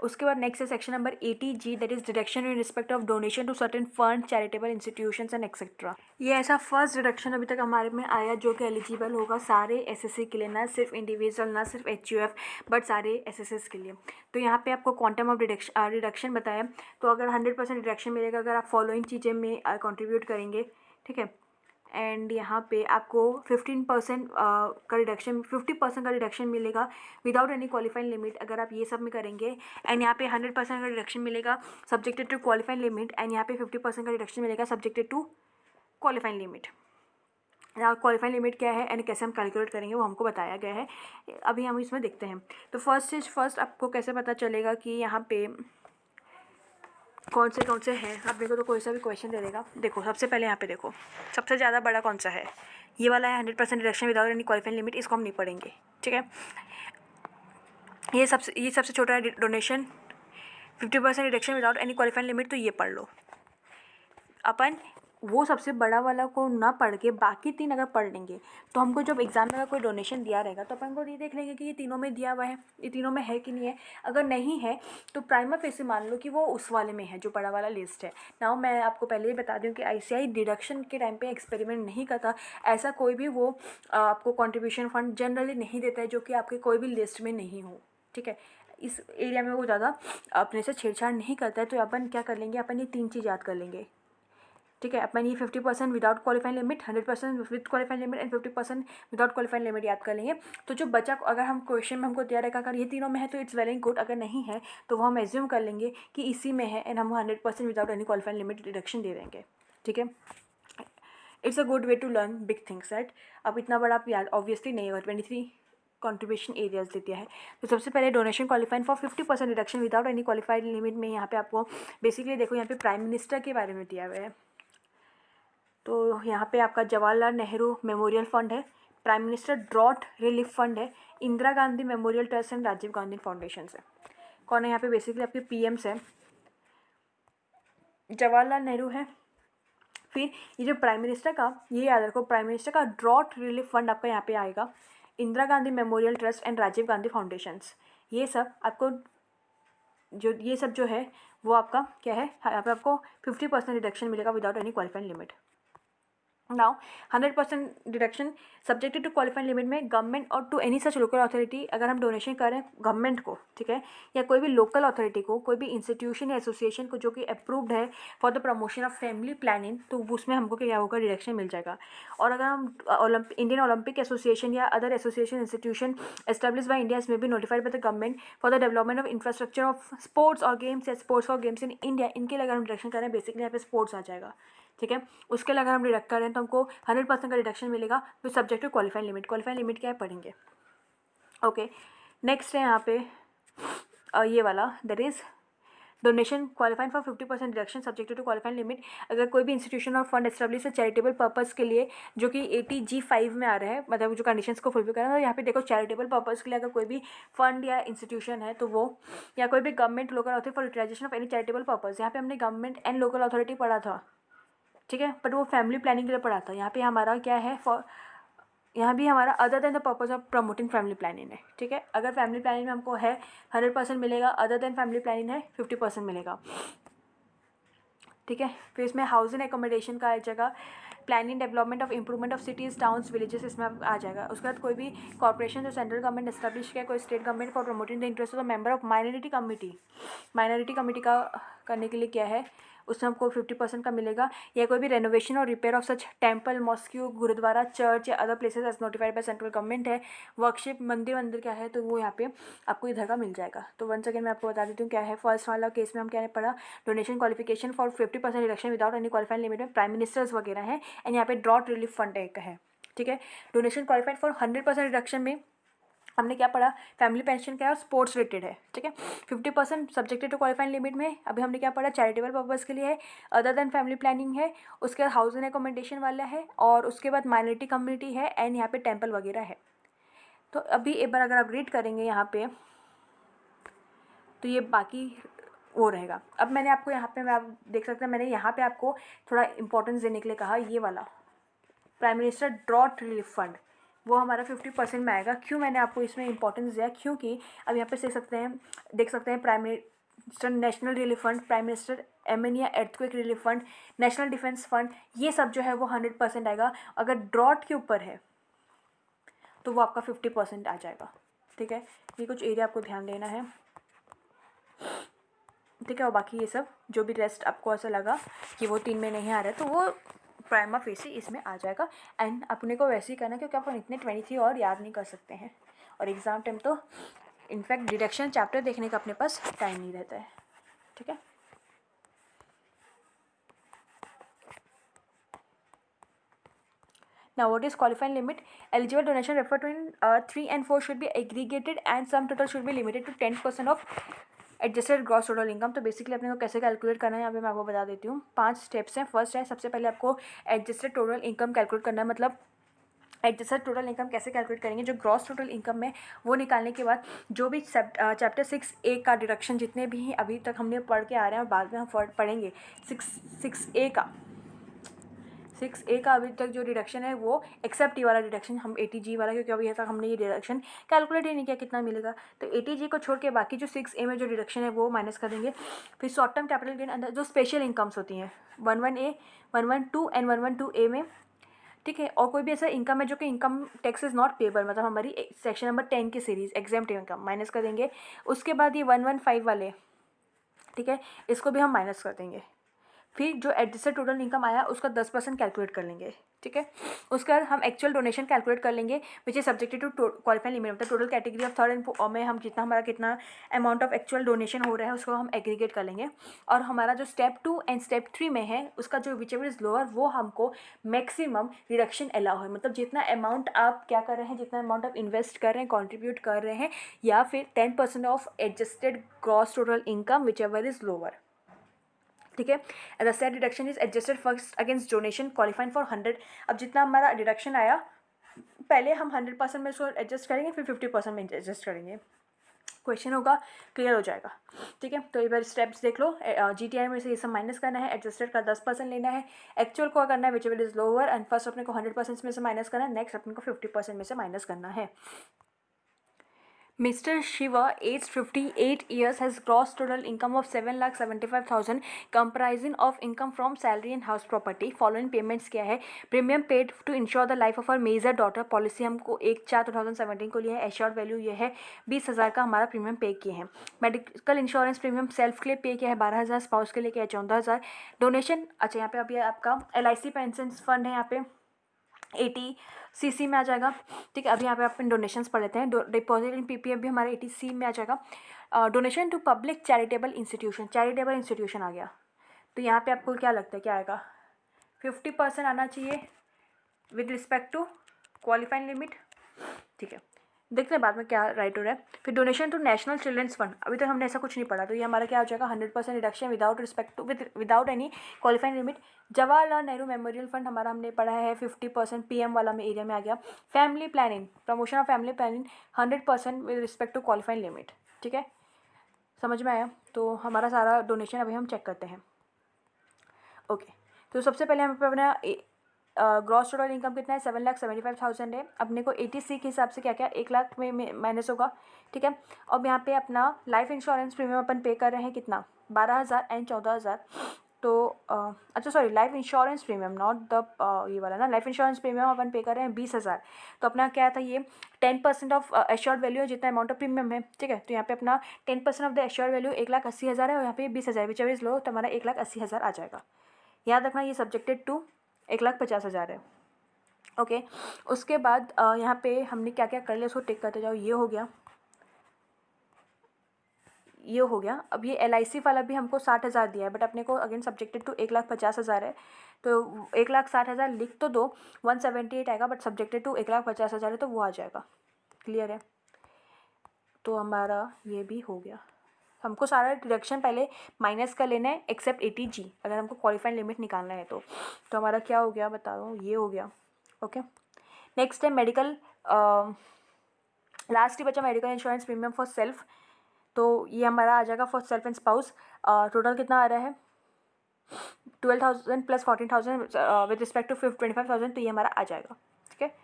उसके बाद नेक्स्ट है section number 80G, that is deduction in respect of donation to certain fund, charitable institutions and etcetera. ये ऐसा फर्स्ट डिडक्शन अभी तक हमारे में आया जो कि एलिजिबल होगा सारे SSC के लिए, ना सिर्फ इंडिविजुअल, ना सिर्फ HUF, बट सारे SSS के लिए। तो यहाँ पे आपको क्वांटम ऑफ डिडक्शन बताया, तो अगर 100% डिडक्शन मिलेगा अगर आप फॉलोइंग चीज़ें में कंट्रीब्यूट करेंगे, ठीक है। एंड यहाँ पे आपको 15% का रिडक्शन, 50% का रिडक्शन मिलेगा विदाउट एनी क्वालिफाइंग लिमिट अगर आप ये सब में करेंगे। एंड यहाँ पे 100% का रिडक्शन मिलेगा subjected to qualifying limit, and यहाँ पे 50% का रिडक्शन मिलेगा subjected to qualifying limit. Qualifying limit क्या है एंड कैसे हम कैलकुलेट करेंगे वो हमको बताया गया है, अभी हम इसमें देखते हैं। तो फर्स्ट आपको कैसे पता चलेगा कि यहाँ पे कौन से हैं। आप देखो तो कोई सा भी क्वेश्चन दे देगा, देखो सबसे पहले यहाँ पे देखो सबसे ज़्यादा बड़ा कौन सा है, ये वाला है 100% reduction without any qualifying limit, इसको हम नहीं पढ़ेंगे, ठीक है। ये सबसे छोटा है donation 50% reduction without any qualifying limit, तो ये पढ़ लो। अपन वो सबसे बड़ा वाला को ना पढ़ के बाकी 3 अगर पढ़ लेंगे तो हमको जब एग्जाम में अगर कोई डोनेशन दिया रहेगा तो अपन को ये देख लेंगे कि ये तीनों में दिया हुआ है, ये तीनों में है कि नहीं है। अगर नहीं है तो प्राइमा फेसी मान लो कि वो उस वाले में है जो बड़ा वाला लिस्ट है। नाउ मैं आपको पहले ही बता दूं कि ICI डिडक्शन के टाइम पे एक्सपेरिमेंट नहीं करता, ऐसा कोई भी वो आपको कॉन्ट्रीब्यूशन फंड जनरली नहीं देता है जो कि आपके कोई भी लिस्ट में नहीं हो, ठीक है। इस एरिया में वो ज़्यादा अपने से छेड़छाड़ नहीं करता है। तो अपन क्या कर लेंगे, अपन ये 3 चीज़ याद कर लेंगे, ठीक है। अपन ये 50% without qualifying limit, 100% with qualifying limit and 50% without qualifying limit याद कर लेंगे। तो जो बचा अगर हम क्वेश्चन में हमको दिया रहेगा अगर ये तीनों में है तो इट्स वेल एंड गुड, अगर नहीं है तो वो हम एज्यूम कर लेंगे कि इसी में है एंड हम 100% without any qualifying limit deduction दे देंगे, ठीक है। It's a good way to learn big things, right. अब इतना बड़ा आप याद ऑब्वियसली नहीं होगा, 23 कॉन्ट्रीब्यूशन एरियाज दे दिया है। तो सबसे पहले donation qualifying for 50% reduction without any qualified limit में यहाँ पे आपको बेसिकली देखो यहाँ पे प्राइम मिनिस्टर के बारे में दिया हुआ है। तो यहाँ पे आपका जवाहरलाल नेहरू मेमोरियल फंड है, prime minister drought relief fund है, Indira Gandhi memorial trust and Rajiv Gandhi foundation है। कौन है यहाँ पे, बेसिकली आपके PMs है, जवाहरलाल नेहरू है। फिर ये जो प्राइम मिनिस्टर का, ये याद रखो प्राइम मिनिस्टर का ड्रॉट रिलीफ फंड आपका यहाँ पे आएगा, Indira Gandhi memorial trust and Rajiv Gandhi foundations, ये सब आपको ये सब जो है वो आपका क्या है, यहाँ पे आपको 50% रिडक्शन मिलेगा without any qualifying limit. Now 100% deduction subjected to qualifying limit में गवर्नमेंट और to any such local authority, अगर हम डोनेशन कर रहे हैं गवर्नमेंट को, ठीक है, या कोई भी लोकल अथॉरिटी को, कोई भी इंस्टीट्यूशन या एसोसिएशन को जो कि अप्रूव्ड है for the promotion of family planning, तो उसमें हमको क्या होगा, डिडक्शन मिल जाएगा। और अगर हम इंडियन ओलंपिक एसोसिएशन या other association institution establish by India में भी notified by the government for the development of infrastructure of sports और गेम्स या sports for games in India, इनके लिए अगर हम डिडक्शन करें, बेसिकली यहाँ पे स्पोर्ट्स आ जाएगा, ठीक है। उसके लिए अगर हम डिडक्ट करें तो हमको 100% का डिडक्शन मिलेगा with subject to qualifying limit. Qualifying limit क्या है पढ़ेंगे, ओके। नेक्स्ट है यहाँ पे ये वाला, that is donation qualifying for 50% deduction subject to qualifying limit. अगर कोई भी इंस्टीट्यूशन और फंड एस्टेब्लिश है चैरिटेबल पर्पज़ के लिए, जो कि 80G5 में आ रहे हैं, मतलब जो कंडीशंस को फुलफिल करना है, तो यहाँ पे देखो चैरिटेबल पर्पज़ के लिए अगर कोई भी फंड या इंस्टीट्यूशन है तो वो, या कोई भी government local authority for utilisation of any charitable purpose, यहाँ पे हमने गवर्नमेंट एंड लोकल अथॉरिटी पढ़ा था, ठीक है, बट वो फैमिली प्लानिंग के लिए पढ़ा था। यहाँ पे हमारा क्या है, फॉर यहाँ भी हमारा other than the purpose of promoting family planning है, ठीक है। अगर फैमिली प्लानिंग में हमको है 100% मिलेगा, अदर देन फैमिली प्लानिंग है 50% मिलेगा, ठीक है। फिर इसमें हाउसिंग एकोमोडेशन का आ जाएगा, planning development of improvement of cities towns villages, इसमें आ जाएगा। उसके बाद कोई भी कॉर्पोरेशन जो सेंट्रल गवर्नमेंट एस्टेब्लिश किया, कोई state government for promoting the interest of the member of minority committee, minority committee का करने के लिए क्या है, उसमें हमको 50% का मिलेगा। या कोई भी रेनोवेशन और repair of such temple, mosque, gurdwara, church या other places as notified by central government है, वर्कशिप मंदिर क्या है, तो वो यहाँ पे आपको इधर का मिल जाएगा। तो वन सेकेंड मैं आपको बता देती हूँ क्या है। फर्स्ट वाला केस में हम क्या पढ़ा, donation qualification for 50% reduction without any qualifying limit में प्राइम मिनिस्टर्स वगैरह हैं, एंड यहाँ पे ड्रॉट रिलीफ फंड एक है, ठीक है। डोनेशन क्वालिफाइड फॉर 100% रिडक्शन में हमने क्या पढ़ा, फैमिली पेंशन क्या है और स्पोर्ट्स रिलेटेड है, ठीक है। 50% सब्जेक्टेड टू क्वालिफाइंग लिमिट में अभी हमने क्या पढ़ा, चैरिटेबल पर्पज़ के लिए है, अदर देन फैमिली प्लानिंग है, उसके बाद हाउसिंग एकोमोडेशन वाला है, और उसके बाद माइनॉरिटी कम्युनिटी है, एंड यहाँ पे टेम्पल वगैरह है। तो अभी एक बार अगर आप रीड करेंगे यहाँ पे, तो ये बाकी वो रहेगा। अब मैंने आपको यहाँ पे, मैं आप देख सकते हैं, मैंने यहाँ पे आपको थोड़ा इंपॉर्टेंस देने के लिए कहा, ये वाला prime minister drought relief fund, वो हमारा 50% में आएगा। क्यों मैंने आपको इसमें इंपॉर्टेंस दिया, क्योंकि अब यहाँ पे देख सकते हैं prime minister national relief fund, prime minister MN या earthquake relief fund, national defence fund, ये सब जो है वो 100% आएगा। अगर ड्रॉट के ऊपर है तो वो आपका 50% आ जाएगा, ठीक है। ये कुछ एरिया आपको ध्यान देना है, ठीक है। और बाकी ये सब जो भी रेस्ट आपको ऐसा लगा कि वो 3 में नहीं आ रहा है, तो वो प्राइमा फेसी इसमें आ जाएगा। एंड अपने को वैसे ही करना, क्योंकि अपन इतने 23 और याद नहीं कर सकते हैं, और एग्ज़ाम टाइम तो इनफैक्ट डिडक्शन चैप्टर देखने का अपने पास टाइम नहीं रहता है, ठीक है। Now, what is qualifying limit? Eligible donation referred to in 3 and 4 should be aggregated and sum total should be limited to 10% of adjusted gross total income. तो बेसिकली अपने को कैसे कैलकुलेट करना है यहाँ पे मैं आपको बता देती हूँ। 5 स्टेप्स हैं। फर्स्ट है, सबसे पहले आपको एडजस्टेड टोटल इनकम कैलकुलेट करना है। मतलब एडजस्टेड टोटल इनकम कैसे कैलकुलेट करेंगे, जो ग्रॉस टोटल इनकम है वो निकालने के बाद जो भी चैप्टर 6A का डिडक्शन जितने भी अभी तक हमने पढ़ के आ रहे हैं और बाद में हम पढ़ेंगे 6A का अभी तक जो डिडक्शन है वो एक्सेप्ट ये वाला डिडक्शन, हम 80G वाला, क्योंकि अभी तक हमने ये डिडक्शन कैलकुलेट ही नहीं किया कितना मिलेगा, तो 80G को छोड़ के बाकी जो 6A में जो डिडक्शन है वो माइनस कर देंगे। फिर शॉर्ट टर्म कैपिटल गेन अंदर जो स्पेशल इनकम्स होती हैं 11A, 112 एंड 112A में, ठीक है। और कोई भी ऐसा इनकम है जो कि income tax is not payable, मतलब हमारी सेक्शन नंबर 10 की सीरीज़ एग्जाम्प्ट इनकम, माइनस कर देंगे। उसके बाद ये 115 वाले, ठीक है, इसको भी हम माइनस कर देंगे। फिर जो एडजस्टेड टोटल इनकम आया उसका 10% कैलकुलेट कर लेंगे, ठीक है। उसके बाद हम एक्चुअल डोनेशन कैलकुलेट कर लेंगे which is subjected to qualifying limit, मतलब total category of third and में हम कितना अमाउंट ऑफ एक्चुअल डोनेशन हो रहा है उसको हम एग्रीगेट कर लेंगे। और हमारा जो स्टेप 2 एंड स्टेप 3 में है उसका जो विच एवर इज लोअर वो हमको मैक्सिमम रिडक्शन अलाउ है, मतलब जितना अमाउंट आप क्या कर रहे हैं, जितना अमाउंट आप इन्वेस्ट कर रहे हैं, कॉन्ट्रीब्यूट कर रहे हैं, या फिर 10% of adjusted gross total income which ever is lower, ठीक है। The set deduction is adjusted first against donation qualifying for 100। अब जितना हमारा डिडक्शन आया पहले हम 100% में उसको एडजस्ट करेंगे, फिर 50% में एडजस्ट करेंगे। क्वेश्चन होगा, क्लियर हो जाएगा, ठीक है। तो एक बार स्टेप्स देख लो। GTI में से ये सब माइनस करना है, एडजस्टेड का 10% लेना है, एक्चुअल को करना है which ever is lower, and first अपने को 100% में से माइनस करना है, नेक्स्ट अपने को 50% में से माइनस करना है। Mr. Shiva, aged 58 years, has gross total income of 7,75,000, comprising of income from salary and house property. Following payments क्या है? Premium paid to ensure the life of our major daughter. Policy हमको 1/4/2017 को लिया है. Assured value ये है 20,000 का हमारा प्रीमियम पे किए हैं. मेडिकल इंश्योरेंस प्रीमियम सेल्फ के लिए पे किया है 12,000, स्पाउस के लिए किया है 14,000. डोनेशन, अच्छा यहाँ पे अभी आपका LIC पेंशन फंड है, यहाँ पे 80cc में आ जाएगा. ठीक है, अभी यहाँ पे अपन डोनेशंस पढ़ लेते हैं. डिपॉजिट इन PPF भी हमारे 80C में आ जाएगा. Donation to public charitable institution आ गया. तो यहाँ पे आपको क्या लगता है क्या आएगा? 50% आना चाहिए with respect to qualifying limit. ठीक है, देखते हैं बाद में क्या राइट हो रहा है. फिर donation to national children's fund, अभी तक हमने ऐसा कुछ नहीं पढ़ा, तो ये हमारा क्या हो जाएगा? 100% reduction without respect to without any qualifying limit. Jawaharlal Nehru memorial fund हमारा हमने पढ़ा है 50% PM वाला में एरिया में आ गया. Family planning, promotion of family planning 100% with respect to qualifying limit. ठीक है, समझ में आया? तो हमारा सारा डोनेशन अभी हम चेक करते हैं. ओके, तो सबसे पहले हम अपना ग्रॉस टोटल इनकम कितना है? 7,75,000 है. अपने को 80C के हिसाब से क्या क्या 1 लाख में माइनस होगा. ठीक है, अब यहाँ पे अपना लाइफ इंश्योरेंस प्रीमियम अपन पे कर रहे हैं कितना? 12,000 एंड 14,000. तो अच्छा sorry, life insurance premium not the ये वाला ना. लाइफ इंश्योरेंस प्रीमियम अपन पे कर रहे हैं 20,000. तो अपना क्या था ये 10% ऑफ एश्योर्ड वैल्यू है जितना अमाउंट ऑफ प्रीमियम है. ठीक है, तो यहाँ पे अपना 10% ऑफ द एश्योर्ड वैल्यू 1,80,000 है और यहाँ पे 20,000 विच एवर इज लो, तो हमारा 1,80,000 आ जाएगा. याद रखना ये सब्जेक्टेड टू 1,50,000 है. ओके, उसके बाद यहाँ पे हमने क्या क्या कर लिया उसको टिक करते जाओ. ये हो गया, ये हो गया. अब ये LIC वाला भी हमको 60,000 दिया है, बट अपने को अगेन सब्जेक्टेड टू 1,50,000 है. तो 1,60,000 लिख तो दो, 178 आएगा, बट सब्जेक्टेड टू 1,50,000 है तो वो आ जाएगा. क्लियर है? तो हमारा ये भी हो गया. हमको सारा डिडक्शन पहले माइनस कर लेना है एक्सेप्ट 80G अगर हमको क्वालिफाइड लिमिट निकालना है तो हमारा क्या हो गया बता दो. ये हो गया. ओके, नेक्स्ट है मेडिकल. लास्ट ही बचा medical insurance premium for self. तो ये हमारा आ जाएगा for self and spouse. Total कितना आ रहा है? 12,000 प्लस 14,000 विद रिस्पेक्ट टू 25,000. तो ये हमारा आ जाएगा. ठीक है,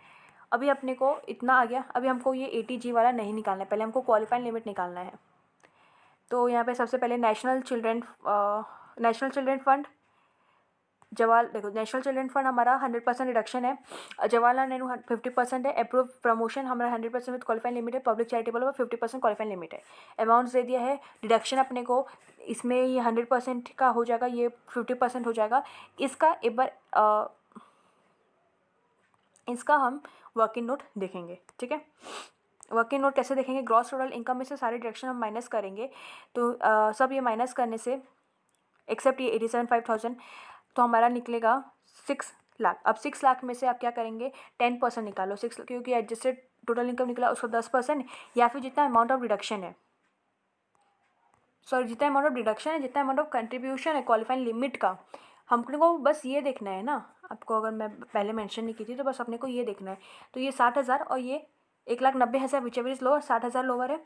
अभी अपने को इतना आ गया. अभी हमको ये 80G वाला नहीं निकालना है, पहले हमको क्वालिफाइड लिमिट निकालना है. तो यहाँ पे सबसे पहले नेशनल चिल्ड्रन फंड देखो नेशनल चिल्ड्रन फंड हमारा 100% रिडक्शन है. जवाहरलाल नेहरू 50% है. अप्रूव प्रमोशन हमारा 100% विद क्वालिफाइंग लिमिट है. पब्लिक चैरिटेबल में 50% क्वालिफाइंग लिमिट है. अमाउंट्स दे दिया है. डिडक्शन अपने को इसमें ये 100% का हो जाएगा, ये 50% हो जाएगा. इसका एक बार इसका हम वर्किंग नोट देखेंगे. ठीक है, वर्किंग नोट कैसे देखेंगे? ग्रॉस टोटल इनकम में से सारे डिडक्शन हम माइनस करेंगे. तो सब ये माइनस करने से एक्सेप्ट ये 87,500 तो हमारा निकलेगा 6 लाख. अब 6 लाख में से आप क्या करेंगे? 10% निकालो. 6 क्योंकि एडजस्टेड टोटल इनकम निकला उसका 10% या फिर जितना अमाउंट ऑफ डिडक्शन है, सॉरी जितना अमाउंट ऑफ डिडक्शन है, जितना अमाउंट ऑफ कंट्रीब्यूशन है क्वालिफाइंग लिमिट का, हमको को बस ये देखना है ना. आपको अगर मैं पहले मेंशन नहीं की थी तो बस अपने को ये देखना है. तो ये 60,000 और ये 1,90,000 which ever is lower, 60,000 lower है.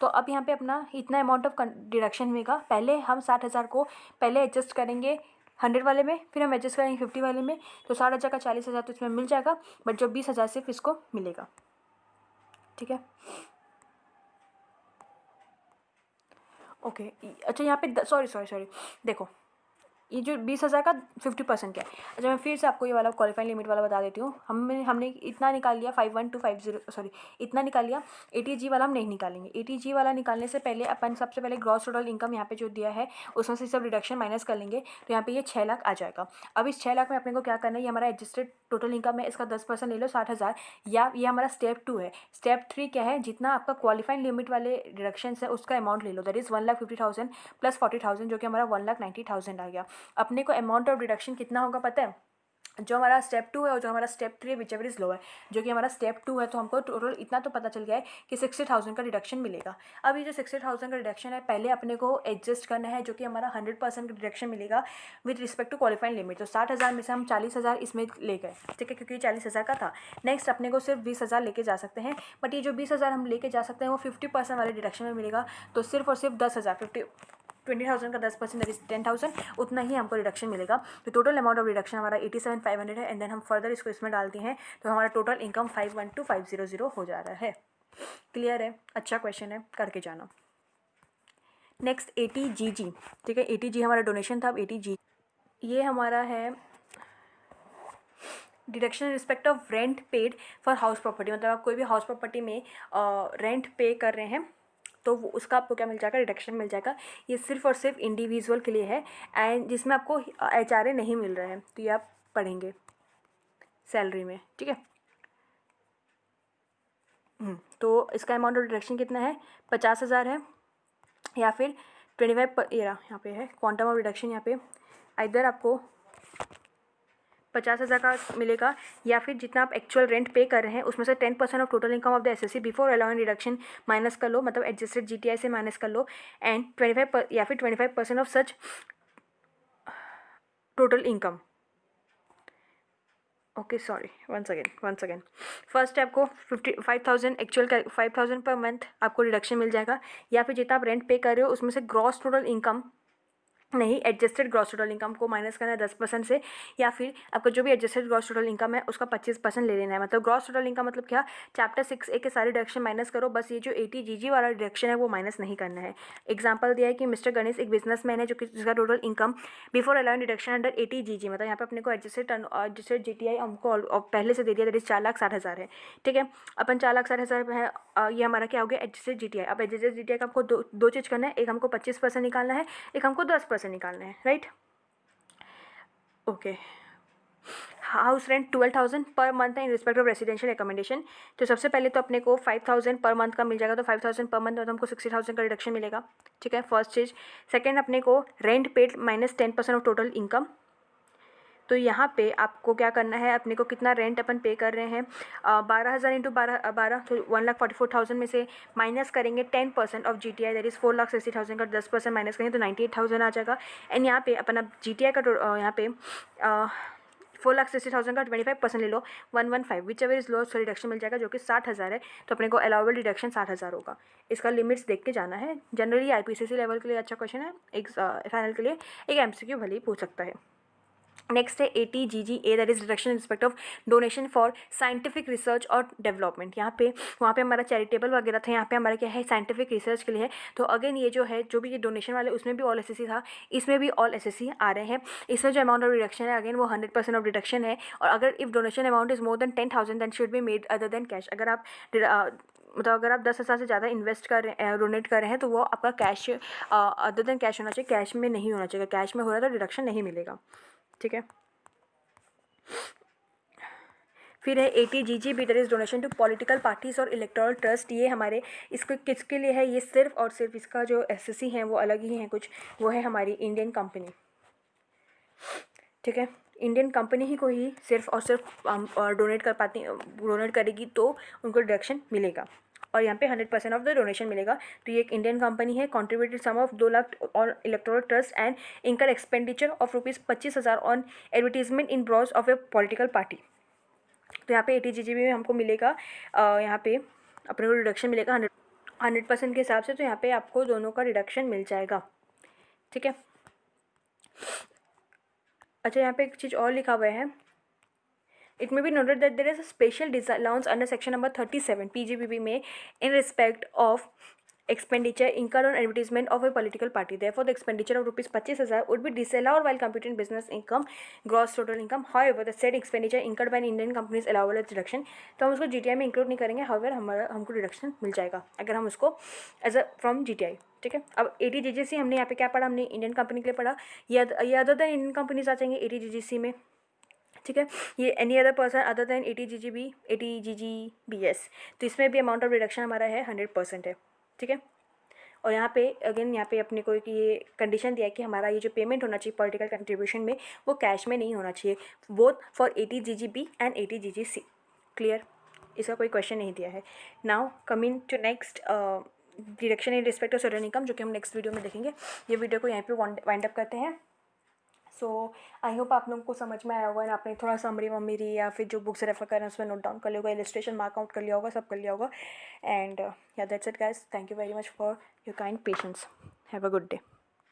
तो अब यहाँ पे अपना इतना अमाउंट ऑफ डिडक्शन मिलेगा. पहले हम 60,000 को पहले एडजस्ट करेंगे 100 वाले में, फिर हम एडजस्ट करेंगे 50 वाले में. तो 60,000 का 40,000 तो इसमें मिल जाएगा, बट जो 20,000 सिर्फ इसको मिलेगा. ठीक है, ओके. अच्छा यहाँ पे सॉरी देखो, ये जो 20,000 का 50% क्या है? अच्छा मैं फिर से आपको ये वाला क्वालिफाइंग लिमिट वाला बता देती हूँ. हमने इतना निकाल लिया 51,250 सॉरी इतना निकाल लिया. 80G वाला हम नहीं निकालेंगे. 80G वाला निकालने से पहले अपन सबसे पहले ग्रॉस टोटल इनकम यहाँ पे जो दिया है उसमें से सब रिडक्शन माइनस कर लेंगे. तो यहाँ पे ये 6 लाख आ जाएगा. अब इस 6 लाख में अपने को क्या करना है? ये हमारा एडजस्टेड टोटल इनकम है, इसका 10% ले लो 60,000. या ये हमारा स्टेप 2 है. स्टेप 3 क्या है? जितना आपका क्वालिफाइंग लिमिट वाले डिडक्शन है उसका अमाउंट ले लो. दैट इज़ 1,50,000 प्लस 40,000 जो कि हमारा 1,90,000 आ गया. अपने को अमाउंट ऑफ डिडक्शन कितना होगा पता है? जो हमारा स्टेप 2 है और जो हमारा स्टेप 3 विच एवर इज लो है. जो कि हमारा स्टेप 2 है तो हमको टोटल इतना तो पता चल गया है कि 60,000 का डिडक्शन मिलेगा. अब ये जो 60,000 का डिडक्शन है पहले अपने को एडजस्ट करना है, जो कि हमारा 100% का डिडक्शन मिलेगा with respect to qualifying limit. तो 60,000 में से हम 40,000 इसमें ले गए. ठीक है, क्योंकि 40,000 का था. नेक्स्ट अपने को सिर्फ 20,000 लेके जा सकते हैं, बट ये जो 20,000 हम लेके जा सकते हैं वो 50% वाले डिडक्शन में मिलेगा. तो सिर्फ और सिर्फ 10,000 20,000 का 10% दैट इज 10,000 उतना ही हमको रिडक्शन मिलेगा. तो टोटल अमाउंट ऑफ रिडक्शन हमारा 87,500 है. एंड देन हम फर्दर इसको इसमें डालते हैं तो हमारा टोटल इनकम 512,500 हो जा रहा है. क्लियर है, अच्छा क्वेश्चन है, करके जाना। नेक्स्ट ATGG, ठीक है, ATG हमारा डोनेशन था, अब ATG ये हमारा है deduction in respect of rent paid for house property, मतलब आप कोई भी हाउस प्रॉपर्टी में रेंट पे कर रहे हैं तो वो उसका आपको क्या मिल जाएगा, रिडक्शन मिल जाएगा। ये सिर्फ और सिर्फ इंडिविजुअल के लिए है एंड जिसमें आपको HRA नहीं मिल रहा है, तो ये आप पढ़ेंगे सैलरी में, ठीक है। तो इसका अमाउंट ऑफ डिडक्शन कितना है, 50,000 है या फिर 25 यहाँ पे है क्वांटम ऑफ रिडक्शन, यहाँ पे इधर आपको 50,000 का मिलेगा या फिर जितना आप एक्चुअल रेंट पे कर रहे हैं उसमें से 10% of total income of the SSC before allowing reduction minus कर लो, मतलब एडजस्टेड GTI से माइनस कर लो एंड 25 या फिर 25% of such total income. Okay sorry, once again first आपको 55,000 एक्चुअल का 5,000 पर मंथ आपको रिडक्शन मिल जाएगा, या फिर जितना आप रेंट पे कर रहे हो उसमें से ग्रॉस टोटल इनकम नहीं, एडजस्टेड ग्रॉस टोटल इनकम को माइनस करना है 10% से, या फिर आपका जो भी एडजस्टेड ग्रॉस टोटल इनकम है उसका 25% ले लेना है। मतलब ग्रॉस टोटल इनकम मतलब क्या, चैप्टर 6A के सारे डिडक्शन माइनस करो, बस ये जो ATGG वाला डिडक्शन है वो माइनस नहीं करना है। एग्जांपल दिया है कि मिस्टर गणेश एक बिजनेसमैन है जो कि जिसका total income before allowing deduction under ATGG, मतलब यहाँ पे अपने को एडजस्टेड GTI हमको पहले से दे दिया, दैट इज 4,60,000 है, ठीक है। अपन 4,60,000 है, ये हमारा क्या हो गया, एडजस्टेड GTI। अब एडजस्टेड GTI का हमको दो चीज़ करना है, एक हमको 25% निकालना है, एक हमको 10% निकालना है, right. Okay, house rent 12,000 per month है in respect of residential accommodation. तो सबसे पहले तो अपने को 5,000 पर मंथ का मिल जाएगा, तो 5,000 पर मंथ में तो हमको 60,000 का रिडक्शन मिलेगा, ठीक है, फर्स्ट चीज़। सेकेंड अपने को rent paid minus 10% of total income. तो यहाँ पे आपको क्या करना है, अपने को कितना रेंट अपन पे कर रहे हैं, 12,000 इंटू 12 तो 1,44,000 में से माइनस करेंगे 10% ऑफ GTI, दैट इज़ 4,60,000 का 10% माइनस करेंगे तो 98,000 आ जाएगा। एंड यहाँ पे अपन अब GTI का यहाँ पे 4,60,000 का 25% ले लो, 115 which ever is low, so reduction मिल जाएगा जो कि 60,000 है। तो अपने को अलाउबल डिडक्शन 60,000 होगा। इसका लिमिट्स देख के जाना है। जनरली IPCC लेवल के लिए अच्छा क्वेश्चन है, एक फाइनल के लिए एक MCQ भले ही पूछ सकता है। नेक्स्ट है ATGGA, that is reduction in respect of donation for scientific research और डेवलपमेंट। यहाँ पे वहाँ पे हमारा चैरिटेबल वगैरह था, यहाँ पे हमारा क्या है, साइंटिफिक रिसर्च के लिए है। तो अगेन ये जो है, जो भी ये डोनेशन वाले उसमें भी ऑल SSC था, इसमें भी ऑल SSC आ रहे हैं। इसमें जो अमाउंट ऑफ रिडक्शन है अगेन वो 100% ऑफ रिडक्शन है। और अगर if donation amount is more than 10,000 then should be made other than cash. अगर आप मतलब अगर आप 10,000 से ज़्यादा इन्वेस्ट कर रहे हैं, डोनेट कर रहे हैं, तो वो आपका कैश अदर देन कैश होना चाहिए, कैश में नहीं होना चाहिए। कैश में हो रहा है तो डिडक्शन नहीं मिलेगा, ठीक है। फिर है ATGGB, that is donation to political parties और इलेक्टोरल ट्रस्ट। ये हमारे इसको किसके लिए है, ये सिर्फ और सिर्फ इसका जो SSC है वो अलग ही है कुछ, वो है हमारी इंडियन कंपनी, ठीक है। इंडियन कंपनी ही को ही सिर्फ और सिर्फ डोनेट करेगी तो उनको डिडक्शन मिलेगा। और यहाँ पे 100% ऑफ द डोनेशन मिलेगा। तो ये एक इंडियन कंपनी है, कॉन्ट्रीब्यूटेड सम ऑफ 2 लाख और electoral trust and income expenditure of ₹25,000 on advertisement in Bros of A political party. तो यहाँ पे ATGGB में हमको मिलेगा, यहाँ पे अपने को रिडक्शन मिलेगा 100% के हिसाब से। तो यहाँ पे आपको दोनों का रिडक्शन मिल जाएगा, ठीक है। अच्छा, यहाँ पे एक चीज़ और लिखा हुआ है, it may be noted that there is a special disallowance under section number 37 PGBB में in respect of expenditure incurred on advertisement of a political party. Therefore, the expenditure of ₹25,000 would be disallowed while computing business income, gross total income. However, the said expenditure incurred by an Indian company is allowable as deduction. तो हम उसको GTI में include नहीं करेंगे, however हमको deduction मिल जाएगा अगर हम उसको एज अ फ्रॉम GTI, ठीक है। अब ATGGC हमने यहाँ पे क्या पढ़ा, हमने इंडियन कंपनी के लिए पढ़ा, ये अदर देन इंडियन कंपनीज आ जाएंगे ATGGC में, ठीक है। ये any other person other than ATGGBS, तो इसमें भी अमाउंट ऑफ रिडक्शन हमारा है 100% है, ठीक है। और यहाँ पे अगेन यहाँ पे अपने को एक ये कंडीशन दिया है कि हमारा ये जो पेमेंट होना चाहिए पॉलिटिकल कंट्रीब्यूशन में वो कैश में नहीं होना चाहिए, both for ATGGB and ATGGC। Clear, इसका कोई क्वेश्चन नहीं दिया है। Now coming to next deduction in respect of certain income, जो कि हम नेक्स्ट वीडियो में देखेंगे। ये वीडियो को यहाँ पे वाइंड अप करते हैं। सो आई होप आप लोगों को समझ में आया होगा, आपने थोड़ा समरी वमरी या फिर जो बुक्स रेफर करें उसमें नोट डाउन कर लिया होगा, इलस्ट्रेशन मार्क आउट कर लिया होगा, सब कर लिया होगा। एंड या that's it guys, thank you very much for your kind patience, have a good day.